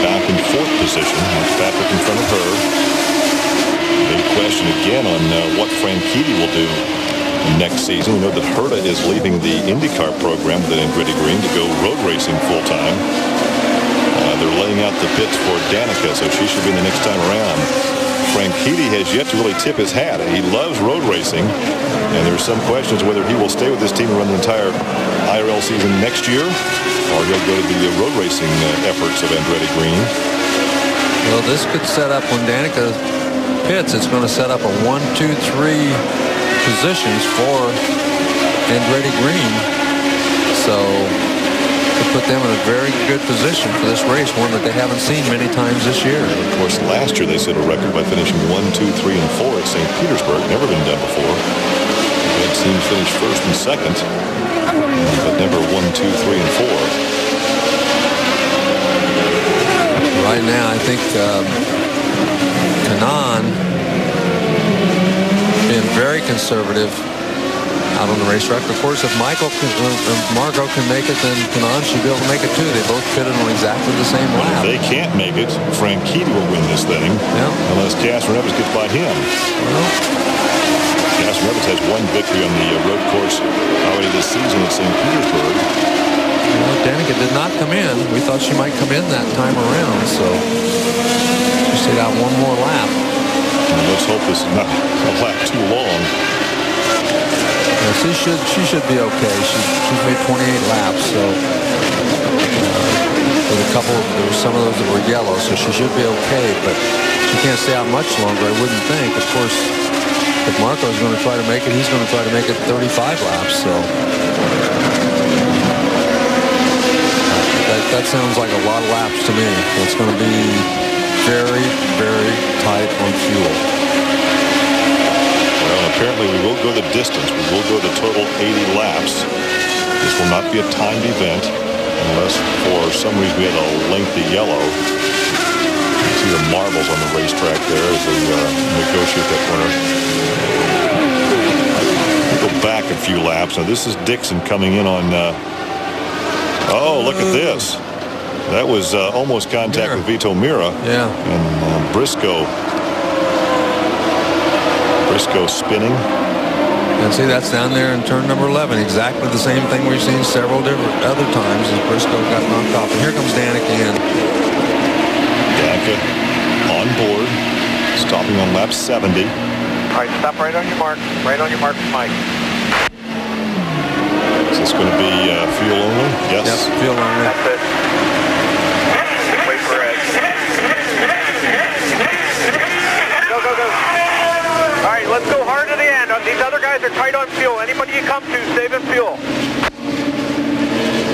back in 4th position. Patrick in front of her. Big question again on what Franchitti will do next season. We know that Herta is leaving the IndyCar program with Andretti Green to go road racing full-time. They're laying out the bits for Danica, so she should be in the next time around. Franchitti has yet to really tip his hat. He loves road racing, and there's some questions whether he will stay with this team and run the entire IRL season next year, or he'll go to the road racing efforts of Andretti Green. Well, this could set up when Danica pits. It's going to set up a 1, 2, 3 positions for Andretti Green. So to put them in a very good position for this race, one that they haven't seen many times this year. And of course, last year they set a record by finishing 1, 2, 3, and 4 at St. Petersburg. Never been done before. Red teams finished 1st and 2nd, but never 1, 2, 3, and 4. Right now, I think Kanan being very conservative out on the racetrack. Of course, if Marco can make it, then Kanan should be able to make it too. They both pitted on exactly the same lap. If they can't make it, Franchitti will win this thing, unless Castroneves gets by him. Well, Castroneves has one victory on the road course already this season at St. Petersburg. Well, Danica did not come in. We thought she might come in that time around, so she stayed out one more lap. And let's hope this is not a lap too long. Yeah, she should be okay. She's made 28 laps, so with there were some of those that were yellow, so she should be okay, but she can't stay out much longer, I wouldn't think. Of course, if Marco's going to try to make it, he's going to try to make it 35 laps, so that sounds like a lot of laps to me. It's going to be very, very tight on fuel. Well, apparently we will go the distance. We will go the total 80 laps. This will not be a timed event unless for some reason we had a lengthy yellow. You see the marbles on the racetrack there as they negotiate that winner. We'll go back a few laps. Now this is Dixon coming in on oh, look at this. That was almost contact with Vito Mira. Yeah. And Briscoe spinning. And see, that's down there in turn number 11. Exactly the same thing we've seen several different other times as Briscoe got knocked off. And here comes Danica in. Danica on board, stopping on lap 70. All right, stop right on your mark. Right on your mark, Mike. Is this going to be fuel only? Yes. Yep, fuel only. That's it. Wait for it. Go, go, go. All right, let's go hard to the end. These other guys are tight on fuel. Anybody you come to, saving fuel.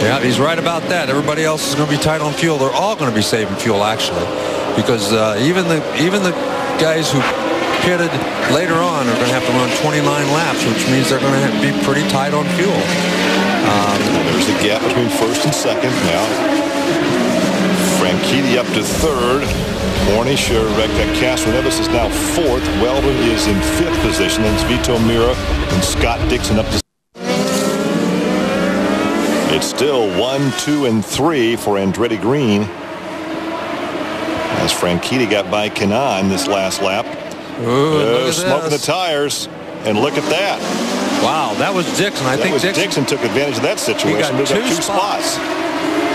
Yeah, he's right about that. Everybody else is going to be tight on fuel. They're all going to be saving fuel, actually, because even the guys who pitted later on are going to have to run 29 laps, which means they're going to have to be pretty tight on fuel. There's the gap between first and second now. Franchitti up to third. Hornish or Castroneves is now fourth. Weldon is in fifth position. Then it's Vito Mira and Scott Dixon up to. It's still 1, 2, and 3 for Andretti Green. As Franchitti got by Kanan this last lap. Ooh, smoking the tires. And look at that. Wow, that was Dixon. I think Dixon took advantage of that situation. He got moved two up 2 spots.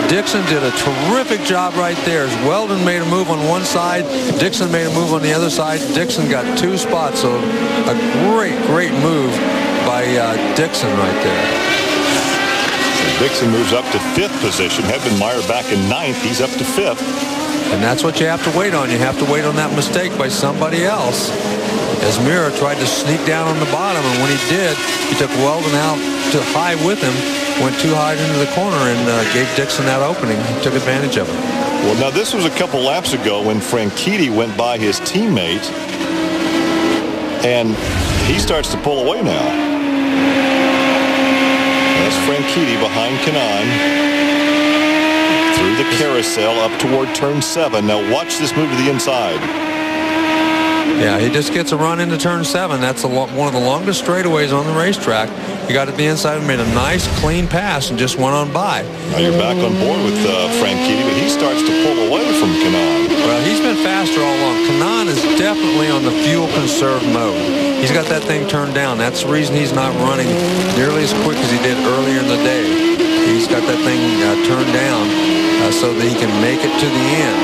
Dixon did a terrific job right there. As Weldon made a move on one side, Dixon made a move on the other side. Dixon got 2 spots, so a great move by Dixon right there. So Dixon moves up to 5th position. Hedman-Meyer back in 9th. He's up to 5th. And that's what you have to wait on. You have to wait on that mistake by somebody else. As Mira tried to sneak down on the bottom, and when he did, he took Weldon out to high with him, went too high into the corner, and gave Dixon that opening. He took advantage of it. Well, now this was a couple laps ago when Franchitti went by his teammate, and he starts to pull away now. Franchitti behind Kanaan. Through the carousel up toward turn 7. Now watch this move to the inside. Yeah, he just gets a run into turn 7. That's one of the longest straightaways on the racetrack. He got to the inside and made a nice, clean pass and just went on by. Now you're back on board with Franchitti, but he starts to pull away from Kanaan. Well, he's been faster all along. Kanaan is definitely on the fuel conserve mode. He's got that thing turned down. That's the reason he's not running nearly as quick as he did earlier in the day. He's got that thing turned down so that he can make it to the end.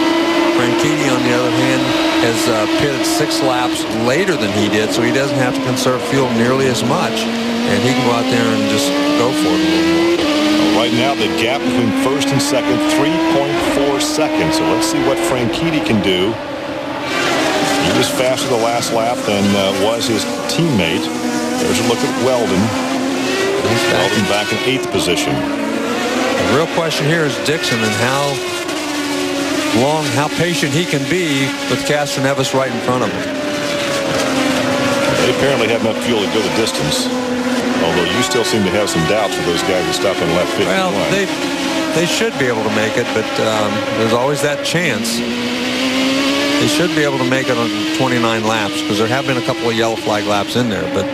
Franchitti, on the other hand, has pitted 6 laps later than he did, so he doesn't have to conserve fuel nearly as much, and he can go out there and just go for it a little more. Right now, the gap between first and second, 3.4 seconds. So let's see what Franchitti can do. He was faster the last lap than was his teammate. There's a look at Weldon. Weldon back in 8th position. The real question here is Dixon and how patient he can be with Castroneves right in front of him. They apparently have enough fuel to go the distance. Although you still seem to have some doubts for those guys who stop on lap 51. Well, they should be able to make it, but there's always that chance. They should be able to make it on 29 laps because there have been a couple of yellow flag laps in there, but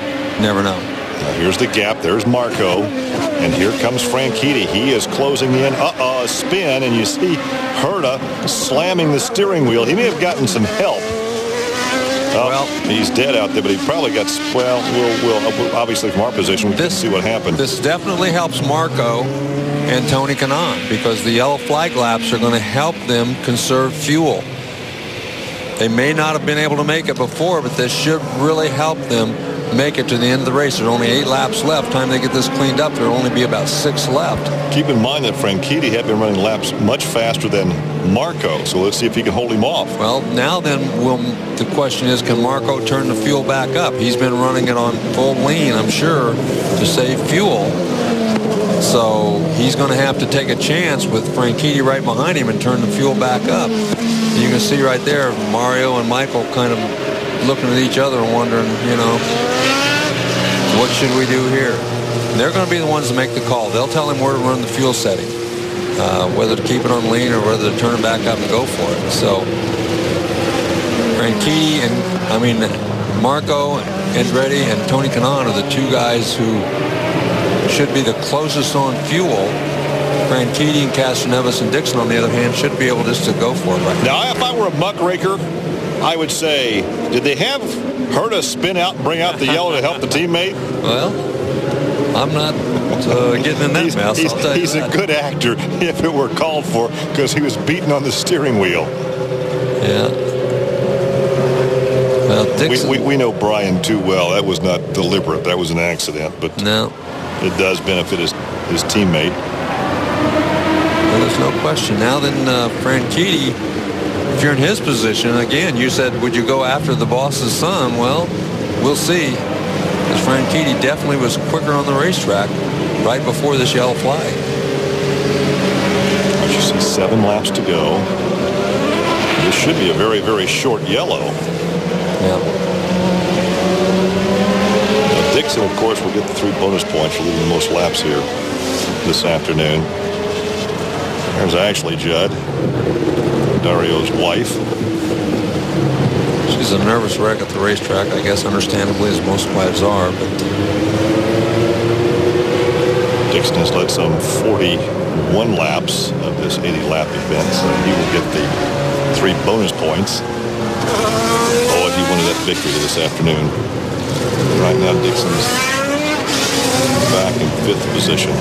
never know. Now here's the gap. There's Marco. And here comes Franchitti. He is closing in. A spin. And you see Herta slamming the steering wheel. He may have gotten some help. Well, he's dead out there, but he probably got, well, we'll obviously from our position, we can see what happened. This definitely helps Marco and Tony Kanaan because the yellow flag laps are going to help them conserve fuel. They may not have been able to make it before, but this should really help them make it to the end of the race. There's only 8 laps left. Time they get this cleaned up, there'll only be about 6 left. Keep in mind that Franchitti had been running laps much faster than Marco, so let's see if he can hold him off. Well, now then, the question is, can Marco turn the fuel back up? He's been running it on full lean, I'm sure, to save fuel. So he's going to have to take a chance with Franchitti right behind him and turn the fuel back up. You can see right there, Mario and Michael kind of looking at each other and wondering, what should we do here? They're going to be the ones to make the call. They'll tell him where to run the fuel setting, whether to keep it on lean or whether to turn it back up and go for it. So Franchitti Marco, Andretti, and Tony Kanaan are the 2 guys who should be the closest on fuel. Franchitti and Castroneves and Dixon, on the other hand, should be able just to go for it right now. Now, if I were a muckraker, I would say, did they have Herta spin out and bring out the yellow to help the teammate? Well, I'm not getting in that mess. He's a good actor if it were called for because he was beating on the steering wheel. Yeah. Well, Dixon, we know Brian too well. That was not deliberate. That was an accident. But no, it does benefit his teammate. Well, there's no question. Now then, Franchitti, if you're in his position, again, you said, would you go after the boss's son? Well, we'll see. Because Franchitti definitely was quicker on the racetrack right before this yellow flag. You see 7 laps to go. This should be a very, very short yellow. Yeah. Now Dixon, of course, will get the 3 bonus points for leading the most laps here this afternoon. There's Ashley Judd, Dario's wife. She's a nervous wreck at the racetrack, I guess, understandably, as most wives are. But Dixon has led some 41 laps of this 80-lap event, so he will get the 3 bonus points. Oh, if he wanted that victory this afternoon. Right now, Dixon's back in 5th position.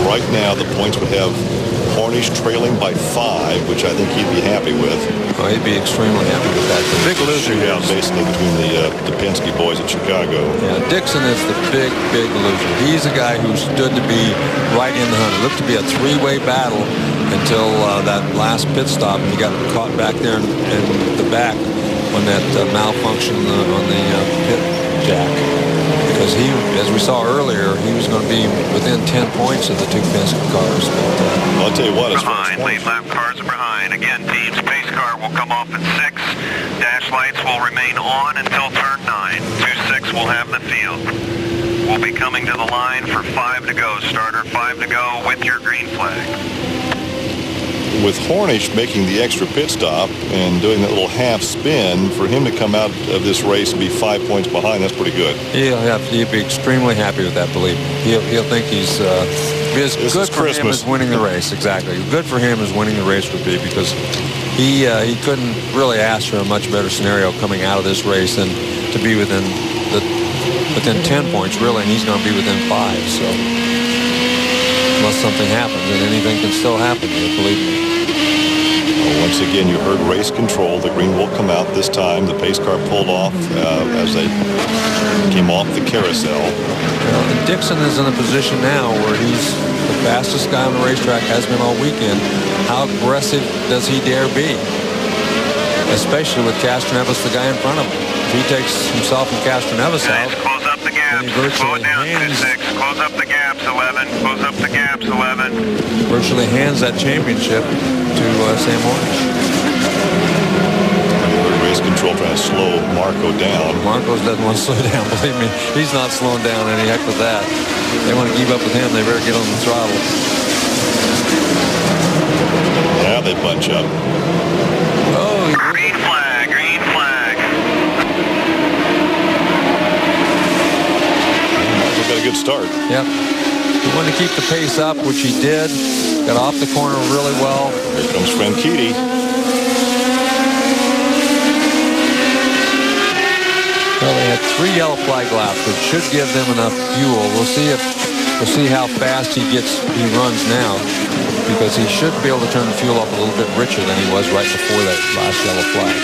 Right now, the points would have Hornish trailing by 5, which I think he'd be happy with. Oh, he'd be extremely happy with that. The big loser shootout basically between the Penske boys at Chicago. Yeah, Dixon is the big loser. He's a guy who stood to be right in the hunt. It looked to be a 3-way battle until that last pit stop, and he got caught back there in the back on that malfunction on the pit jack. Because he, as we saw earlier, he was going to be within 10 points of the 2 Penske cars. But, I'll tell you what, behind, late lap cars are behind. Again, team's pace car will come off at 6. Dash lights will remain on until turn 9. 2-6 will have the field. will be coming to the line for 5 to go. Starter 5 to go with your green flag. With Hornish making the extra pit stop and doing that little half spin, for him to come out of this race and be 5 points behind, that's pretty good. He'll be extremely happy with that, believe me. He'll think he's good for him as winning the race. Exactly. Good for him as winning the race would be, because he couldn't really ask for a much better scenario coming out of this race than to be within 10 points, really, and he's going to be within 5. So unless something happens, and anything can still happen here, believe me. Once again, you heard race control. The green will come out this time. The pace car pulled off as they came off the carousel. And Dixon is in a position now where he's the fastest guy on the racetrack, has been all weekend. How aggressive does he dare be? Especially with Castroneves, the guy in front of him. If he takes himself and Castroneves out, close up the gaps. Slow it down, 2-6. Close up the gaps, 11. Close up the gaps, 11. Virtually hands that championship to Sam Hornish. Race control trying to slow Marco down. Marco doesn't want to slow down, believe me. He's not slowing down any heck with that. They want to keep up with him. They better get on the throttle. Yeah, they bunch up. Oh, green flag, green flag. Marco got a good start. Yep. He wanted to keep the pace up, which he did. Got off the corner really well. Here comes Franchitti. Well, they had 3 yellow flag laps, which should give them enough fuel. We'll see how fast he runs now, because he should be able to turn the fuel up a little bit richer than he was right before that last yellow flag.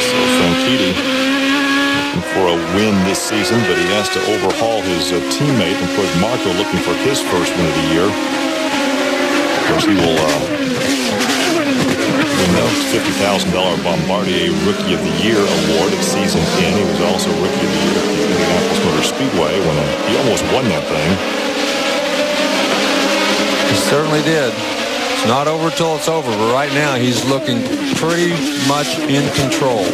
So Franchitti looking for a win this season, but he has to overhaul his teammate, and put Marco looking for his first win of the year. Of course, he will win the $50,000 Bombardier Rookie of the Year award at season end. He was also Rookie of the Year at the Indianapolis Motor Speedway when he almost won that thing. He certainly did. It's not over till it's over, but right now he's looking pretty much in control.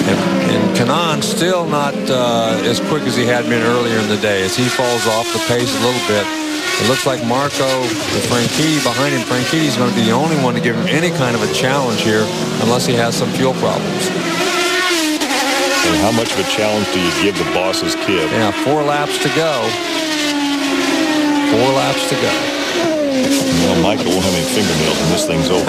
And Kanaan still not as quick as he had been earlier in the day. As he falls off the pace a little bit, it looks like Marco, with Franchitti behind him, Frankitti's going to be the only one to give him any kind of a challenge here, unless he has some fuel problems. And how much of a challenge do you give the boss's kid? Yeah, 4 laps to go. 4 laps to go. Well, Michael won't have any fingernails when this thing's over.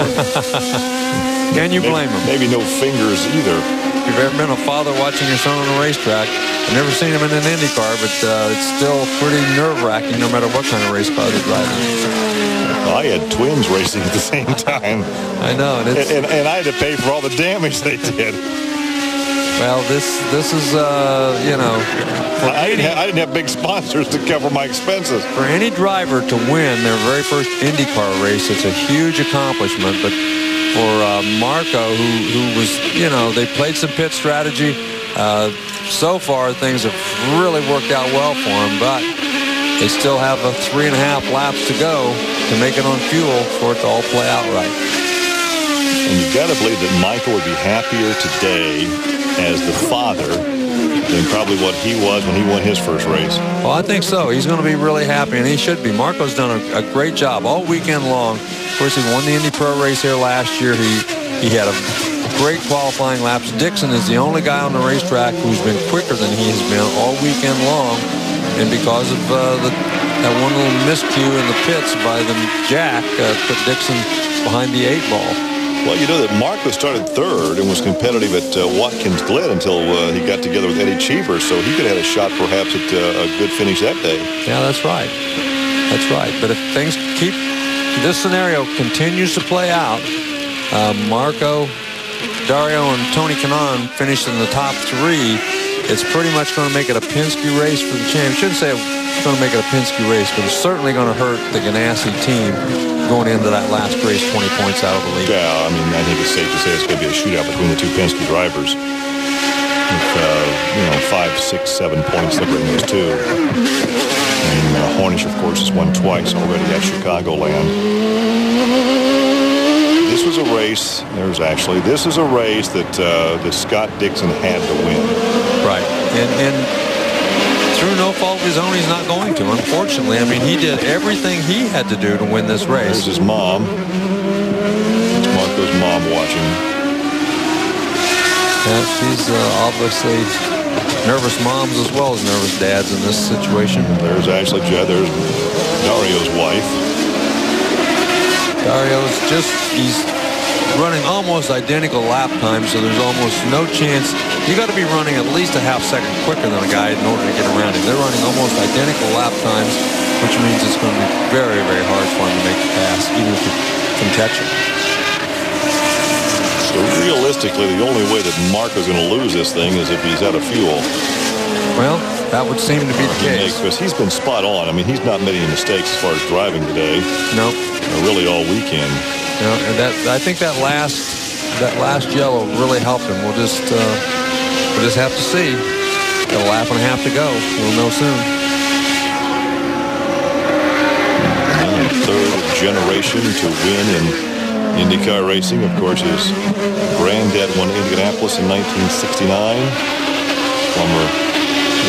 Can you blame him? Maybe no fingers either. If you've ever been a father watching your son on a racetrack, I've never seen him in an IndyCar, but it's still pretty nerve-wracking no matter what kind of race car they're driving. Well, I had twins racing at the same time. I know. And I had to pay for all the damage they did. Well, this is, you know... I didn't have big sponsors to cover my expenses. For any driver to win their very first IndyCar race, it's a huge accomplishment, but for Marco, who was, you know, they played some pit strategy. So far, things have really worked out well for him, but they still have 3.5 laps to go to make it on fuel for it to all play out right. And you've got to believe that Michael would be happier today as the father than probably what he was when he won his first race. Well, I think so. He's going to be really happy, and he should be. Marco's done a great job all weekend long. Of course, he won the Indy Pro race here last year. He had a great qualifying laps. Dixon is the only guy on the racetrack who's been quicker than he has been all weekend long, and because of that one little miscue in the pits by the jack, put Dixon behind the 8 ball. Well, you know that Marco started 3rd and was competitive at Watkins Glen until he got together with Eddie Cheever, so he could have had a shot perhaps at a good finish that day. Yeah, that's right. That's right. But if things this scenario continues to play out, Marco, Dario, and Tony Kanaan finished in the top 3. It's pretty much going to make it a Penske race for the champ. I shouldn't say it's going to make it a Penske race, but it's certainly going to hurt the Ganassi team going into that last race 20 points out of the lead. Yeah, I mean, I think it's safe to say it's going to be a shootout between the 2 Penske drivers. With, 5, 6, 7 points separating those two. And Hornish, of course, has won twice already at Chicagoland. this was a race. This is a race that Scott Dixon had to win. Right, and through no fault of his own, he's not going to. Unfortunately, I mean, he did everything he had to do to win this race. There's his mom. It's Marco's mom watching. Yeah, she's obviously nervous moms as well as nervous dads in this situation. There's Ashley Judd. There's Dario's wife. He's running almost identical lap times, so there's almost no chance. You got to be running at least a half second quicker than a guy in order to get around him. They're running almost identical lap times, which means it's going to be very, very hard for him to make the pass, even if he can catch him. So realistically, the only way that Marco's going to lose this thing is if he's out of fuel. Well, that would seem to be the case. Because he's been spot on. I mean, he's not made any mistakes as far as driving today. Nope. Really all weekend. No, and I think that last yellow really helped him. We'll just have to see. Got a lap and a half to go. We'll know soon. Third generation to win in IndyCar racing. Of course, his granddad won Indianapolis in 1969. Former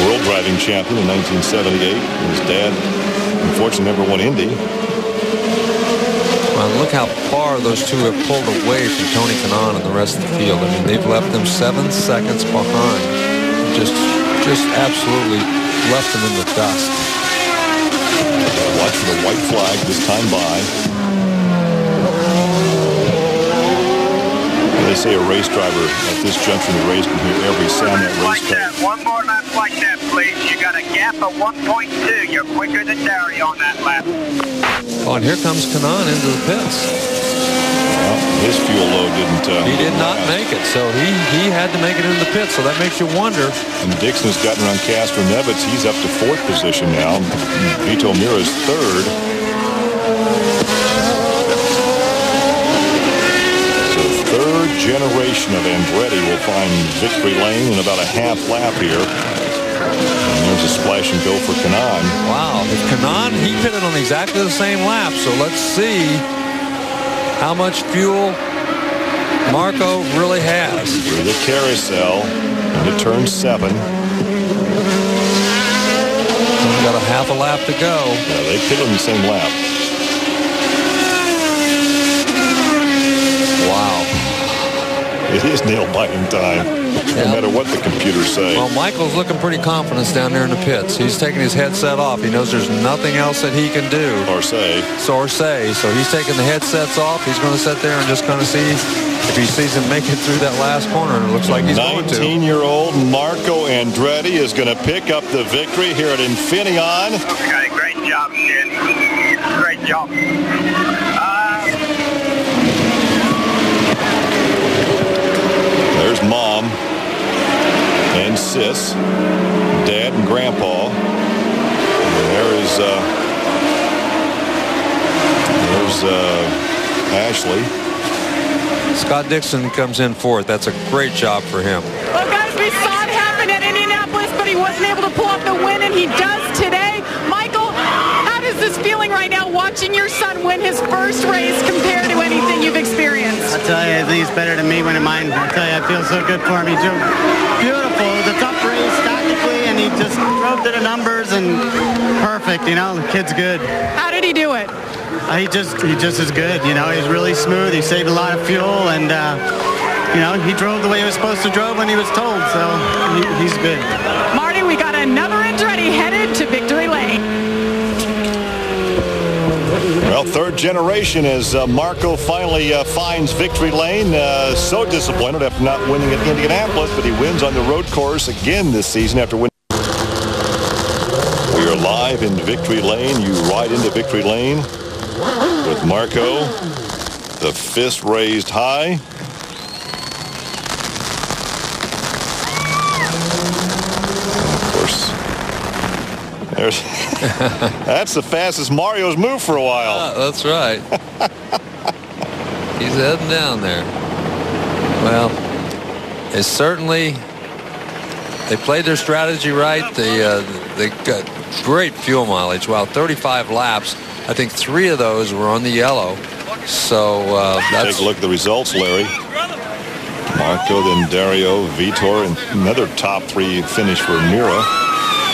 world driving champion in 1978. And his dad, unfortunately, never won Indy. Well, look how far those two have pulled away from Tony Kanaan and the rest of the field. I mean, they've left them 7 seconds behind. Just absolutely left them in the dust. Watch for the white flag this time by. They say a race driver at this junction of the race can hear every sound that race car. One more lap like that, please. You got a gap of 1.2. You're quicker than Dario on that lap. Oh, and here comes Kanaan into the pits. Well, his fuel load didn't. He did not make it, so he had to make it into the pits. So that makes you wonder. And Dixon has gotten around Castroneves. He's up to 4th position now. Vito Mira's 3rd. So third generation of Andretti will find victory lane in about a half lap here. And there's a splash and go for Kanaan. Wow. If Kanaan, he pitted on exactly the same lap. So let's see how much fuel Marco really has. Through the carousel into turn 7. We've got a half a lap to go. Yeah, they pitted on the same lap. Wow. It is nail-biting time, no matter what the computers say. Well, Michael's looking pretty confident down there in the pits. He's taking his headset off. He knows there's nothing else that he can do. Or say. So he's taking the headsets off. He's going to sit there and just kind of see if he sees him make it through that last corner. And it looks like he's going to. 19-year-old Marco Andretti is going to pick up the victory here at Infineon. Okay, great job, Shin. Great job. There's Mom and Sis, Dad and Grandpa. And there's Ashley. Scott Dixon comes in 4th. That's a great job for him. Well, guys, we saw it happen at Indianapolis, but he wasn't able to pull off the win, and he does today. Michael, how does this feeling right now watching your son win his first race compare to anything you've experienced? I tell you, I think he's better than me winning mine. I tell you, I feel so good for him. He's beautiful. It was a tough race tactically, and he just drove to the numbers and perfect. You know, the kid's good. How did he do it? He just is good. You know, he's really smooth. He saved a lot of fuel, and you know, he drove the way he was supposed to drive when he was told. So he's good. Marty, we got another Andretti headed to victory lane. Well, third generation as Marco finally finds victory lane. So disappointed after not winning at Indianapolis, but he wins on the road course again this season after winning. We are live in victory lane. You ride into victory lane with Marco, the fist raised high. That's the fastest Mario's moved for a while. That's right. He's heading down there. Well, it's certainly, they played their strategy right. They got great fuel mileage. Wow, 35 laps. I think 3 of those were on the yellow. So take a look at the results, Larry. Marco, then Dario, Vitor, and another top 3 finish for Mira.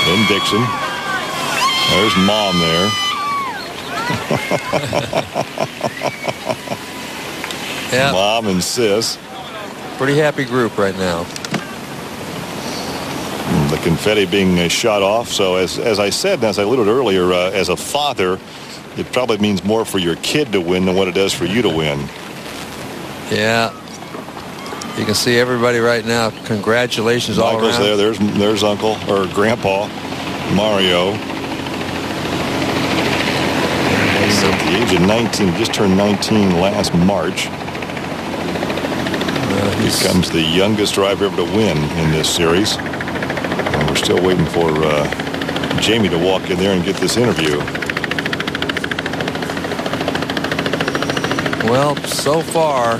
Then Dixon. There's Mom there. Yeah. Mom and Sis. Pretty happy group right now. The confetti being shot off. So as I said, and as I alluded earlier, as a father, it probably means more for your kid to win than what it does for you to win. Yeah. You can see everybody right now. Congratulations all around. Michael's there. There's Uncle or Grandpa Mario. He's at the age of 19. Just turned 19 last March. He becomes the youngest driver ever to win in this series. And we're still waiting for Jamie to walk in there and get this interview. Well, so far,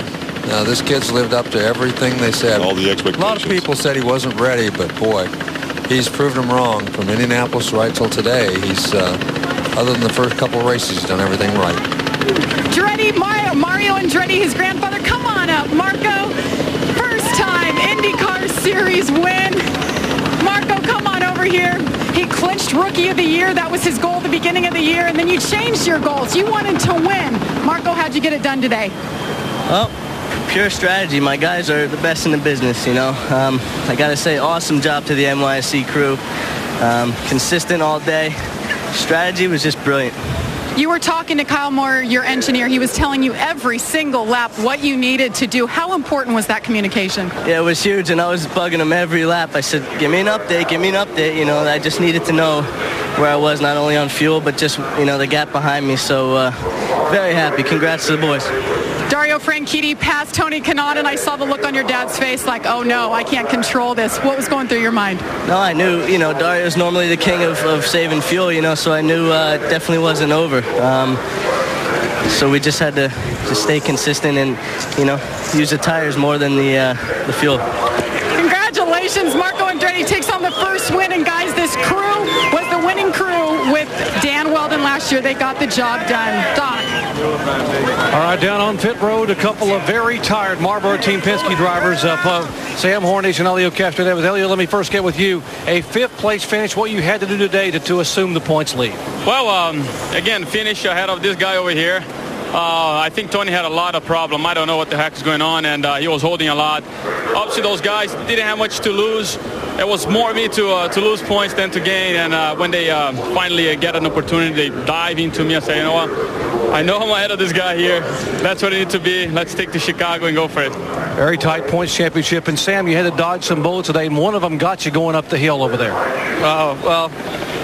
this kid's lived up to everything they said. All the expectations. A lot of people said he wasn't ready, but boy, he's proved them wrong. From Indianapolis right till today, he's other than the first couple of races, he's done everything right. Andretti, Mario Andretti, his grandfather. Come on up, Marco. First time IndyCar Series win. Marco, come on over here. He clinched Rookie of the Year. That was his goal at the beginning of the year, and then you changed your goals. You wanted to win. Marco, how'd you get it done today? Well, pure strategy. My guys are the best in the business, you know. I got to say, awesome job to the NYSC crew. Consistent all day. Strategy was just brilliant. You were talking to Kyle Moore, your engineer. He was telling you every single lap what you needed to do. How important was that communication? Yeah, it was huge, and I was bugging him every lap. I said, give me an update, give me an update. You know, I just needed to know where I was, not only on fuel, but just, you know, the gap behind me. So very happy. Congrats to the boys. Dario Franchitti passed Tony Kanaan, and I saw the look on your dad's face like, oh no, I can't control this. What was going through your mind? No, I knew, you know, Dario's normally the king of saving fuel, you know, so I knew it definitely wasn't over. So we just had to just stay consistent and, you know, use the tires more than the fuel. Congratulations, Marco Andretti takes on the first win, and guys, this crew was the winning crew with Dan Weldon last year. They got the job done. Doc. All right, down on pit road, a couple of very tired Marlboro Team Penske drivers, Sam Hornish and Helio Castroneves. Helio, let me first get with you. A 5th place finish, what you had to do today to assume the points lead? Well, again, finish ahead of this guy over here. I think Tony had a lot of problem. I don't know what the heck is going on, and he was holding a lot. Obviously, those guys didn't have much to lose. It was more me to lose points than to gain, and when they finally get an opportunity, they dive into me and say, you know what, I know I'm ahead of this guy here. That's what it needs to be. Let's take to Chicago and go for it. Very tight points championship. And Sam, you had to dodge some bullets today, and one of them got you going up the hill over there. Well,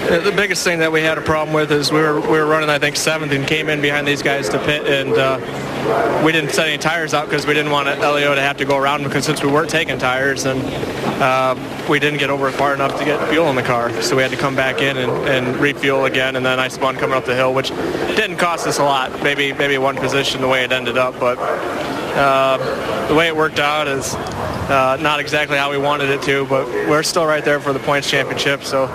the biggest thing that we had a problem with is we were running, I think, 7th and came in behind these guys to pit, and we didn't set any tires out because we didn't want Elio to have to go around, because since we weren't taking tires, and we didn't get over far enough to get fuel in the car, so we had to come back in and refuel again, and then I spun coming up the hill, which didn't cost us a lot, maybe one position the way it ended up, but the way it worked out is not exactly how we wanted it to, but we're still right there for the points championship, so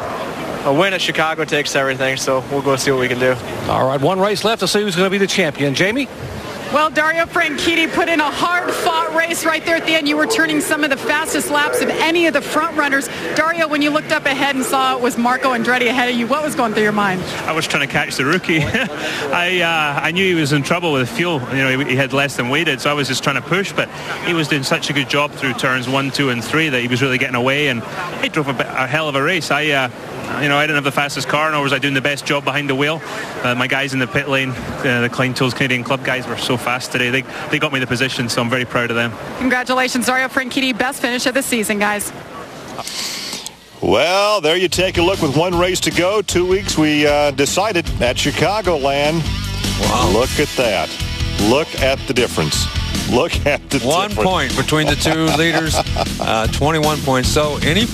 a win at Chicago takes everything, so we'll go see what we can do. All right, one race left to see who's going to be the champion. Jamie? Well, Dario Franchitti put in a hard-fought race right there at the end. You were turning some of the fastest laps of any of the front runners. Dario, when you looked up ahead and saw it was Marco Andretti ahead of you, what was going through your mind? I was trying to catch the rookie. I knew he was in trouble with fuel. You know, he had less than we did, so I was just trying to push, but he was doing such a good job through turns 1, 2, and 3 that he was really getting away, and he drove a hell of a race. I didn't have the fastest car, nor was I doing the best job behind the wheel. My guys in the pit lane, the Klein Tools Canadian Club guys, were so fast today. They got me the position, so I'm very proud of them. Congratulations, Dario Franchitti. Best finish of the season, guys. Well, there you take a look with one race to go. 2 weeks we decided at Chicagoland. Wow. Look at that. Look at the difference. Look at the 1 point between the two leaders, 21 points. So any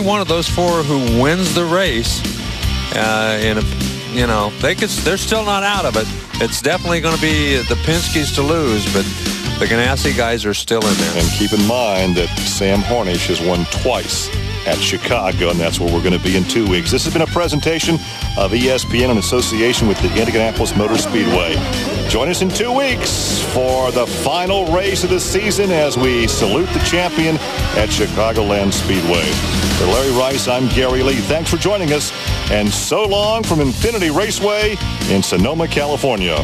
one of those 4 who wins the race, they're still not out of it. It's definitely going to be the Penske's to lose, but the Ganassi guys are still in there. And keep in mind that Sam Hornish has won twice at Chicago, and that's where we're going to be in 2 weeks. This has been a presentation of ESPN in association with the Indianapolis Motor Speedway. Join us in 2 weeks for the final race of the season as we salute the champion at Chicagoland Speedway. For Larry Rice, I'm Gary Lee. Thanks for joining us, and so long from Infinity Raceway in Sonoma, California.